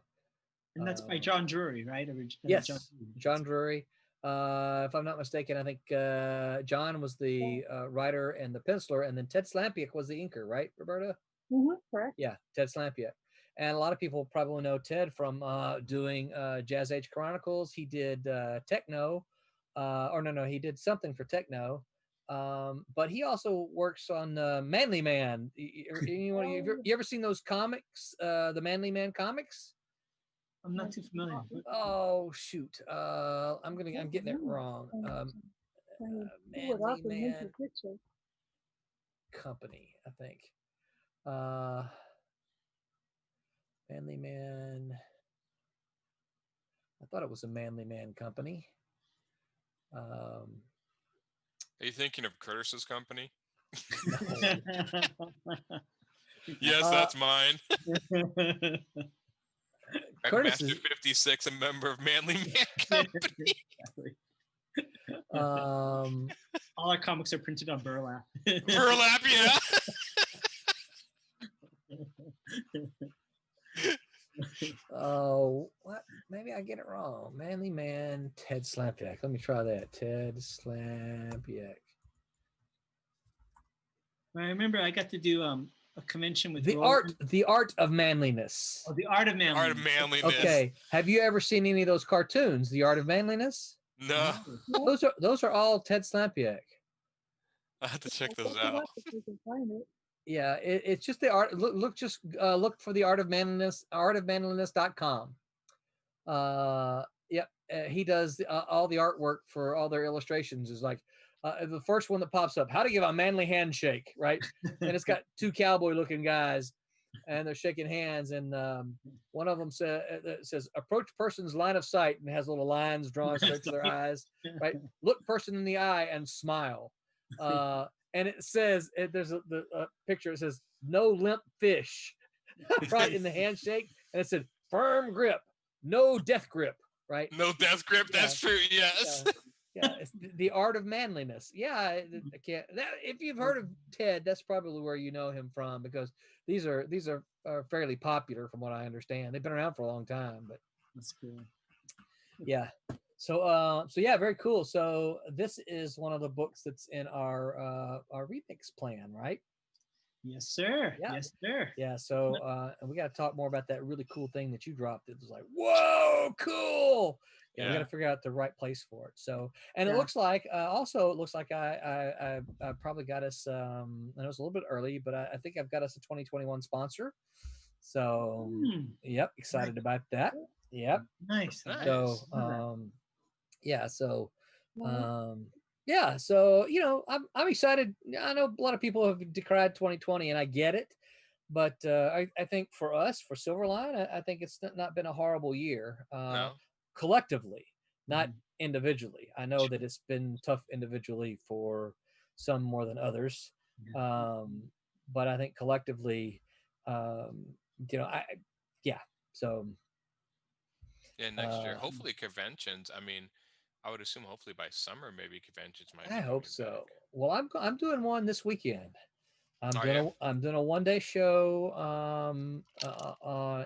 And that's by John Drury, right? yes, John Drury. If I'm not mistaken, I think John was the writer and the penciler, and then Ted Slampiak was the inker, right, Roberta? Correct. Yeah, Ted Slampiak. And a lot of people probably know Ted from doing Jazz Age Chronicles. He did Techno, he did something for Techno. But he also works on Manly Man. You ever seen those comics, the Manly Man comics? I'm not too familiar. Oh shoot, I'm getting it wrong. Manly Man Company, I think. Manly Man. I thought it was a Manly Man Company. Are you thinking of Curtis's company? Yes, that's mine. Curtis Master 56, a member of Manly Man Company. All our comics are printed on burlap. Burlap, yeah. Oh, what? Maybe I get it wrong. Manly Man, Ted Slampiak. Let me try that. Ted Slampiak. I remember I got to do a convention with The Art of Manliness. Oh, the Art of Manliness. Art of Manliness. Okay. Have you ever seen any of those cartoons? The Art of Manliness? No. Those are all Ted Slampiak. I have to check those out. Yeah, it's just the art. Look for the Art of Manliness. Artofmanliness.com. Yep, he does all the artwork for all their illustrations. Is like the first one that pops up. How to give a manly handshake, right? And it's got 2 cowboy-looking guys, and they're shaking hands. And one of them says, "Approach person's line of sight," and has little lines drawn straight to their eyes. Right? Look person in the eye and smile. And it says, there's a picture. It says, "No limp fish," right, in the handshake. And it said, "Firm grip, no death grip," right? No death grip. That's true. Yes. Yeah, it's the Art of Manliness. Yeah, I can't. If you've heard of Ted, that's probably where you know him from, because these are fairly popular from what I understand. They've been around for a long time, but that's cool. Yeah. So yeah, very cool. So this is one of the books that's in our remix plan, right? Yes, sir. Yeah. Yes, sir. Yeah. So and we got to talk more about that really cool thing that you dropped. It was like, whoa, cool. Yeah, we got to figure out the right place for it. So, and it looks like also it looks like I probably got us. I know it's a little bit early, but I think I've got us a 2021 sponsor. So, yep, excited about that. Yep. Nice. So, yeah. So, yeah. So, I'm excited. I know a lot of people have decried 2020, and I get it. But I think for us, for Silverline, I think it's not been a horrible year. No. Collectively, not individually. I know that it's been tough individually for some more than others. But I think collectively, so yeah, next year, hopefully conventions. I mean, I would assume hopefully by summer maybe conventions might be I hope coming so. back. Well, I'm doing one this weekend. I'm doing a 1-day show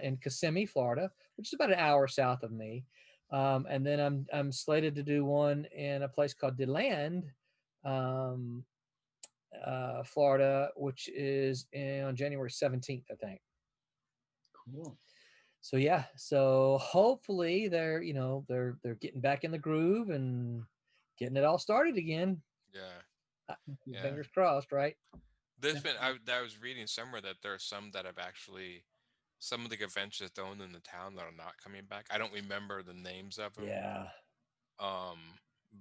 in Kissimmee, Florida, which is about an hour south of me. And then I'm slated to do one in a place called DeLand, Florida, which is on January 17th, I think. Cool. So yeah, so hopefully they're getting back in the groove and getting it all started again. Yeah. Yeah. Fingers crossed, right? There's been I was reading somewhere that there are some that have actually some of the conventions thrown in the town that are not coming back. I don't remember the names of them. Yeah. Um,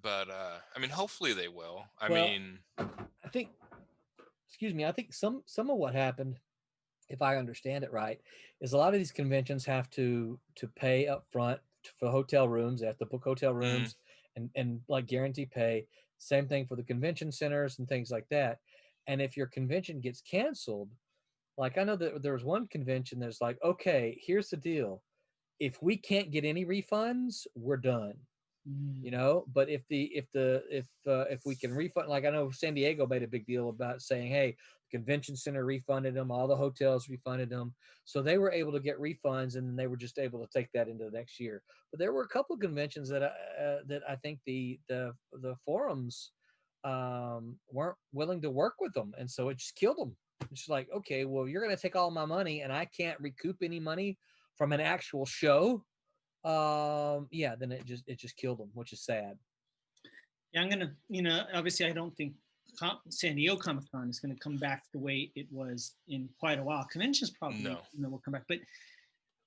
but I mean, hopefully they will. I Well, mean, I think, excuse me, I think some of what happened, if I understand it right, is a lot of these conventions have to pay up front for hotel rooms. They have to book hotel rooms and like guarantee pay. Same thing for the convention centers and things like that. And if your convention gets canceled, like I know that there was one convention that's like, okay, here's the deal. If we can't get any refunds, we're done. You know, but if we can refund, like I know San Diego made a big deal about saying, hey, the convention center refunded them, all the hotels refunded them, so they were able to get refunds, and then they were just able to take that into the next year. But there were a couple of conventions that I think the forums weren't willing to work with them, and so it just killed them. It's just like, okay, well, you're going to take all my money, and I can't recoup any money from an actual show. Yeah, then it just killed them, which is sad. Yeah, I'm gonna, obviously I don't think San Diego Comic Con is gonna come back the way it was in quite a while. Conventions probably No. will come back, but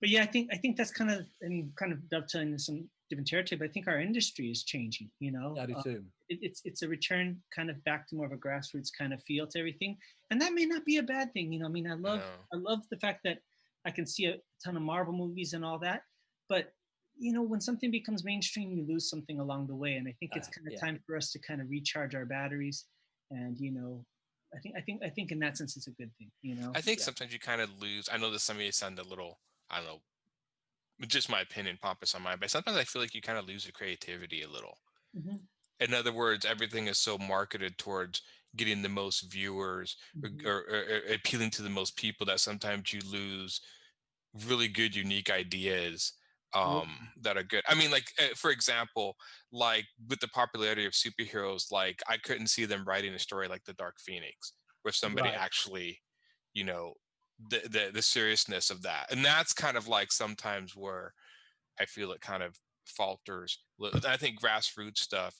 yeah, I think that's kind of, I mean, kind of dovetailing into some different territory. But I think our industry is changing. I do too. It's a return kind of back to more of a grassroots kind of feel to everything, and that may not be a bad thing. I mean, I love the fact that I can see a ton of Marvel movies and all that, but when something becomes mainstream, you lose something along the way. And I think it's kind of time for us to kind of recharge our batteries. And, I think in that sense, it's a good thing, I think sometimes you kind of lose. I know this may sound a little, I don't know, just my opinion, pompous on mine, but sometimes I feel like you kind of lose your creativity a little. Mm-hmm. In other words, everything is so marketed towards getting the most viewers or appealing to the most people that sometimes you lose really good, unique ideas that are good. I mean, like, for example, like with the popularity of superheroes, like I couldn't see them writing a story like the Dark Phoenix where somebody actually, the seriousness of that. And that's kind of like sometimes where I feel it kind of falters. I think grassroots stuff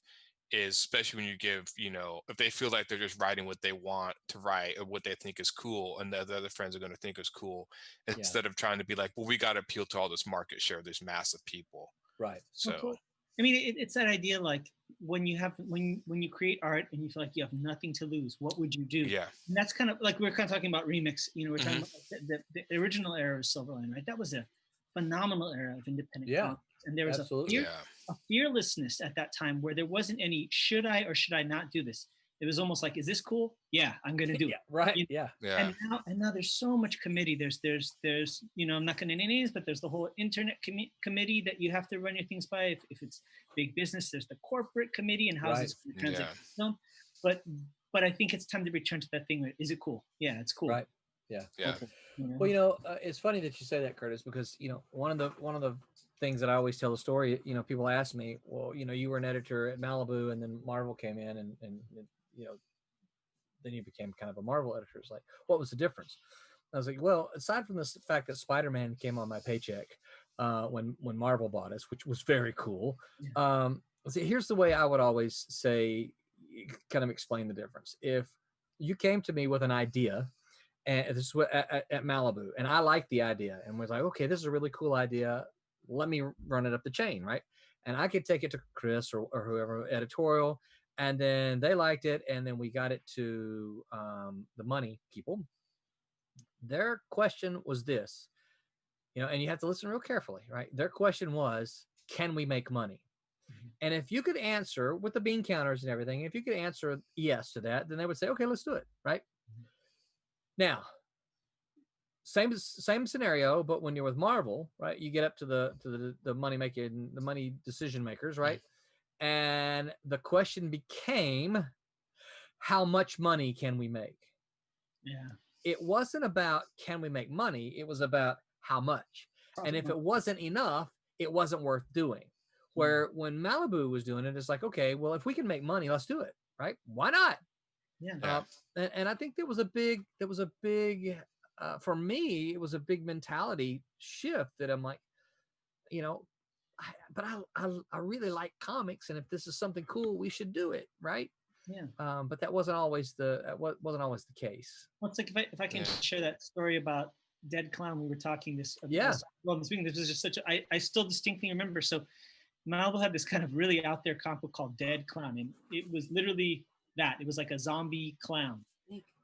is, especially when you give, if they feel like they're just writing what they want to write or what they think is cool and the other friends are going to think is cool, instead of trying to be like, well, we got to appeal to all this market share, this massive people. Right. So, I mean, it's that idea, like when you create art and you feel like you have nothing to lose, what would you do? Yeah. And that's kind of like, we're kind of talking about remix, we're talking about the original era of Silverline, right? That was a phenomenal era of independent comics. And there was a fearlessness at that time where there wasn't any, should I or should I not do this? It was almost like, is this cool? Yeah, I'm going to do it. Right. And now there's so much committee. There's I'm not going to name names, but there's the whole internet committee that you have to run your things by. If it's big business, there's the corporate committee and how's this transition film. But I think it's time to return to that thing. Is it cool? Yeah, it's cool. Right. Yeah. Yeah. Well, it's funny that you say that, Curtis, because one of the things that I always tell the story. People ask me, well, you were an editor at Malibu, and then Marvel came in, and then you became kind of a Marvel editor. It's like, what was the difference? I was like, well, aside from the fact that Spider-Man came on my paycheck when Marvel bought us, which was very cool. See, here's the way I would always say, kind of explain the difference. If you came to me with an idea, and this is what at Malibu, and I liked the idea, and was like, okay, this is a really cool idea. Let me run it up the chain, right? And I could take it to Chris or whoever editorial, and then they liked it, and then we got it to the money people. Their question was this, and you have to listen real carefully, right? Their question was, can we make money? And if you could answer with the bean counters and everything, if you could answer yes to that, then they would say, okay, let's do it, right? Now, same scenario, but when you're with Marvel, right, you get up to the money making, the money decision makers, right? And the question became, how much money can we make? Yeah. It wasn't about can we make money, it was about how much. And if it wasn't enough, it wasn't worth doing. Where when Malibu was doing it, it's like, okay, well, if we can make money, let's do it, right? Why not? Yeah. And I think there was a big for me, it was a big mentality shift that I'm like, but I really like comics, and if this is something cool, we should do it, right? Yeah. But that wasn't always wasn't always the case. Well, it's like if I can Yeah. share that story about Dead Clown, we were talking this. Yeah. This week, this was just such a. I still distinctly remember. So Marvel had this kind of really out there comic book called Dead Clown, and it was literally that. It was like a zombie clown,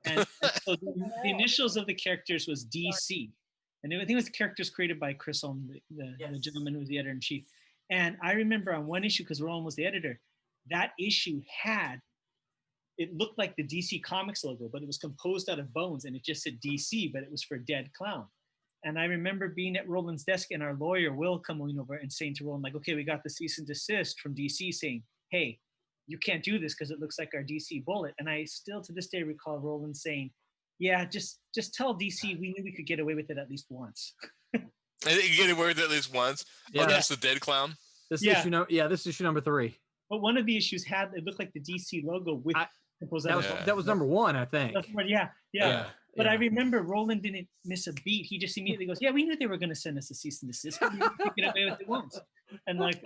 and so the initials of the characters was DC, and I think it was the characters created by Chris Olm, the gentleman who was the editor in chief. And I remember on one issue, because Roland was the editor, that issue had. It looked like the DC Comics logo, but it was composed out of bones, and it just said DC, but it was for Dead Clown. And I remember being at Roland's desk, and our lawyer Will coming over and saying to Roland, like, "Okay, we got the cease and desist from DC saying, hey, you can't do this because it looks like our DC bullet." And I still to this day recall Roland saying, "Yeah, just tell DC we knew we could get away with it at least once." I think you get away with it at least once. Yeah. Oh, that's the Dead Clown. This Yeah. issue this is issue number 3. But one of the issues had it looked like the DC logo with That was number 1, I think. Yeah. But I remember Roland didn't miss a beat. He just immediately goes, "Yeah, we knew they were going to send us a cease and desist. But we could get away with it once." And like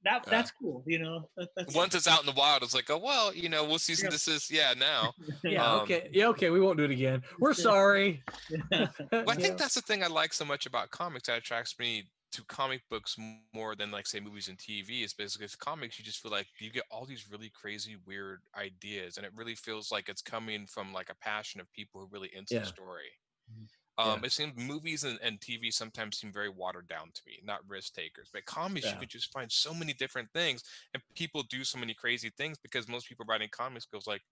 that's cool, you know. That's Once it's out in the wild, it's like, oh well, you know, we'll cease and desist. Yeah, now. Yeah. Okay. We won't do it again. We're sorry. Well, I think that's the thing I like so much about comics that attracts me to comic books more than like say movies and TV is basically with comics you just feel like you get all these really crazy weird ideas and it really feels like it's coming from like a passion of people who are really into the story. It seems movies and TV sometimes seem very watered down to me, not risk takers, but comics you can just find so many different things and people do so many crazy things because most people writing comics goes like,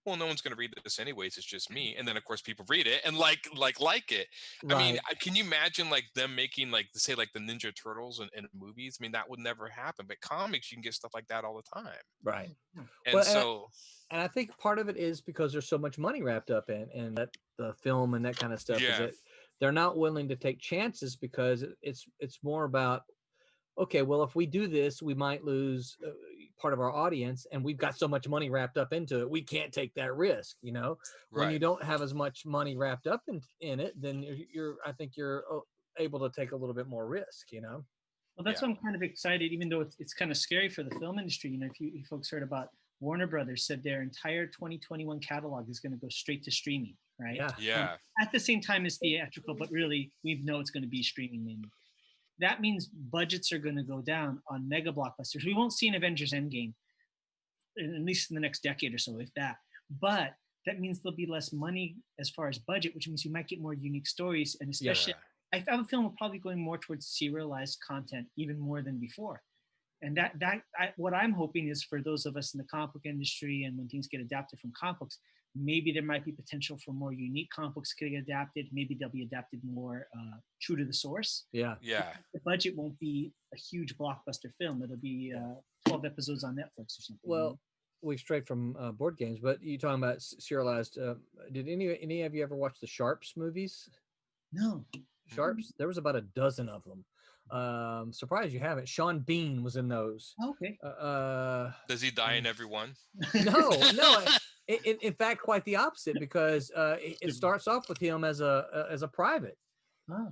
well, no one's going to read this anyways. It's just me. And then of course people read it and like it. Right. I mean, can you imagine like them making like say like the Ninja Turtles in movies? I mean, that would never happen, but comics, you can get stuff like that all the time. Right. And and I think part of it is because there's so much money wrapped up in that the film and that kind of stuff. Yeah. Is that they're not willing to take chances because it's more about, okay, well, if we do this, we might lose part of our audience, and we've got so much money wrapped up into it, we can't take that risk. You know, when you don't have as much money wrapped up in it, then I think you're able to take a little bit more risk. You know. Well, that's why I'm kind of excited, even though it's kind of scary for the film industry. You know, if you folks heard about Warner Brothers said their entire 2021 catalog is going to go straight to streaming, right? Yeah. At the same time as theatrical, but really we know it's going to be streaming mainly. That means budgets are going to go down on mega blockbusters. We won't see an Avengers Endgame, at least in the next decade or so, if that. But that means there'll be less money as far as budget, which means you might get more unique stories. And especially, I have a film will probably going more towards serialized content even more than before. And what I'm hoping is for those of us in the comic book industry and when things get adapted from comic books, maybe there might be potential for more unique comic books to get adapted. Maybe they'll be adapted more true to the source. Yeah. The budget won't be a huge blockbuster film. It'll be 12 episodes on Netflix or something. Well, we strayed from board games, but you talking about serialized. Did any of you ever watch the Sharps movies? No. Sharps? There was about a dozen of them. Surprised you haven't. Sean Bean was in those. Okay. Does he die in every one? No. In fact, quite the opposite, because it starts off with him as a private,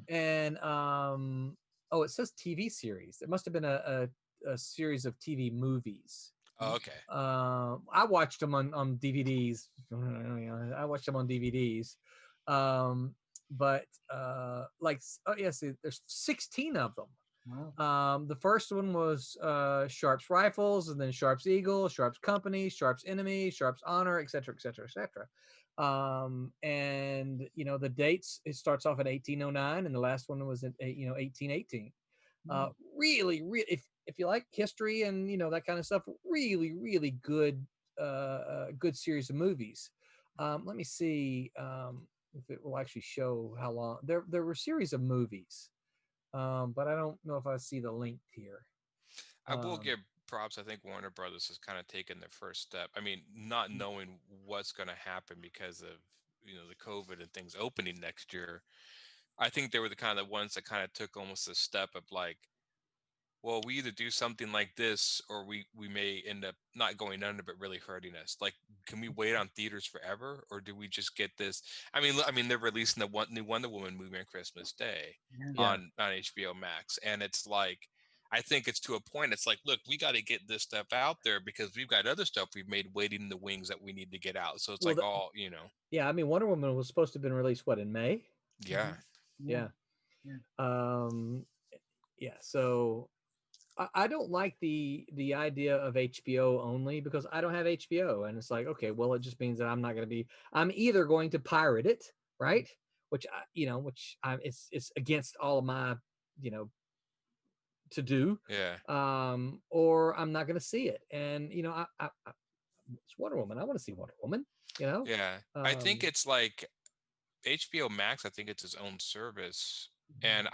and it says TV series. It must have been a series of TV movies. Oh, okay. I watched them on DVDs. I watched them on DVDs. There's 16 of them. Wow. The first one was Sharps Rifles, and then Sharps Eagle, Sharps Company, Sharps Enemy, Sharps Honor, etc., etc., etc. And the dates, it starts off at 1809, and the last one was at 1818. Really, if you like history and that kind of stuff, really, really good series of movies. Let me see if it will actually show how long. There were a series of movies. But I don't know if I see the link here. I will give props. I think Warner Brothers has kind of taken their first step. I mean, not knowing what's going to happen because of the COVID and things opening next year. I think they were the kind of ones that kind of took almost a step of like, well, we either do something like this or we may end up not going under but really hurting us. Like, can we wait on theaters forever, or do we just get this? I mean they're releasing the new Wonder Woman movie on Christmas Day on HBO Max, and it's like, I think it's to a point. It's like, look, we got to get this stuff out there because we've got other stuff we've made waiting in the wings that we need to get out. So it's Well, like all, you know. Yeah, I mean, Wonder Woman was supposed to have been released what, in May? Yeah. Yeah. Yeah. Yeah. So I don't like the idea of HBO only because I don't have HBO, and it's like, okay, well, it just means that I'm either going to pirate it, right? Which it's against all of my, to do. Yeah. Or I'm not going to see it, and it's Wonder Woman. I want to see Wonder Woman. Yeah. I think it's like HBO Max. I think it's its own service, and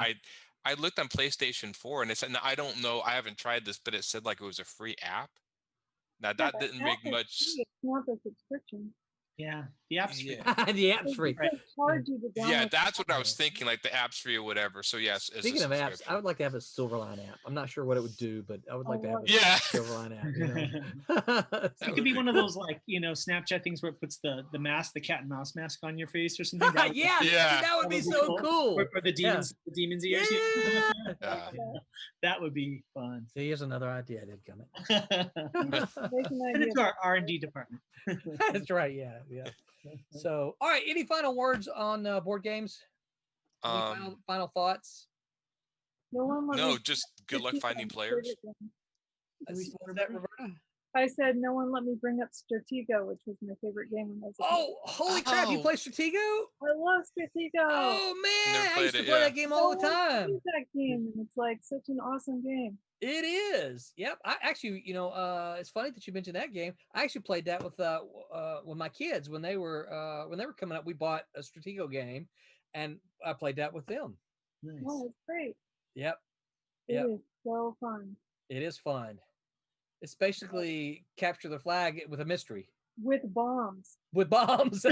I looked on PlayStation 4 and it said, and I don't know, I haven't tried this, but it said like it was a free app. Now that didn't make much. It's not a subscription. Yeah, the app's free. Yeah. The app's free. They charge you to download Yeah, the that's what I app. was thinking, like the app's free or whatever. So yes, it's a Speaking of apps, I subscription. would like to have a Silverline app. I'm not sure what it would do, but I would like to have a Yeah. Silverline app. It That could would be be one of cool. those like Snapchat things where it puts the mask, the cat and mouse mask on your face or something. That would be- Yeah, Yeah. that would be so cool. Or the demons, the demons ears. Yeah. Yeah. That would be fun. See, here's another idea I did come Send Make an idea it to our R&D department. That's right. Yeah. So, all right. Any final words on board games? Any final thoughts? No one let No, me just good luck critique finding my players. favorite game. What's that, Roberta? I said no one let me bring up Stratego, which was my favorite game when I was a kid. Oh, holy crap! You Oh. play Stratego? I love Stratego. Oh man, Never I played used to it, play yeah. that game all the No one time. plays that game, and it's like such an awesome game. It is. Yep. I actually, it's funny that you mentioned that game. I actually played that with my kids when they were coming up. We bought a Stratego game, and I played that with them. Nice. Oh, it's great. Yep. It Yep. is so fun It is fun. It's basically capture the flag with a mystery with bombs. with bombs.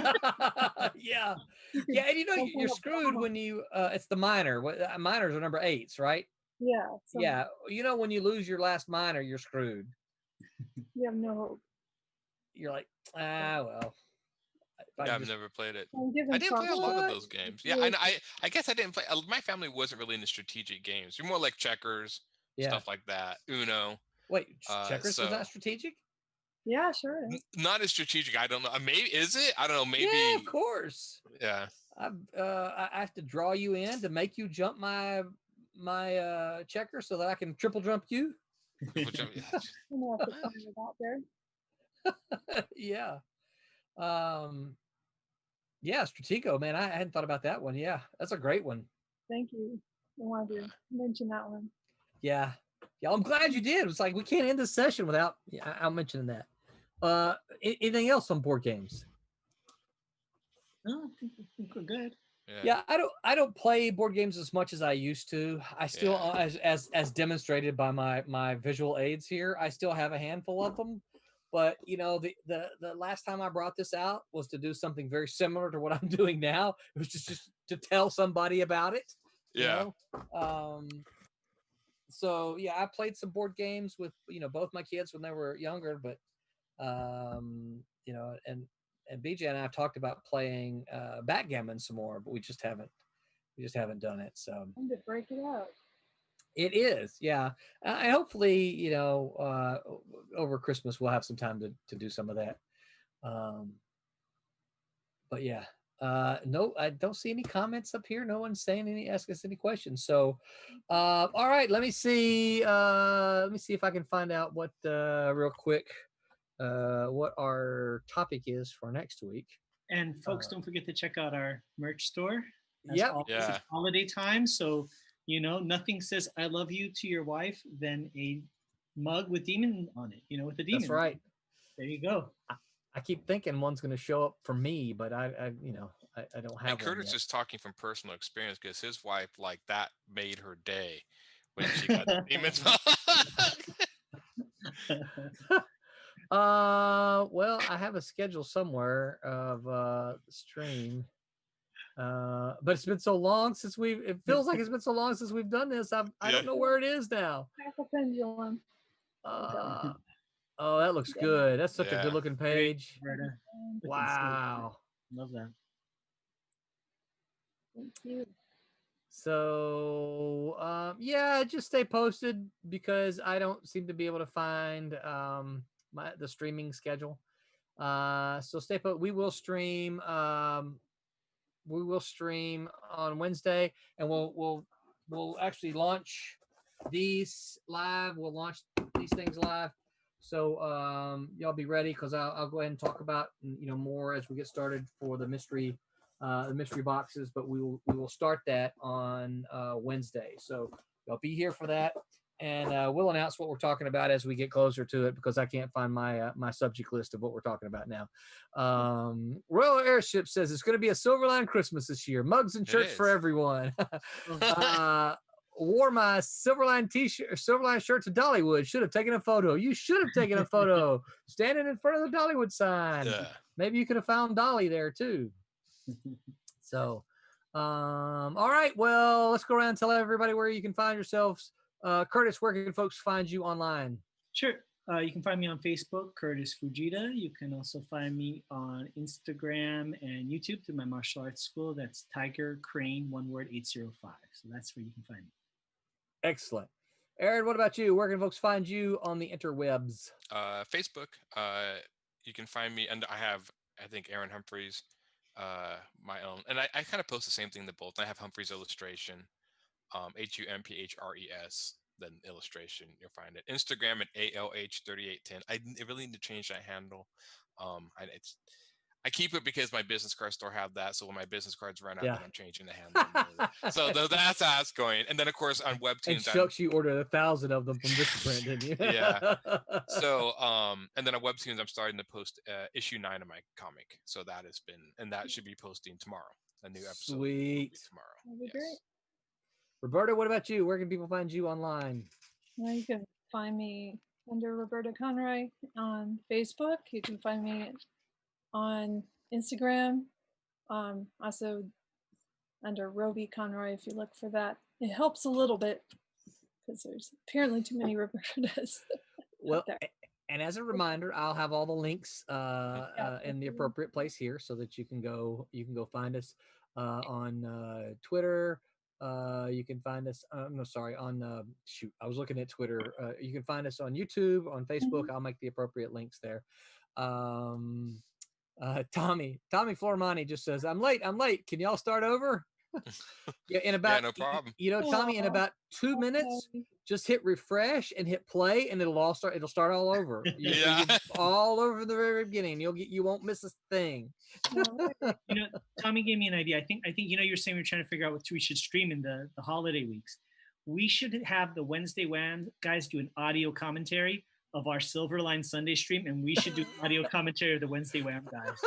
Yeah. You can Yeah, and jump on you're a screwed bomb. when you it's the minor. Minors are number 8s, right? Yeah. Yeah. When you lose your last minor, you're screwed. You have no hope. You're like, well. if I Yeah, I've just- never played it. I'm giving I didn't play a lot What? of those games. Yeah, and I guess I didn't play. My family wasn't really into strategic games. You're more like checkers, Yeah. stuff like that. Uno. Wait, checkers so- is not strategic? Yeah, sure. Is. Not as strategic. I don't know. Maybe is it? I don't know. Maybe. Yeah, of course. Yeah. I have to draw you in to make you jump my checker so that I can triple jump you. Which I'm gonna have to find it out there. Yeah. Yeah, Stratego, man. I hadn't thought about that one. Yeah, that's a great one. Thank you. I wanted to mention that one. Yeah. Yeah, I'm glad you did. It's like we can't end this session without I'm mentioning that. Anything else on board games? No, I think we're good. Yeah, I don't play board games as much as I used to. I still, as demonstrated by my visual aids here, I still have a handful of them. But the last time I brought this out was to do something very similar to what I'm doing now. It was just to tell somebody about it. Yeah. So yeah, I played some board games with both my kids when they were younger, but and BJ and I have talked about playing backgammon some more, but we just haven't done it. So I'm to break it out. it is, yeah. And hopefully, over Christmas we'll have some time to do some of that. But yeah, no, I don't see any comments up here. No one's ask us any questions. So, all right, let me see. Let me see if I can find out what real quick what our topic is for next week. And folks, don't forget to check out our merch store. Yep. It's holiday time, so nothing says "I love you" to your wife than a mug with demon on it. With the demon. That's right. There you go. I keep thinking one's going to show up for me, but I don't have. And Curtis one yet. is talking from personal experience because his wife, like, that made her day when she got the demons. Well, I have a schedule somewhere of stream. But it's been so long since it feels like it's been so long since we've done this. I don't know where it is now. Half a pendulum. Oh, that looks good. That's such a Yeah. good looking page. Roberta. Wow. Love that. Thank you. So yeah, just stay posted because I don't seem to be able to find the streaming schedule. So stay put. We will stream. We will stream on Wednesday, and we'll actually launch these live. We'll launch these things live. So y'all be ready because I'll go ahead and talk about more as we get started for the mystery boxes. But we will start that on Wednesday. So y'all be here for that, and we'll announce what we're talking about as we get closer to it because I can't find my subject list of what we're talking about now. Royal Airship says it's going to be a Silverline Christmas this year. Mugs and shirts for everyone. Wore my Silverline t-shirt, Silverline shirt to Dollywood. Should have taken a photo. You should have taken a photo standing in front of the Dollywood sign. Yeah. Maybe you could have found Dolly there too. So, all right. Well, let's go around and tell everybody where you can find yourselves. Curtis, where can folks find you online? Sure. You can find me on Facebook, Curtis Fujita. You can also find me on Instagram and YouTube through my martial arts school. That's Tiger Crane, one word, 805. So that's where you can find me. Excellent. Aaron, what about you? Where can folks find you on the interwebs? Facebook. You can find me, and I think Aaron Humphreys, my own, and I kind of post the same thing to both. I have Humphreys Illustration, HUMPHRES, then illustration. You'll find it. Instagram at ALH3810. I really need to change that handle. I keep it because my business card store have that. So when my business cards run out, then I'm changing the handle. So that's how it's going. And then of course on Webtoons, and shucks, you ordered 1,000 of them from this print, didn't you? Yeah. So and then on Webtoons, I'm starting to post issue 9 of my comic. So that has been, and that should be posting tomorrow. A new episode. Sweet. Tomorrow. That'd be great. Roberta, what about you? Where can people find you online? Well, you can find me under Roberta Conroy on Facebook. You can find me on Instagram. Also under Roby Conroy if you look for that. It helps a little bit because there's apparently too many Robertas. Well, and as a reminder, I'll have all the links in the appropriate place here so that you can go find us on Twitter. You can find us on shoot, I was looking at Twitter. You can find us on YouTube, on Facebook. I'll make the appropriate links there. Tommy Flormani just says, I'm late. Can y'all start over? Yeah, in about no problem. Tommy, in about 2 minutes, just hit refresh and hit play, and it'll start all over. All over the very beginning. You won't miss a thing. Tommy gave me an idea. I think you're saying we're trying to figure out what we should stream in the holiday weeks. We should have the Wednesday Wham guys do an audio commentary of our Silverline Sunday stream, and we should do audio commentary of the Wednesday Wham guys.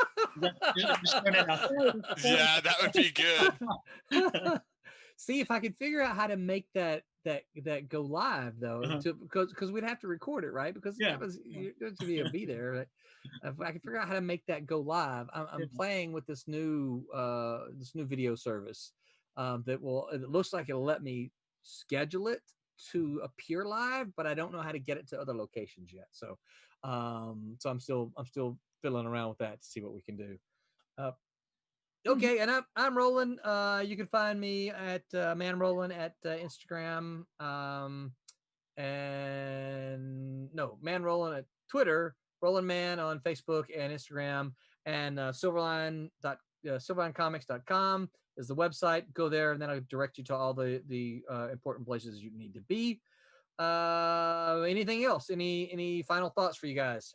Just throwing it out there. Yeah, that would be good. See if I could figure out how to make that go live though, because we'd have to record it, right? Because you'll be there. If I can figure out how to make that go live, I'm playing with this new video service that it looks like it'll let me schedule it to appear live, but I don't know how to get it to other locations yet. So I'm still fiddling around with that to see what we can do. Okay, and I'm Roland. You can find me at Man Roland at Instagram, Man Roland at Twitter, Roland Man on Facebook and Instagram, and silverlinecomics.com is the website. Go there, and then I'll direct you to all the important places you need to be. Anything else? Any final thoughts for you guys?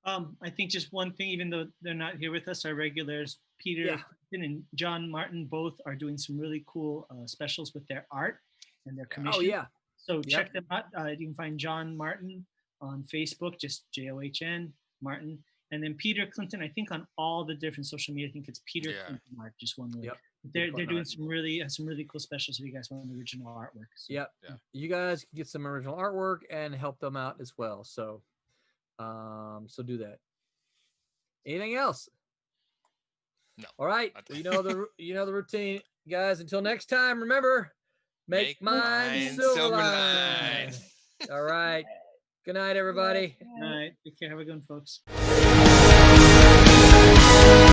I think just one thing, even though they're not here with us, our regulars, Peter and John Martin, both are doing some really cool specials with their art and their commission. Oh, yeah. So check them out. You can find John Martin on Facebook, just JOHN Martin. And then Peter Clinton, I think on all the different social media, I think it's Peter Clinton Art, just one word. Yep. They're doing some really cool specials if you guys want original artwork. So, yeah. You guys can get some original artwork and help them out as well. So do that. Anything else? No. All right. Well, you know the routine, guys. Until next time, remember, make mine Silverline. All right. Good night, everybody. Good night. Take care. Have a good one, folks.